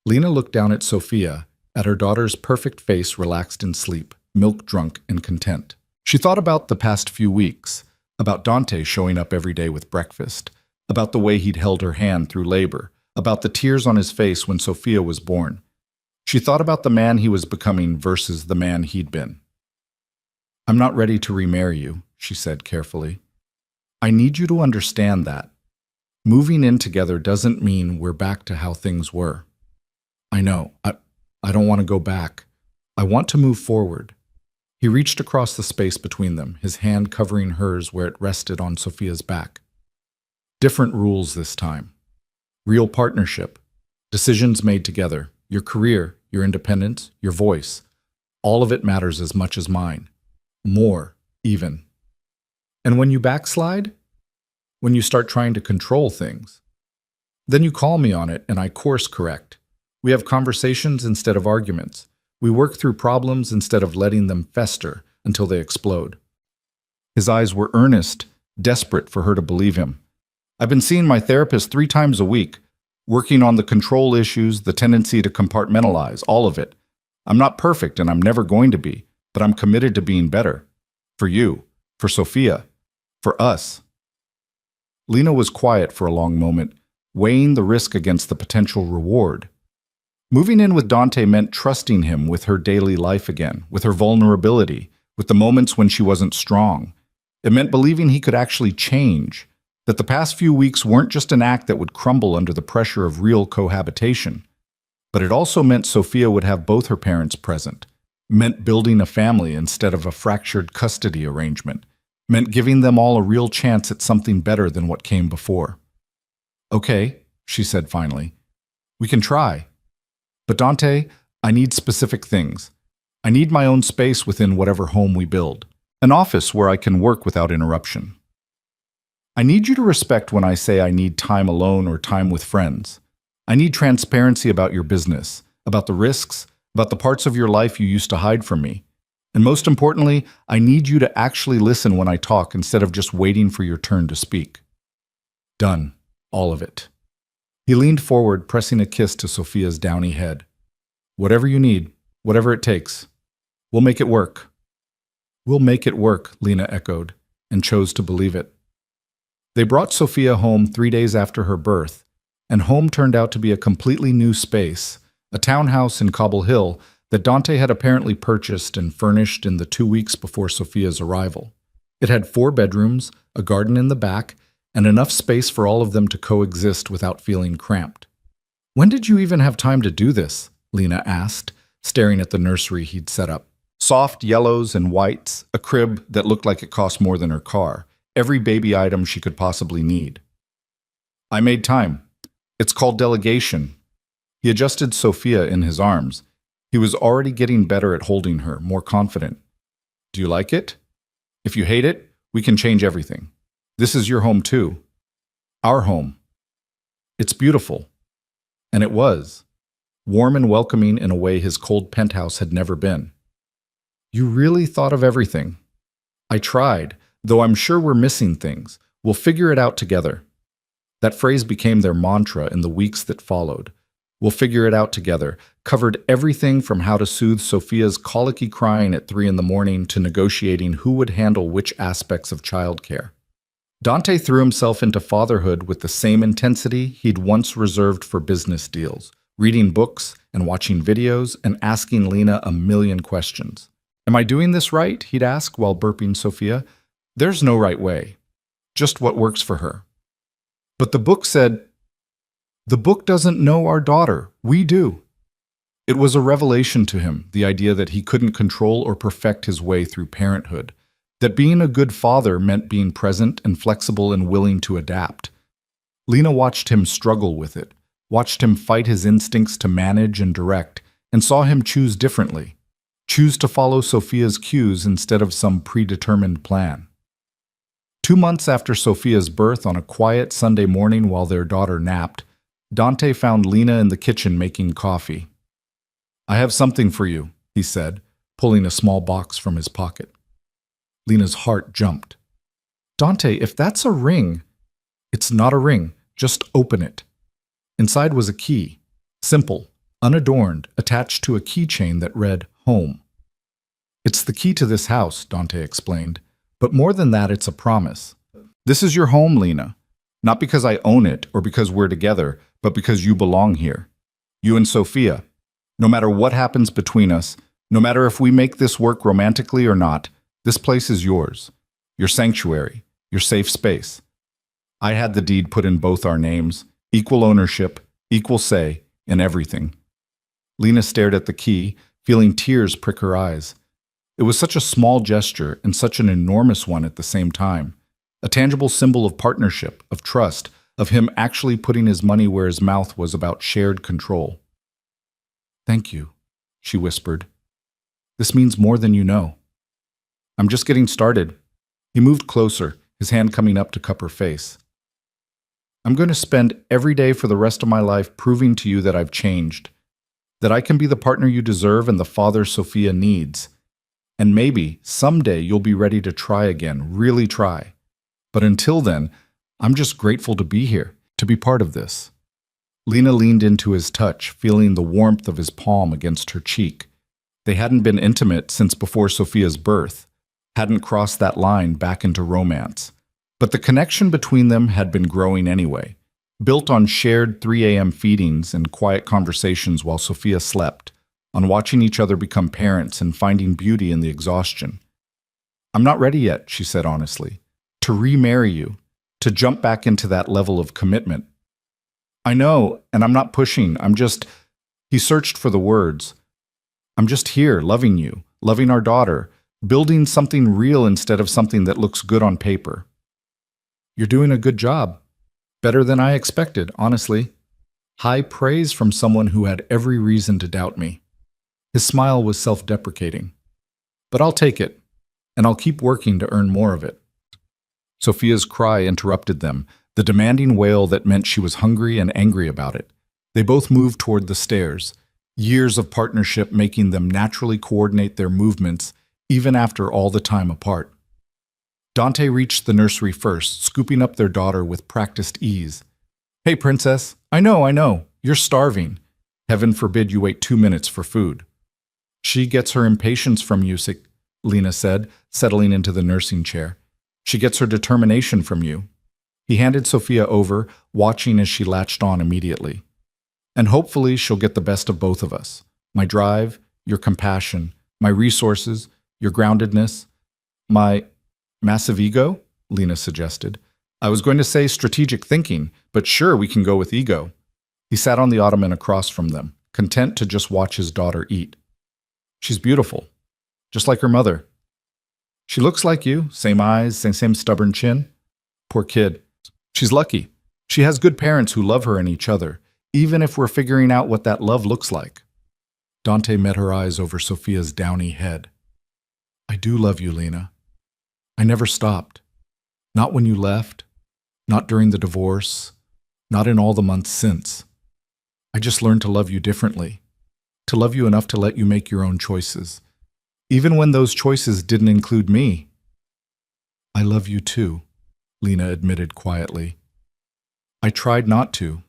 Lena looked down at Sophia, at her daughter's perfect face relaxed in sleep. milk-drunk and content. She thought about the past few weeks, about Dante showing up every day with breakfast, about the way he'd held her hand through labor, about the tears on his face when Sophia was born. She thought about the man he was becoming versus the man he'd been. "I'm not ready to remarry you," she said carefully. "I need you to understand that. Moving in together doesn't mean we're back to how things were. I know. I don't want to go back. I want to move forward." He reached across the space between them, his hand covering hers where it rested on Sophia's back. "Different rules this time. Real partnership. Decisions made together. Your career, your independence, your voice. All of it matters as much as mine. More, even. And when you backslide, when you start trying to control things, then you call me on it and I course correct. We have conversations instead of arguments. We work through problems instead of letting them fester until they explode." His eyes were earnest, desperate for her to believe him. "I've been seeing my therapist 3 times a week, working on the control issues, the tendency to compartmentalize, all of it. I'm not perfect and I'm never going to be, but I'm committed to being better. For you, for Sophia, for us." Lena was quiet for a long moment, weighing the risk against the potential reward. Moving in with Dante meant trusting him with her daily life again, with her vulnerability, with the moments when she wasn't strong. It meant believing he could actually change, that the past few weeks weren't just an act that would crumble under the pressure of real cohabitation. But it also meant Sophia would have both her parents present, meant building a family instead of a fractured custody arrangement, meant giving them all a real chance at something better than what came before. "Okay," she said finally, "we can try. But Dante, I need specific things. I need my own space within whatever home we build, an office where I can work without interruption. I need you to respect when I say I need time alone or time with friends. I need transparency about your business, about the risks, about the parts of your life you used to hide from me. And most importantly, I need you to actually listen when I talk instead of just waiting for your turn to speak." Done. All of it. He leaned forward, pressing a kiss to Sophia's downy head. "Whatever you need, whatever it takes. We'll make it work." "We'll make it work," Lena echoed, and chose to believe it. They brought Sophia home 3 days after her birth, and home turned out to be a completely new space, a townhouse in Cobble Hill that Dante had apparently purchased and furnished in the 2 weeks before Sophia's arrival. It had 4 bedrooms, a garden in the back, and enough space for all of them to coexist without feeling cramped. "When did you even have time to do this?" Lena asked, staring at the nursery he'd set up. Soft yellows and whites, a crib that looked like it cost more than her car, every baby item she could possibly need. "I made time. It's called delegation." He adjusted Sophia in his arms. He was already getting better at holding her, more confident. "Do you like it? If you hate it, we can change everything. This is your home too. Our home. It's beautiful." And it was. Warm and welcoming in a way his cold penthouse had never been. "You really thought of everything." "I tried, though I'm sure we're missing things. We'll figure it out together." That phrase became their mantra in the weeks that followed. "We'll figure it out together" covered everything from how to soothe Sophia's colicky crying at 3 in the morning to negotiating who would handle which aspects of childcare. Dante threw himself into fatherhood with the same intensity he'd once reserved for business deals, reading books and watching videos and asking Lena a million questions. "Am I doing this right?" he'd ask while burping Sophia. "There's no right way. Just what works for her." "But the book said..." "The book doesn't know our daughter. We do." It was a revelation to him, the idea that he couldn't control or perfect his way through parenthood, that being a good father meant being present and flexible and willing to adapt. Lena watched him struggle with it, watched him fight his instincts to manage and direct, and saw him choose differently, choose to follow Sophia's cues instead of some predetermined plan. 2 months after Sophia's birth, on a quiet Sunday morning while their daughter napped, Dante found Lena in the kitchen making coffee. "I have something for you," he said, pulling a small box from his pocket. Lena's heart jumped. "Dante, if that's a ring..." "It's not a ring. Just open it." Inside was a key, simple, unadorned, attached to a keychain that read "Home." It's the key to this house, Dante explained. But more than that, it's a promise. This is your home, Lena. Not because I own it or because we're together, but because you belong here. You and Sophia. No matter what happens between us, no matter if we make this work romantically or not, this place is yours. Your sanctuary, your safe space. I had the deed put in both our names, equal ownership, equal say, in everything. Lena stared at the key, feeling tears prick her eyes. It was such a small gesture and such an enormous one at the same time. A tangible symbol of partnership, of trust, of him actually putting his money where his mouth was about shared control. Thank you, she whispered. This means more than you know. I'm just getting started. He moved closer, his hand coming up to cup her face. I'm going to spend every day for the rest of my life proving to you that I've changed, that I can be the partner you deserve and the father Sophia needs. And maybe, someday, you'll be ready to try again, really try. But until then, I'm just grateful to be here, to be part of this. Lena leaned into his touch, feeling the warmth of his palm against her cheek. They hadn't been intimate since before Sophia's birth, hadn't crossed that line back into romance. But the connection between them had been growing anyway, built on shared 3 a.m. feedings and quiet conversations while Sophia slept, on watching each other become parents and finding beauty in the exhaustion. I'm not ready yet, she said honestly, to remarry you, to jump back into that level of commitment. I know, and I'm not pushing, he searched for the words. I'm just here, loving you, loving our daughter, building something real instead of something that looks good on paper. You're doing a good job. Better than I expected, honestly. High praise from someone who had every reason to doubt me. His smile was self-deprecating. But I'll take it, and I'll keep working to earn more of it. Sophia's cry interrupted them, the demanding wail that meant she was hungry and angry about it. They both moved toward the stairs, years of partnership making them naturally coordinate their movements even after all the time apart. Dante reached the nursery first, scooping up their daughter with practiced ease. Hey, princess, I know, you're starving. Heaven forbid you wait 2 minutes for food. She gets her impatience from you, Lena said, settling into the nursing chair. She gets her determination from you. He handed Sophia over, watching as she latched on immediately. And hopefully she'll get the best of both of us. My drive, your compassion, my resources, your groundedness, my massive ego, Lena suggested. I was going to say strategic thinking, but sure, we can go with ego. He sat on the ottoman across from them, content to just watch his daughter eat. She's beautiful, just like her mother. She looks like you, same eyes, same stubborn chin. Poor kid. She's lucky. She has good parents who love her and each other, even if we're figuring out what that love looks like. Dante met her eyes over Sophia's downy head. I do love you, Lena. I never stopped. Not when you left, not during the divorce, not in all the months since. I just learned to love you differently, to love you enough to let you make your own choices, even when those choices didn't include me. I love you too, Lena admitted quietly. I tried not to,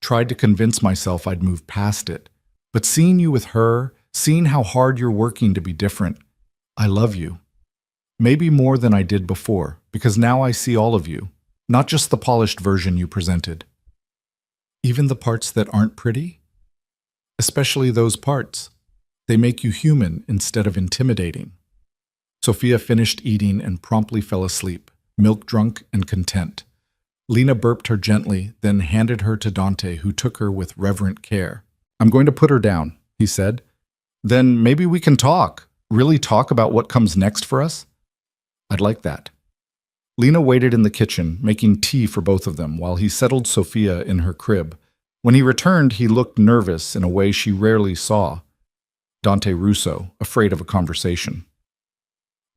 tried to convince myself I'd move past it, but seeing you with her, seeing how hard you're working to be different, I love you. Maybe more than I did before, because now I see all of you, not just the polished version you presented. Even the parts that aren't pretty? Especially those parts. They make you human instead of intimidating. Sophia finished eating and promptly fell asleep, milk-drunk and content. Lena burped her gently, then handed her to Dante, who took her with reverent care. I'm going to put her down, he said. Then maybe we can talk, really talk about what comes next for us? I'd like that. Lena waited in the kitchen, making tea for both of them, while he settled Sophia in her crib. When he returned, he looked nervous in a way she rarely saw. Dante Russo, afraid of a conversation.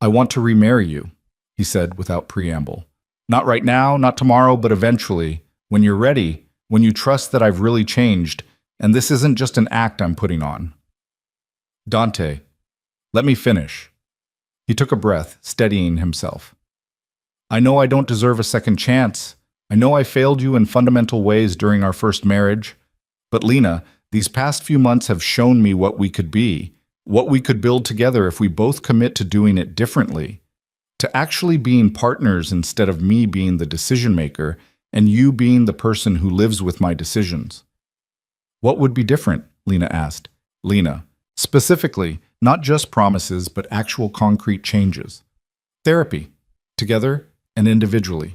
I want to remarry you, he said without preamble. Not right now, not tomorrow, but eventually, when you're ready, when you trust that I've really changed, and this isn't just an act I'm putting on. Dante, let me finish. He took a breath, steadying himself. I know I don't deserve a second chance. I know I failed you in fundamental ways during our first marriage. But Lena, these past few months have shown me what we could be, What we could build together if we both commit to doing it differently, to actually being partners instead of me being the decision maker and you being the person who lives with my decisions. What would be different? Lena asked. Lena, specifically, not just promises, but actual concrete changes. Therapy, together and individually.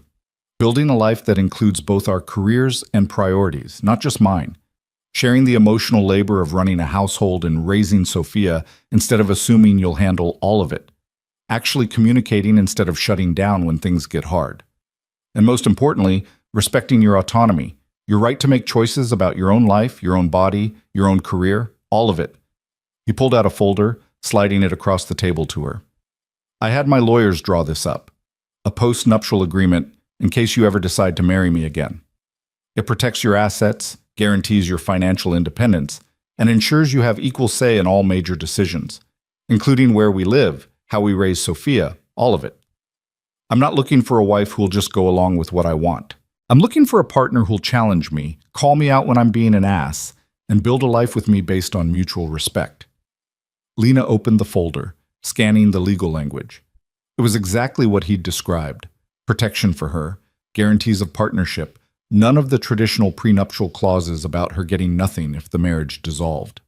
Building a life that includes both our careers and priorities, not just mine. Sharing the emotional labor of running a household and raising Sophia instead of assuming you'll handle all of it. Actually communicating instead of shutting down when things get hard. And most importantly, respecting your autonomy, your right to make choices about your own life, your own body, your own career, all of it. He pulled out a folder, sliding it across the table to her. I had my lawyers draw this up. A post-nuptial agreement in case you ever decide to marry me again. It protects your assets, guarantees your financial independence, and ensures you have equal say in all major decisions, including where we live, how we raise Sophia, all of it. I'm not looking for a wife who'll just go along with what I want. I'm looking for a partner who'll challenge me, call me out when I'm being an ass, and build a life with me based on mutual respect. Lena opened the folder, scanning the legal language. It was exactly what he'd described. Protection for her, guarantees of partnership, none of the traditional prenuptial clauses about her getting nothing if the marriage dissolved.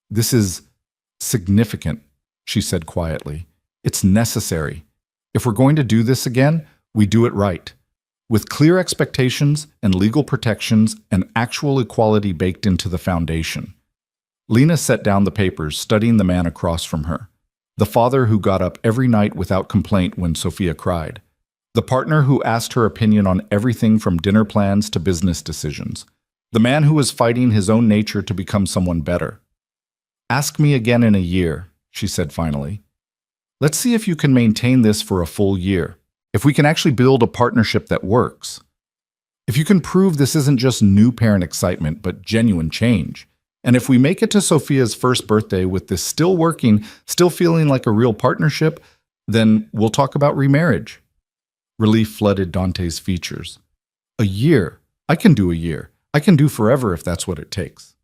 This is significant, she said quietly. It's necessary. If we're going to do this again, we do it right. With clear expectations and legal protections and actual equality baked into the foundation. Lena set down the papers, studying the man across from her. The father who got up every night without complaint when Sophia cried. The partner who asked her opinion on everything from dinner plans to business decisions. The man who was fighting his own nature to become someone better. Ask me again in a year, she said finally. Let's see if you can maintain this for a full year. If we can actually build a partnership that works. If you can prove this isn't just new parent excitement, but genuine change. And if we make it to Sophia's first birthday with this still working, still feeling like a real partnership, then we'll talk about remarriage. Relief flooded Dante's features. A year. I can do a year. I can do forever if that's what it takes.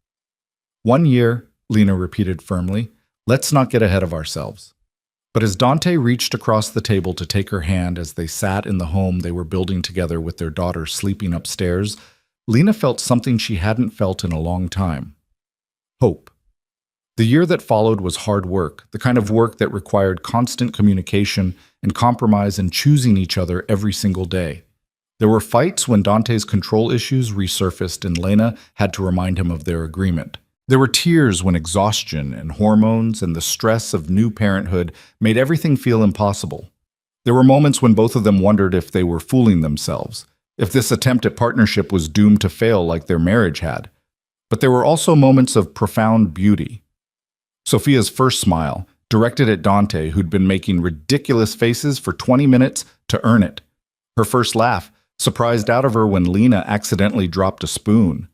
1 year, Lena repeated firmly. Let's not get ahead of ourselves. But as Dante reached across the table to take her hand as they sat in the home they were building together with their daughter sleeping upstairs, Lena felt something she hadn't felt in a long time. Hope. The year that followed was hard work, the kind of work that required constant communication and compromise and choosing each other every single day. There were fights when Dante's control issues resurfaced and Lena had to remind him of their agreement. There were tears when exhaustion and hormones and the stress of new parenthood made everything feel impossible. There were moments when both of them wondered if they were fooling themselves, if this attempt at partnership was doomed to fail like their marriage had. But there were also moments of profound beauty. Sophia's first smile, directed at Dante, who'd been making ridiculous faces for 20 minutes to earn it. Her first laugh, surprised out of her when Lena accidentally dropped a spoon.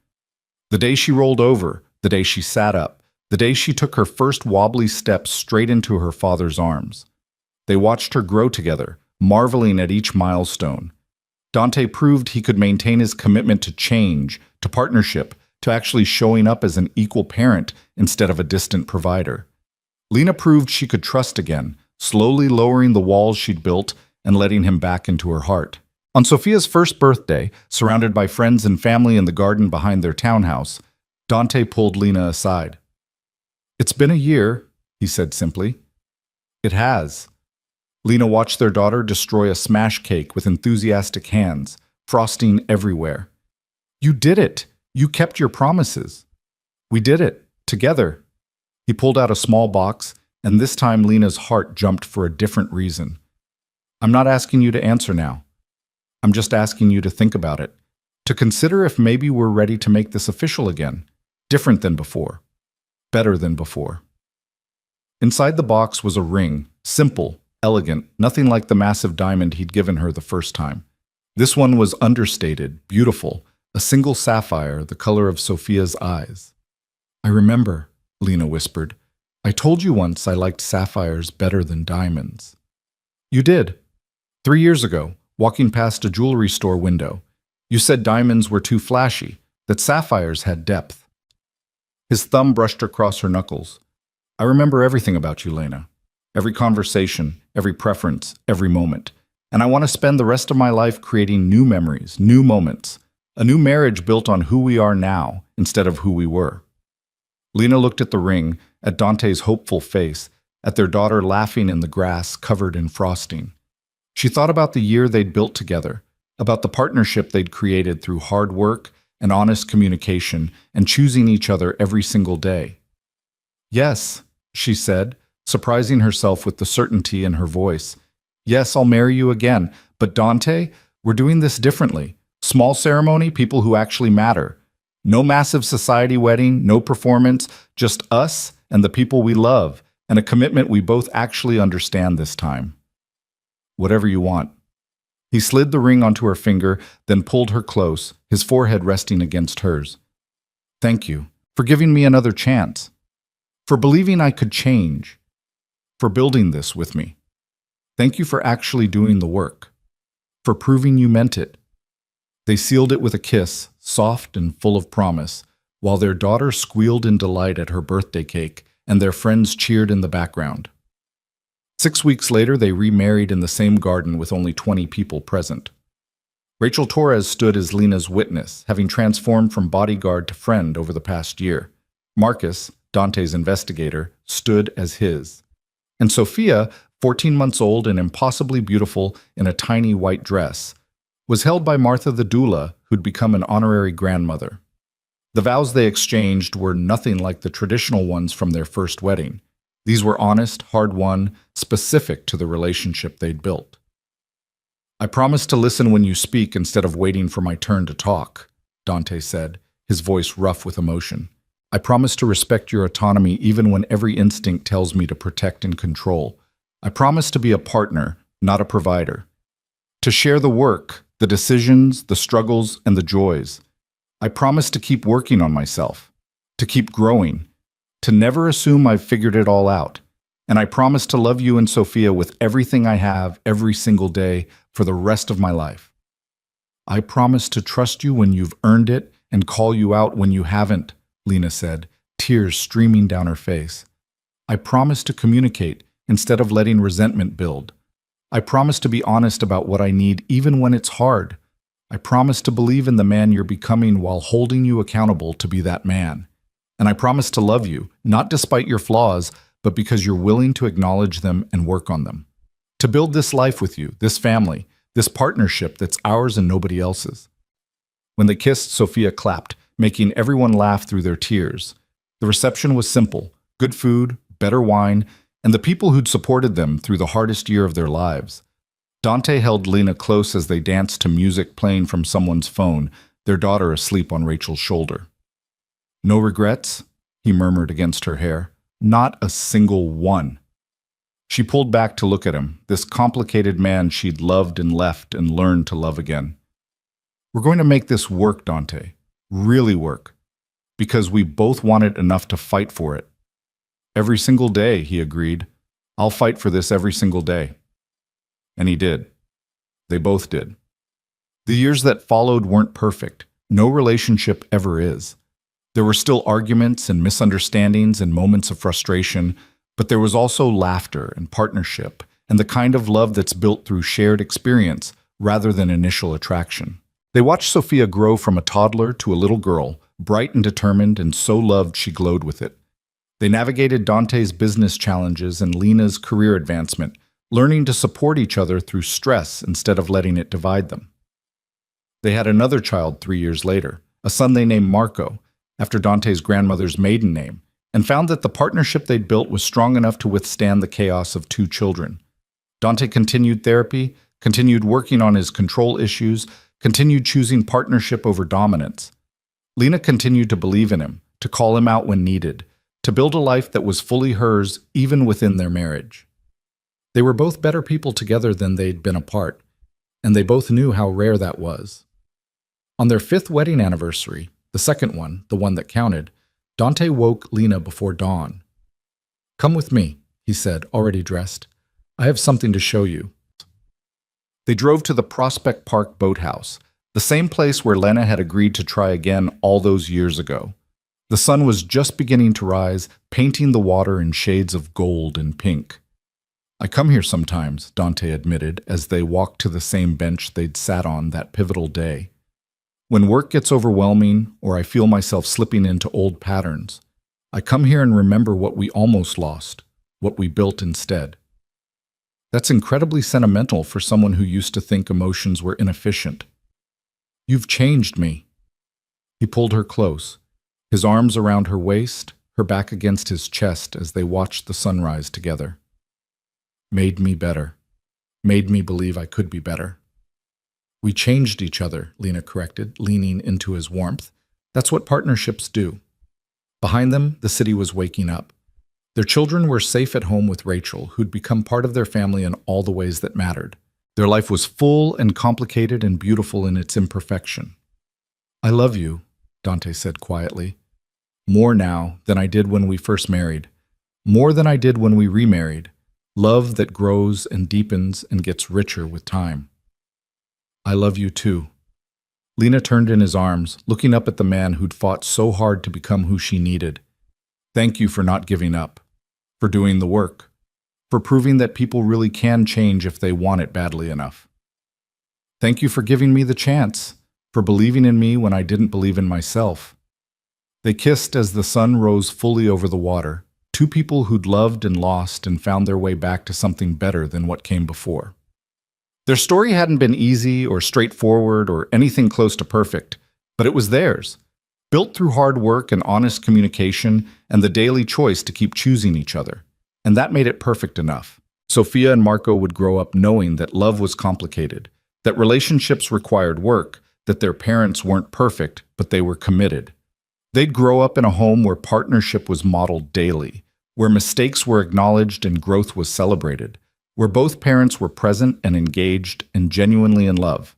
The day she rolled over, the day she sat up, the day she took her first wobbly steps straight into her father's arms. They watched her grow together, marveling at each milestone. Dante proved he could maintain his commitment to change, to partnership, to actually showing up as an equal parent instead of a distant provider. Lena proved she could trust again, slowly lowering the walls she'd built and letting him back into her heart. On Sophia's first birthday, surrounded by friends and family in the garden behind their townhouse, Dante pulled Lena aside. "It's been a year," he said simply. "It has." Lena watched their daughter destroy a smash cake with enthusiastic hands, frosting everywhere. "You did it! You kept your promises." "We did it. Together." He pulled out a small box, and this time Lena's heart jumped for a different reason. "I'm not asking you to answer now. I'm just asking you to think about it, to consider if maybe we're ready to make this official again, different than before, better than before." Inside the box was a ring, simple, elegant, nothing like the massive diamond he'd given her the first time. This one was understated, beautiful, a single sapphire, the color of Sophia's eyes. "I remember," Lena whispered. "I told you once I liked sapphires better than diamonds." "You did. 3 years ago, walking past a jewelry store window. You said diamonds were too flashy, that sapphires had depth." His thumb brushed across her knuckles. I remember everything about you, Lena. Every conversation, every preference, every moment. And I want to spend the rest of my life creating new memories, new moments. A new marriage built on who we are now instead of who we were. Lena looked at the ring, at Dante's hopeful face, at their daughter laughing in the grass covered in frosting. She thought about the year they'd built together, about the partnership they'd created through hard work and honest communication and choosing each other every single day. Yes, she said, surprising herself with the certainty in her voice. Yes, I'll marry you again, but Dante, we're doing this differently. Small ceremony, people who actually matter. No massive society wedding, no performance, just us and the people we love, and a commitment we both actually understand this time. Whatever you want. He slid the ring onto her finger, then pulled her close, his forehead resting against hers. Thank you for giving me another chance, for believing I could change, for building this with me. Thank you for actually doing the work, for proving you meant it. They sealed it with a kiss, soft and full of promise, while their daughter squealed in delight at her birthday cake and their friends cheered in the background. 6 weeks later, they remarried in the same garden with only 20 people present. Rachel Torres stood as Lena's witness, having transformed from bodyguard to friend over the past year. Marcus, Dante's investigator, stood as his. And Sophia, 14 months old and impossibly beautiful in a tiny white dress, was held by Martha the doula, who'd become an honorary grandmother. The vows they exchanged were nothing like the traditional ones from their first wedding. These were honest, hard-won, specific to the relationship they'd built. I promise to listen when you speak instead of waiting for my turn to talk, Dante said, his voice rough with emotion. I promise to respect your autonomy even when every instinct tells me to protect and control. I promise to be a partner, not a provider. To share the work, the decisions, the struggles, and the joys. I promise to keep working on myself, to keep growing, to never assume I've figured it all out. And I promise to love you and Sophia with everything I have every single day for the rest of my life. I promise to trust you when you've earned it and call you out when you haven't, Lena said, tears streaming down her face. I promise to communicate instead of letting resentment build. I promise to be honest about what I need even when it's hard. I promise to believe in the man you're becoming while holding you accountable to be that man. And I promise to love you, not despite your flaws, but because you're willing to acknowledge them and work on them. To build this life with you, this family, this partnership that's ours and nobody else's. When they kissed, Sophia clapped, making everyone laugh through their tears. The reception was simple: good food, better wine, and the people who'd supported them through the hardest year of their lives. Dante held Lena close as they danced to music playing from someone's phone, their daughter asleep on Rachel's shoulder. No regrets? He murmured against her hair. Not a single one. She pulled back to look at him, this complicated man she'd loved and left and learned to love again. We're going to make this work, Dante. Really work. Because we both want it enough to fight for it. Every single day, he agreed. I'll fight for this every single day. And he did. They both did. The years that followed weren't perfect. No relationship ever is. There were still arguments and misunderstandings and moments of frustration, but there was also laughter and partnership and the kind of love that's built through shared experience rather than initial attraction. They watched Sophia grow from a toddler to a little girl, bright and determined and so loved she glowed with it. They navigated Dante's business challenges and Lena's career advancement, learning to support each other through stress instead of letting it divide them. They had another child 3 years later, a son they named Marco, after Dante's grandmother's maiden name, and found that the partnership they'd built was strong enough to withstand the chaos of 2 children. Dante continued therapy, continued working on his control issues, continued choosing partnership over dominance. Lena continued to believe in him, to call him out when needed, to build a life that was fully hers even within their marriage. They were both better people together than they'd been apart, and they both knew how rare that was. On their 5th wedding anniversary, the second one, the one that counted, Dante woke Lena before dawn. Come with me, he said, already dressed. I have something to show you. They drove to the Prospect Park boathouse, the same place where Lena had agreed to try again all those years ago. The sun was just beginning to rise, painting the water in shades of gold and pink. "I come here sometimes," Dante admitted as they walked to the same bench they'd sat on that pivotal day. "When work gets overwhelming or I feel myself slipping into old patterns, I come here and remember what we almost lost, what we built instead." That's incredibly sentimental for someone who used to think emotions were inefficient. "You've changed me." He pulled her close, his arms around her waist, her back against his chest as they watched the sunrise together. "Made me better. Made me believe I could be better." "We changed each other," Lena corrected, leaning into his warmth. "That's what partnerships do." Behind them, the city was waking up. Their children were safe at home with Rachel, who'd become part of their family in all the ways that mattered. Their life was full and complicated and beautiful in its imperfection. "I love you," Dante said quietly. "More now than I did when we first married. More than I did when we remarried. Love that grows and deepens and gets richer with time." "I love you too." Lena turned in his arms, looking up at the man who'd fought so hard to become who she needed. "Thank you for not giving up, for doing the work, for proving that people really can change if they want it badly enough. Thank you for giving me the chance, for believing in me when I didn't believe in myself." They kissed as the sun rose fully over the water, two people who'd loved and lost and found their way back to something better than what came before. Their story hadn't been easy or straightforward or anything close to perfect, but it was theirs, built through hard work and honest communication and the daily choice to keep choosing each other. And that made it perfect enough. Sophia and Marco would grow up knowing that love was complicated, that relationships required work, that their parents weren't perfect, but they were committed. They'd grow up in a home where partnership was modeled daily, where mistakes were acknowledged and growth was celebrated, where both parents were present and engaged and genuinely in love.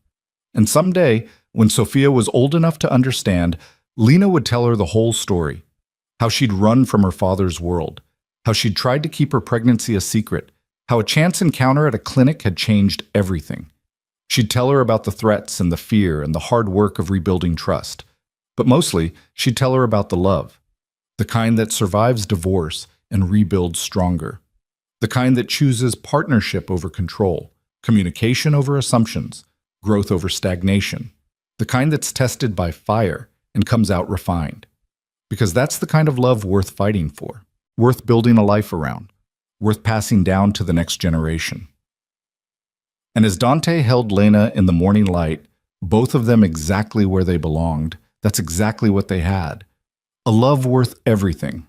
And someday, when Sophia was old enough to understand, Lena would tell her the whole story, how she'd run from her father's world, how she'd tried to keep her pregnancy a secret, how a chance encounter at a clinic had changed everything. She'd tell her about the threats and the fear and the hard work of rebuilding trust. But mostly, she'd tell her about the love, the kind that survives divorce and rebuilds stronger, the kind that chooses partnership over control, communication over assumptions, growth over stagnation, the kind that's tested by fire and comes out refined. Because that's the kind of love worth fighting for, worth building a life around, worth passing down to the next generation. And as Dante held Lena in the morning light, both of them exactly where they belonged, that's exactly what they had. A love worth everything.